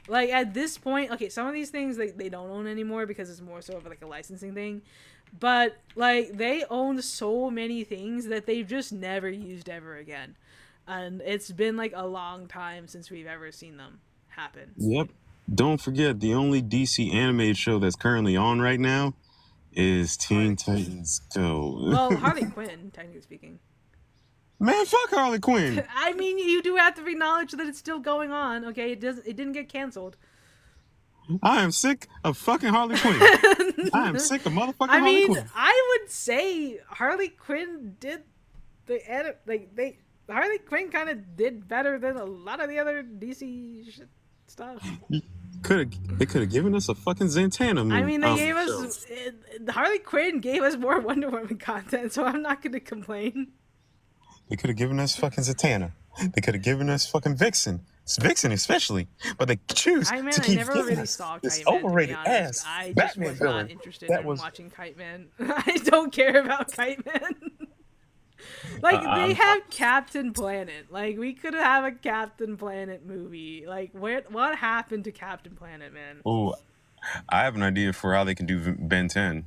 at this point, okay, some of these things they don't own anymore because it's more so of a licensing thing. But they own so many things that they've just never used ever again. And it's been a long time since we've ever seen them happen. Yep. Don't forget, the only DC animated show that's currently on right now is Teen Titans Go. Well, Harley Quinn, technically speaking. Man, fuck Harley Quinn. I mean, you do have to acknowledge that it's still going on. Okay, it didn't get canceled. I am sick of fucking Harley Quinn. I am sick of motherfucking Harley Quinn. I would say Harley Quinn did Harley Quinn kind of did better than a lot of the other DC stuff. They could have given us a fucking Zatanna movie. I mean, they gave us Harley Quinn gave us more Wonder Woman content, so I'm not going to complain. They could have given us fucking Zatanna. They could have given us fucking Vixen. Vixen especially, but they choose Kite Man, to I keep never giving really us saw this Kite Man, to be overrated honest. ass I just Batman was villain not interested that in was. watching Kite Man. I don't care about Kite Man. Like, they I'm have Captain Planet. Like, we could have a Captain Planet movie. Like, what happened to Captain Planet, man? Oh, I have an idea for how they can do Ben 10.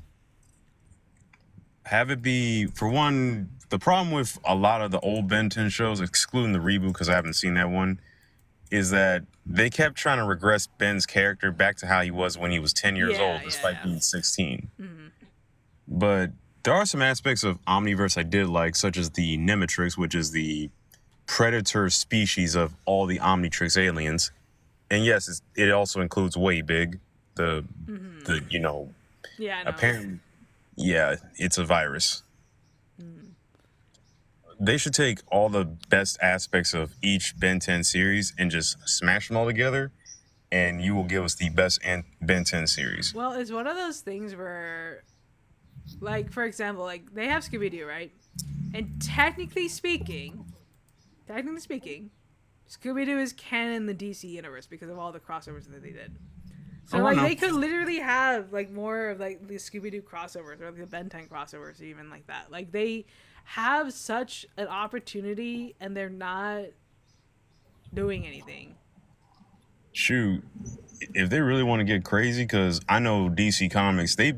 Have it be, for one, the problem with a lot of the old Ben 10 shows, excluding the reboot because I haven't seen that one, is that they kept trying to regress Ben's character back to how he was when he was 10 years Yeah, old, despite being 16. Mm-hmm. But there are some aspects of Omniverse I did like, such as the Nematrix, which is the predator species of all the Omnitrix aliens. And yes, it also includes Way Big, the Yeah, I know. apparently, yeah, it's a virus. They should take all the best aspects of each Ben 10 series and just smash them all together, and you will give us the best Ben 10 series. Well, it's one of those things where, like, for example, like, they have Scooby-Doo, right? And technically speaking, Scooby-Doo is canon in the DC universe because of all the crossovers that they did. So, they could literally have, like, more of, like, the Scooby-Doo crossovers or, like, the Ben 10 crossovers or even like that. Like, they have such an opportunity and they're not doing anything. Shoot, if they really want to get crazy, because I know DC Comics, they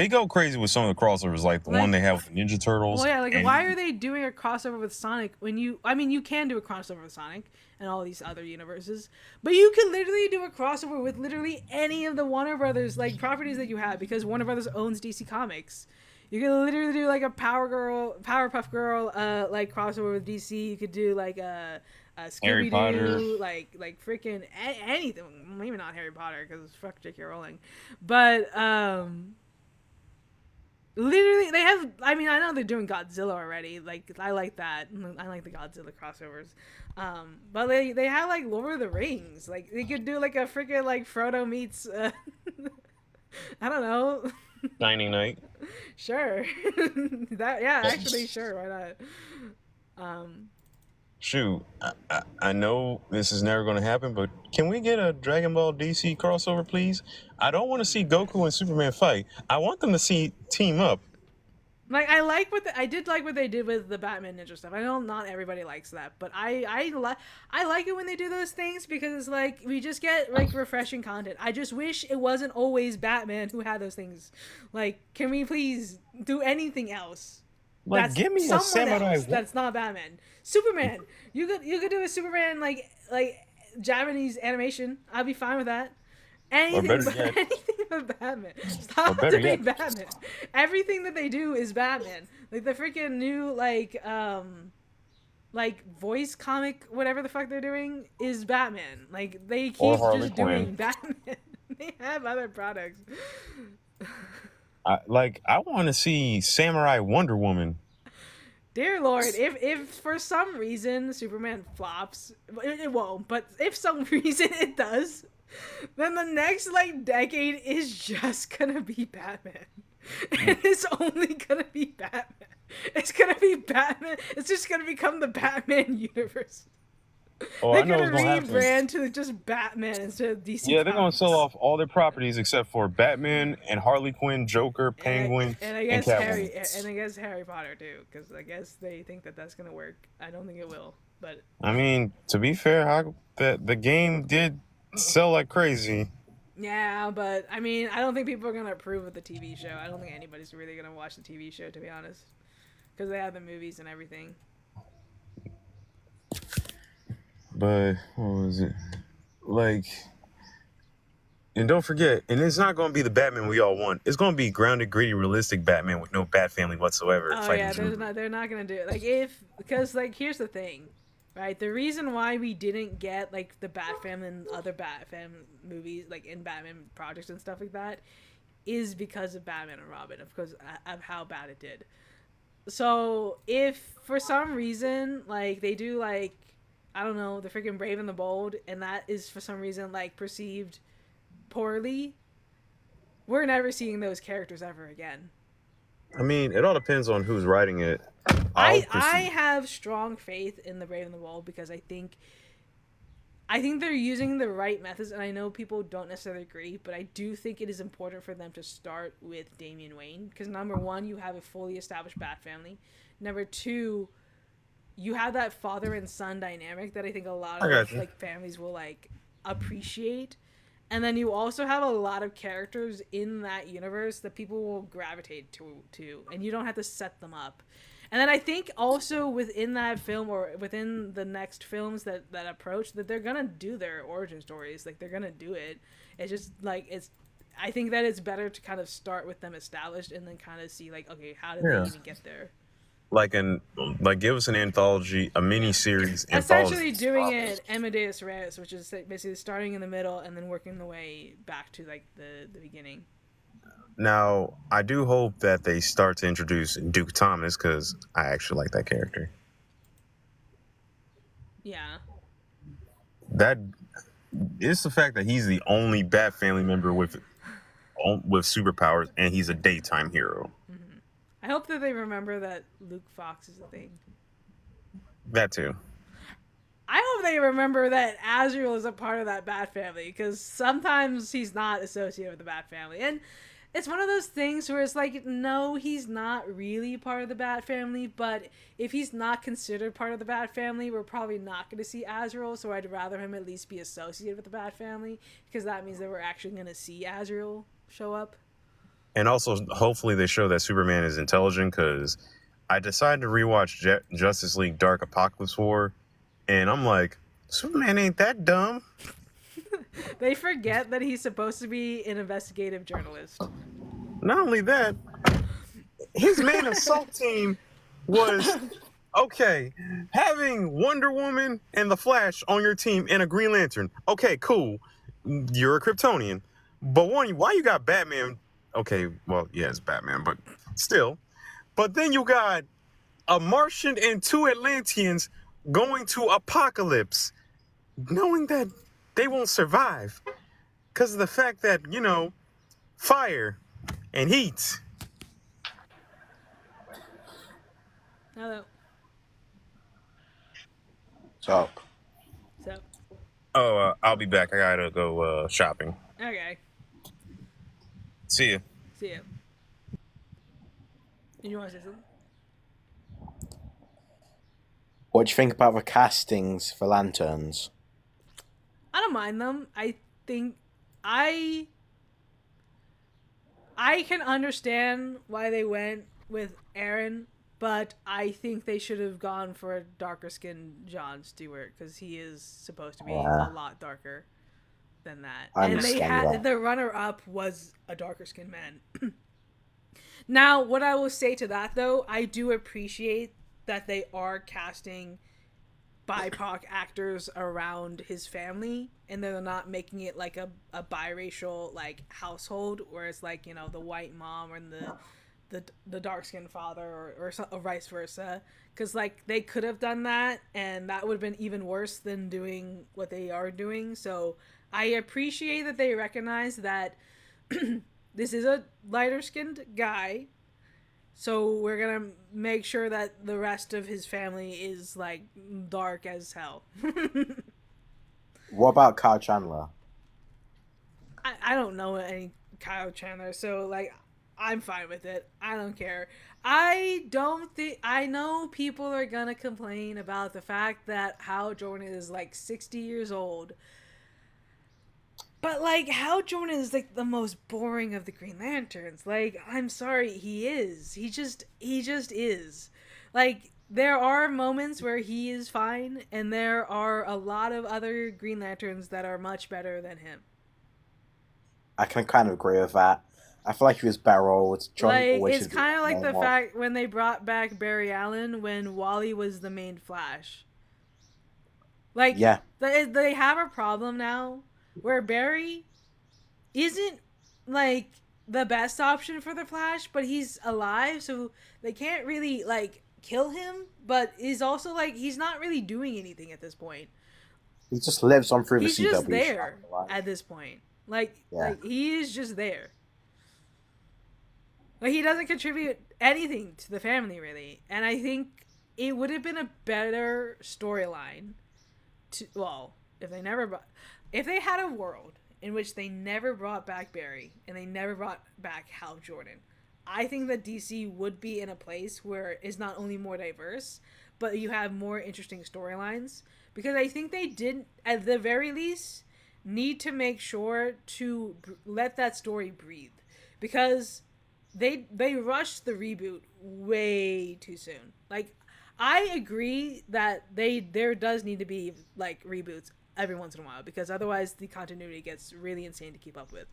go crazy with some of the crossovers, like the one they have with the Ninja Turtles. Well, yeah, like, why are they doing a crossover with Sonic when you can do a crossover with Sonic and all these other universes, but you can literally do a crossover with literally any of the Warner Brothers, like, properties that you have, because Warner Brothers owns DC Comics. You could literally do, like, a Powerpuff Girl, like, crossover with DC. You could do, like, a Scooby-Doo, like freaking anything. Maybe not Harry Potter, because fuck J.K. Rowling. But, literally, they have, I know they're doing Godzilla already. Like, I like that. I like the Godzilla crossovers. But they have, like, Lord of the Rings. Like, they could do, like, a freaking, like, Frodo meets, I don't know. Shining Knight. Sure. Actually, sure, why not? Shoot, I know this is never going to happen, but can we get a Dragon Ball DC crossover, please? I don't want to see Goku and Superman fight. I want them to team up. Like, I did like what they did with the Batman Ninja stuff. I know not everybody likes that, but I like it when they do those things, because it's like, we just get, like, refreshing content. I just wish it wasn't always Batman who had those things. Like, can we please do anything else? Like, give me a samurai. That's not Batman. Superman. You could do a Superman, like Japanese animation. I'd be fine with that. Anything but Batman. Stop doing Batman. Everything that they do is Batman. Like, the freaking new, like voice comic, whatever the fuck they're doing, is Batman. Like, they keep just doing Batman. They have other products. I want to see Samurai Wonder Woman. Dear Lord, if for some reason Superman flops, it won't, but if some reason it does, then the next, like, decade is just gonna be Batman. And it's only gonna be Batman. It's gonna be Batman. It's just gonna become the Batman universe. Oh, they're gonna rebrand to just Batman instead of DC. Yeah, they're gonna sell off all their properties except for Batman and Harley Quinn, Joker, Penguin, and I guess Harry Potter too, because I guess they think that that's gonna work. I don't think it will, but I mean, to be fair, the game did sell like crazy. Yeah, but I mean, I don't think people are gonna approve of the TV show. I don't think anybody's really gonna watch the TV show, to be honest, because they have the movies and everything. But what was it? Like, and don't forget, and it's not going to be the Batman we all want. It's going to be grounded, gritty, realistic Batman with no Bat family whatsoever. Oh yeah, they're not gonna do it. Because here's the thing, right? The reason why we didn't get, like, the Bat family and other Bat family movies, like, in Batman projects and stuff like that, is because of Batman and Robin, because of how bad it did. So if for some reason, like, they do, like, I don't know, the freaking Brave and the Bold, and that is for some reason, like, perceived poorly, we're never seeing those characters ever again. I mean, it all depends on who's writing it. I have strong faith in the Brave and the Bold, because I think I think they're using the right methods, and I know people don't necessarily agree, but I do think it is important for them to start with Damian Wayne, because number one, you have a fully established Bat family. Number two, you have that father and son dynamic that I think a lot of like families will like appreciate. And then you also have a lot of characters in that universe that people will gravitate to, and you don't have to set them up. And then I think also within that film or within the next films that approach, that they're gonna do their origin stories. Like, they're gonna do it. It's just like I think that it's better to kind of start with them established and then kind of see like, okay, how did they even get there? Like give us an anthology, a mini series. Essentially doing it Amadeus Reyes, which is basically starting in the middle and then working the way back to like the beginning. Now, I do hope that they start to introduce Duke Thomas, because I actually like that character. Yeah. That is the fact that he's the only Bat family member with superpowers, and he's a daytime hero. Mm-hmm. I hope that they remember that Luke Fox is a thing. That too. I hope they remember that Azrael is a part of that Bat family, because sometimes he's not associated with the Bat family. And it's one of those things where it's like, no, he's not really part of the Bat family, but if he's not considered part of the Bat family, we're probably not going to see Azrael, so I'd rather him at least be associated with the Bat family, because that means that we're actually going to see Azrael show up. And also, hopefully they show that Superman is intelligent, because I decided to rewatch Justice League Dark Apocalypse War, and I'm like, Superman ain't that dumb. They forget that he's supposed to be an investigative journalist. Not only that, his main assault team was, okay, having Wonder Woman and the Flash on your team and a Green Lantern. Okay, cool. You're a Kryptonian. But why you got Batman? Okay, well, yeah, it's Batman, but still. But then you got a Martian and 2 Atlanteans going to Apocalypse, knowing that they won't survive because of the fact that, fire and heat. Hello. So. Oh, I'll be back. I gotta go shopping. Okay. See ya. See ya. You want to say something? What do you think about the castings for Lanterns? I don't mind them. I think I can understand why they went with Aaron, but I think they should have gone for a darker skinned Jon Stewart, because he is supposed to be a lot darker than that. And the runner up was a darker skinned man. Now, what I will say to that though, I do appreciate that they are casting BIPOC actors around his family, and they're not making it like a biracial like household where it's like, the white mom and the dark-skinned father or vice versa, because like they could have done that and that would have been even worse than doing what they are doing. So I appreciate that they recognize that this is a lighter-skinned guy, so we're gonna make sure that the rest of his family is like dark as hell. What about Kyle Chandler? I don't know any Kyle Chandler, so like I'm fine with it. I don't care. I know people are gonna complain about the fact that Hal Jordan is like 60 years old. But, like, Hal Jordan is, like, the most boring of the Green Lanterns. Like, I'm sorry, he is. He just is. Like, there are moments where he is fine, and there are a lot of other Green Lanterns that are much better than him. I can kind of agree with that. I feel like he was better old. It's kind of like the fact when they brought back Barry Allen when Wally was the main Flash. Like, yeah. They have a problem now where Barry isn't, like, the best option for the Flash, but he's alive, so they can't really, like, kill him, but he's also, like, he's not really doing anything at this point. He just lives on through the CW. He's just there at this point. Like, he is just there. Like, he doesn't contribute anything to the family, really, and I think it would have been a better storyline if they had a world in which they never brought back Barry and they never brought back Hal Jordan, I think that DC would be in a place where it's not only more diverse, but you have more interesting storylines. Because I think they did, at the very least, need to make sure to let that story breathe. Because they rushed the reboot way too soon. Like, I agree that there does need to be, like, reboots every once in a while. Because otherwise the continuity gets really insane to keep up with.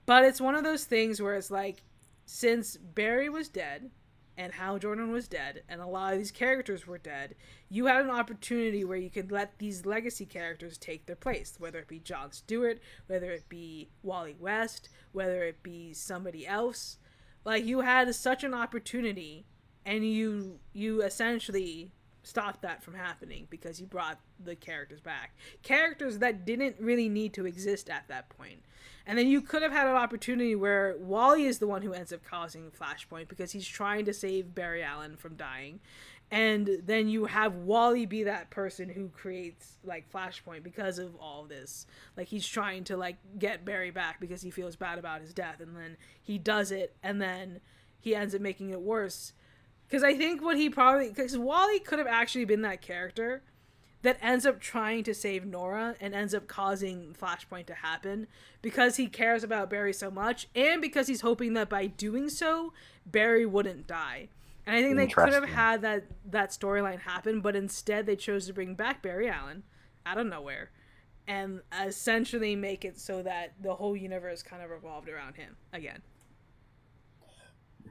But it's one of those things where it's like, since Barry was dead and Hal Jordan was dead and a lot of these characters were dead, you had an opportunity where you could let these legacy characters take their place, whether it be Jon Stewart, whether it be Wally West, whether it be somebody else. Like, you had such an opportunity, and you essentially stopped that from happening because you brought the characters back, characters that didn't really need to exist at that point. And then you could have had an opportunity where Wally is the one who ends up causing Flashpoint because he's trying to save Barry Allen from dying. And then you have Wally be that person who creates, like, Flashpoint because of all this. Like, he's trying to, like, get Barry back because he feels bad about his death. And then he does it, and then he ends up making it worse. Because I think because Wally could have actually been that character that ends up trying to save Nora and ends up causing Flashpoint to happen because he cares about Barry so much, and because he's hoping that by doing so, Barry wouldn't die. And I think they could have had that storyline happen, but instead they chose to bring back Barry Allen out of nowhere and essentially make it so that the whole universe kind of revolved around him again.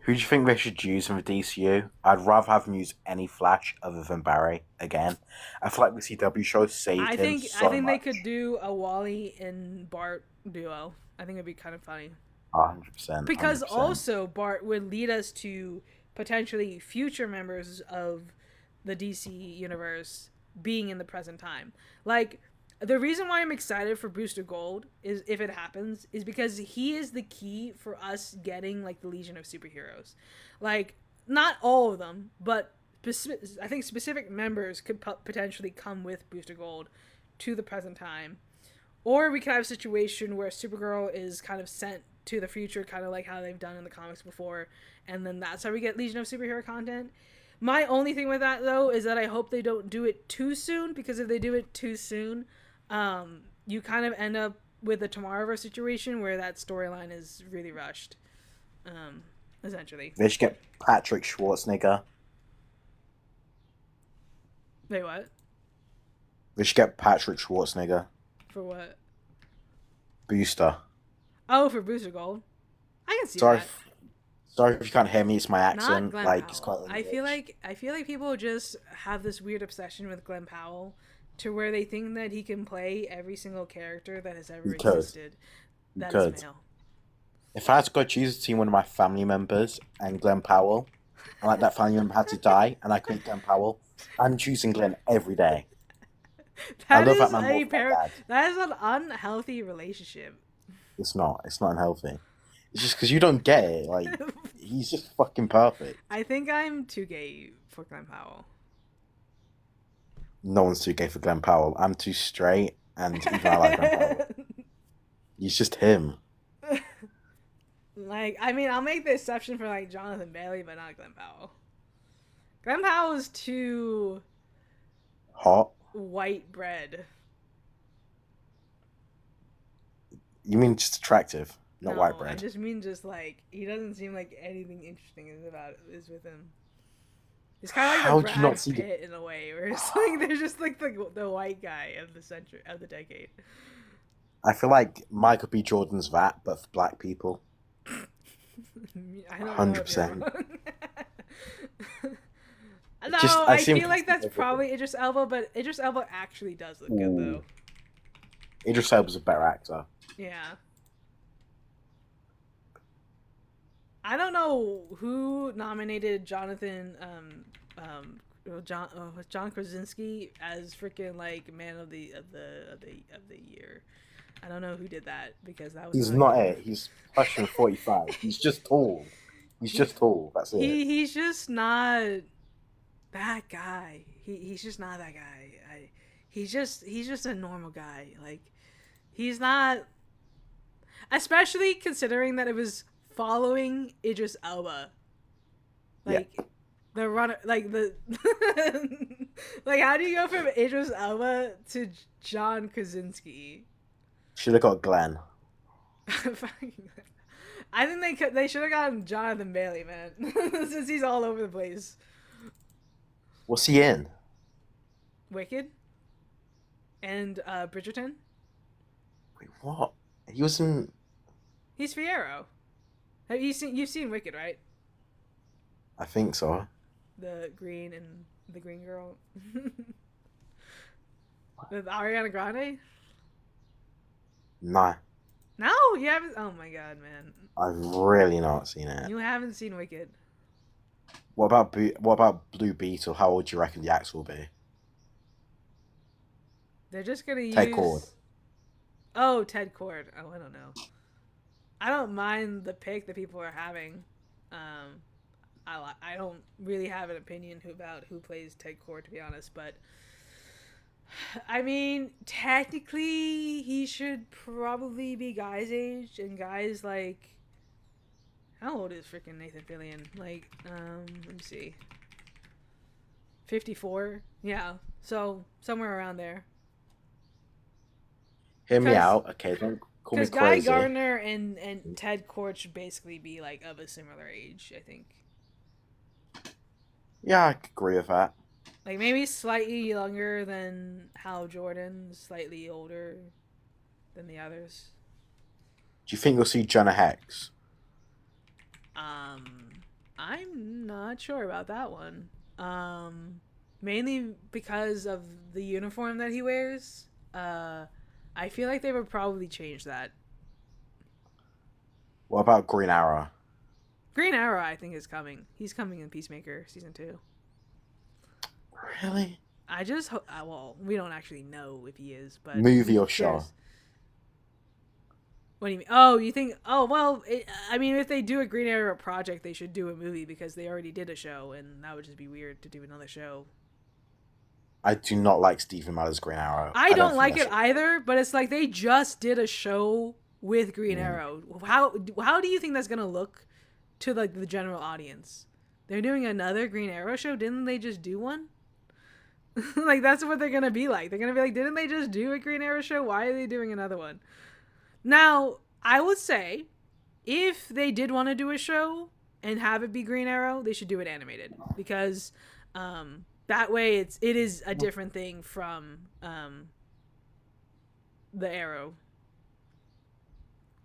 Who do you think they should use in the DCU? I'd rather have them use any Flash other than Barry again. I feel like the CW show saved him so I think much. they could do a Wally and Bart duo. I think it'd be kind of funny. 100%. Because also Bart would lead us to potentially future members of the DC universe being in the present time. Like, the reason why I'm excited for Booster Gold is, if it happens, is because he is the key for us getting, like, the Legion of Superheroes. Like, not all of them, but I think specific members could potentially come with Booster Gold to the present time. Or we could have a situation where Supergirl is kind of sent to the future, kind of like how they've done in the comics before, and then that's how we get Legion of Superhero content. My only thing with that, though, is that I hope they don't do it too soon, because if they do it too soon, you kind of end up with a Tomorrowverse situation where that storyline is really rushed, essentially. They should get Patrick Schwarzenegger. Wait, what? They should get Patrick Schwarzenegger. For what? Booster. Oh, for Booster Gold. I can see that. Sorry if you can't hear me. It's my Not accent. Glenn Like, Powell. it's quite. I feel like people just have this weird obsession with Glenn Powell, to where they think that he can play every single character that has ever existed. That is male. If I had to go choose between one of my family members and Glenn Powell, and like that family member had to die, and I couldn't Glenn Powell, I'm choosing Glenn every day. That is an unhealthy relationship. It's not unhealthy. It's just because you don't get it. Like, he's just fucking perfect. I think I'm too gay for Glenn Powell. No one's too gay for Glenn Powell. I'm too straight, and even I like Glenn Powell. He's just him. Like, I mean, I'll make the exception for, like, Jonathan Bailey, but not Glenn Powell. Glenn Powell is too hot. White bread. You mean just attractive, not white bread? I just mean just, like, he doesn't seem like anything interesting is with him. It's kind of like the Brad Pitt in a way, where it's like they're just like the white guy of the century, of the decade. I feel like Michael B. Jordan's that, but for black people. 100%. No, I feel like that's probably Idris Elba, but Idris Elba actually does look good, though. Idris Elba's a better actor. Yeah. I don't know who nominated Jonathan, John Krasinski as freaking, like, man of the year. I don't know who did that, because that was. He's not it. He's pushing 45. He's just tall. He's just tall. That's it. He's just not that guy. He's just not that guy. He's just a normal guy. Like, he's not, especially considering that it was following Idris Elba. Like, the runner, like the like, how do you go from Idris Elba to John Krasinski? Should have got Glenn. I think they should have gotten Jonathan Bailey, man, since he's all over the place. What's he in? Wicked and Bridgerton. Wait, what? He was in. He's Fiyero. You've seen Wicked, right? I think so. The green girl. With Ariana Grande. Nah. No, you haven't. Oh my god, man! I've really not seen it. You haven't seen Wicked. What about Blue Beetle? How old do you reckon the actor will be? They're just gonna use Ted Cord. Oh, Ted Cord. Oh, I don't know. I don't mind the pick that people are having. I don't really have an opinion about who plays Ted Cord, to be honest, but I mean, technically, he should probably be Guy's age, and Guy's like, how old is freaking Nathan Fillion? Like, let me see, 54. Yeah, so somewhere around there. Hear me out, okay? Don't call me crazy. Because Guy crazy. Gardner and Ted Cord should basically be like of a similar age, I think. Yeah, I could agree with that. Like, maybe slightly younger than Hal Jordan, slightly older than the others. Do you think you'll see Jonah Hex? I'm not sure about that one. Mainly because of the uniform that he wears. I feel like they would probably change that. What about Green Arrow? Green Arrow, I think, is coming. He's coming in Peacemaker season 2. Really? I just hope. Well, we don't actually know if he is, but movie or show? What do you mean? Oh, you think? Oh, well, I mean, if they do a Green Arrow project, they should do a movie because they already did a show, and that would just be weird to do another show. I do not like Stephen Miller's Green Arrow. I don't like it either, but it's like they just did a show with Green Arrow. How do you think that's gonna look to like the general audience? They're doing another Green Arrow show. Didn't they just do one? Like, that's what they're gonna be like. They're gonna be like, didn't they just do a Green Arrow show? Why are they doing another one? Now, I would say, if they did want to do a show and have it be Green Arrow, they should do it animated, because that way it is a different thing from the Arrow.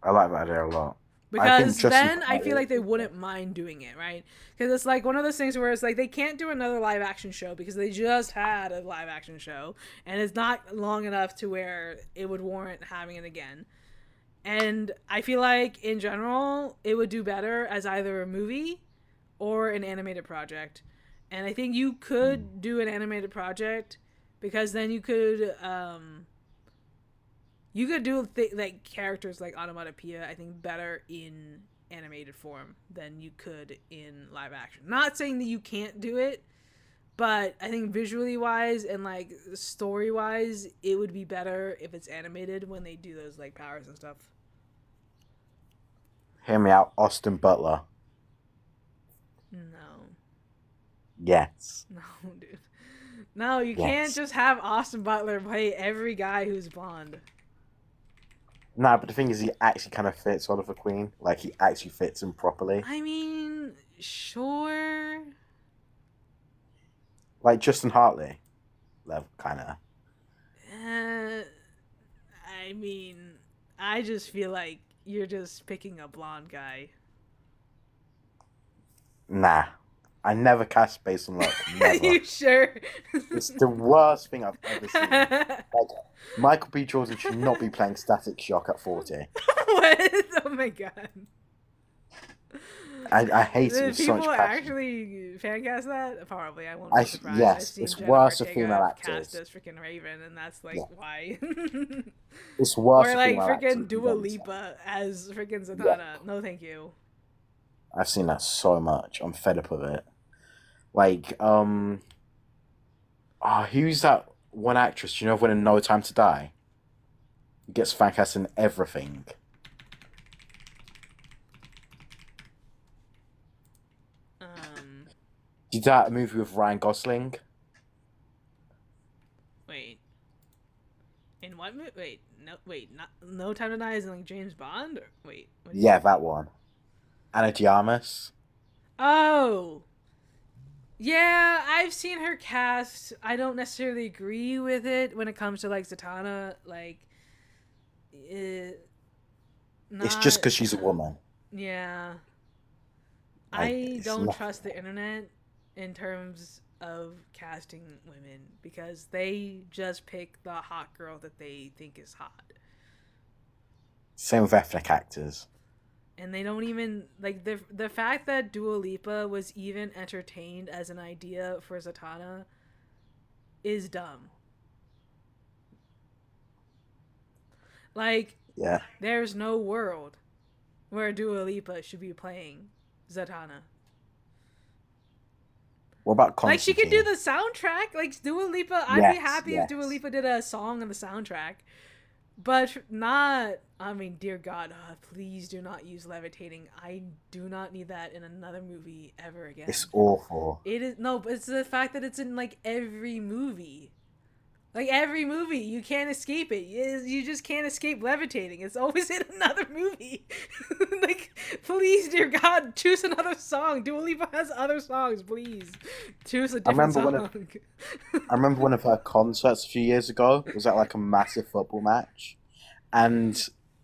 I like that idea a lot. Because then I feel like they wouldn't mind doing it, right? Because it's like one of those things where it's like they can't do another live action show because they just had a live action show and it's not long enough to where it would warrant having it again. And I feel like in general it would do better as either a movie or an animated project. And I think you could do an animated project because then you could do like characters like onomatopoeia, I think, better in animated form than you could in live action. Not saying that you can't do it, but I think visually wise and like story wise, it would be better if it's animated when they do those like powers and stuff. Hear me out, Austin Butler. No. Yes. No, dude. No, you can't just have Austin Butler play every guy who's blonde. Nah, but the thing is, he actually kind of fits Oliver Queen. Like, he actually fits him properly. I mean, sure. Like Justin Hartley. Level, kind of. I mean, I just feel like you're just picking a blonde guy. Nah. I never cast based on look. Never. You sure? It's the worst thing I've ever seen. Like, Michael B. Jordan should not be playing Static Shock at 40. What? Oh my god. I hate it with so much people passion. actually fan cast that? Probably. I won't be surprised. Yes, it's worse for female actors. Cast as freaking Raven, and that's like why. It's worse or for like female freaking actors. Dua Lipa as freaking Zatanna. Yeah. No, thank you. I've seen that so much. I'm fed up with it. Like, who's that one actress, you know, when in No Time to Die, gets fan cast in everything. Did that movie with Ryan Gosling? Wait. In what movie? Not No Time to Die is in like James Bond? Or, wait. Yeah, that one. Anna de Armas. Oh! Yeah, I've seen her cast. I don't necessarily agree with it when it comes to like Zatanna. Like, It's just because she's a woman. Yeah. Like, I it's don't not- trust the internet in terms of casting women because they just pick the hot girl that they think is hot. Same with ethnic actors. And they don't even like the fact that Dua Lipa was even entertained as an idea for Zatanna is dumb. Like, Yeah. there's no world where Dua Lipa should be playing Zatanna. What about Like, she could Constantine? do the soundtrack. Like, Dua Lipa, I'd be Yes, happy if Dua yes. Lipa did a song on the soundtrack. But not, I mean, dear God, please do not use levitating. I do not need that in another movie ever again. It's awful. It is, no, but it's the fact that it's in, like, every movie. Like, every movie, you can't escape it. You just can't escape levitating. It's always in another movie. Like, please, dear God, choose another song. Dua Lipa has other songs, please. Choose a different song. I remember one of her concerts a few years ago. It was at like a massive football match. And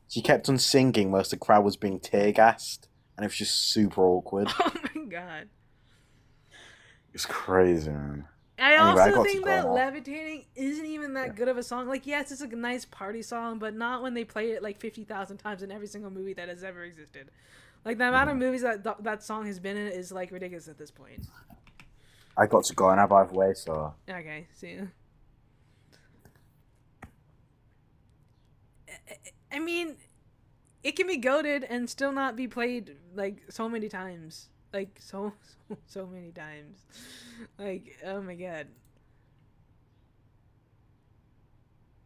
she kept on singing whilst the crowd was being tear gassed. And it was just super awkward. Oh my God. It's crazy, man. I Anyway, I also got think to go that now. Levitating isn't even that good of a song. Like, yes, it's a nice party song, but not when they play it like 50,000 times in every single movie that has ever existed. Like, the amount of movies that that song has been in is like ridiculous at this point. I got to go now, by the way, so. Okay, see ya. I mean, it can be goated and still not be played like so many times. Like so many times. Like, oh my God.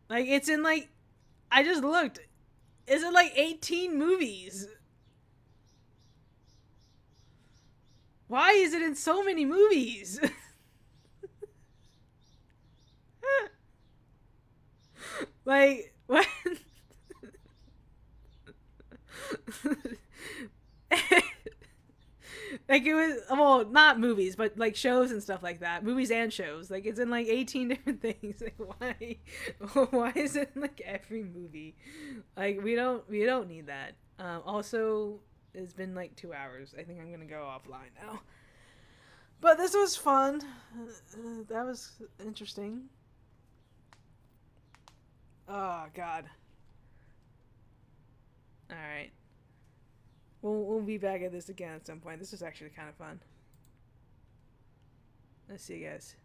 Like, it's in like, I just looked. It's in like 18 movies. Why is it in so many movies? Like, what? Like, it was, well, not movies, but like shows and stuff like that. Movies and shows. Like, it's in like 18 different things. Like, why is it in like every movie? Like, we don't need that. Also, it's been like 2 hours. I think I'm gonna go offline now. But this was fun. That was interesting. Oh God. All right. We'll be back at this again at some point. This was actually kind of fun. Let's see you guys.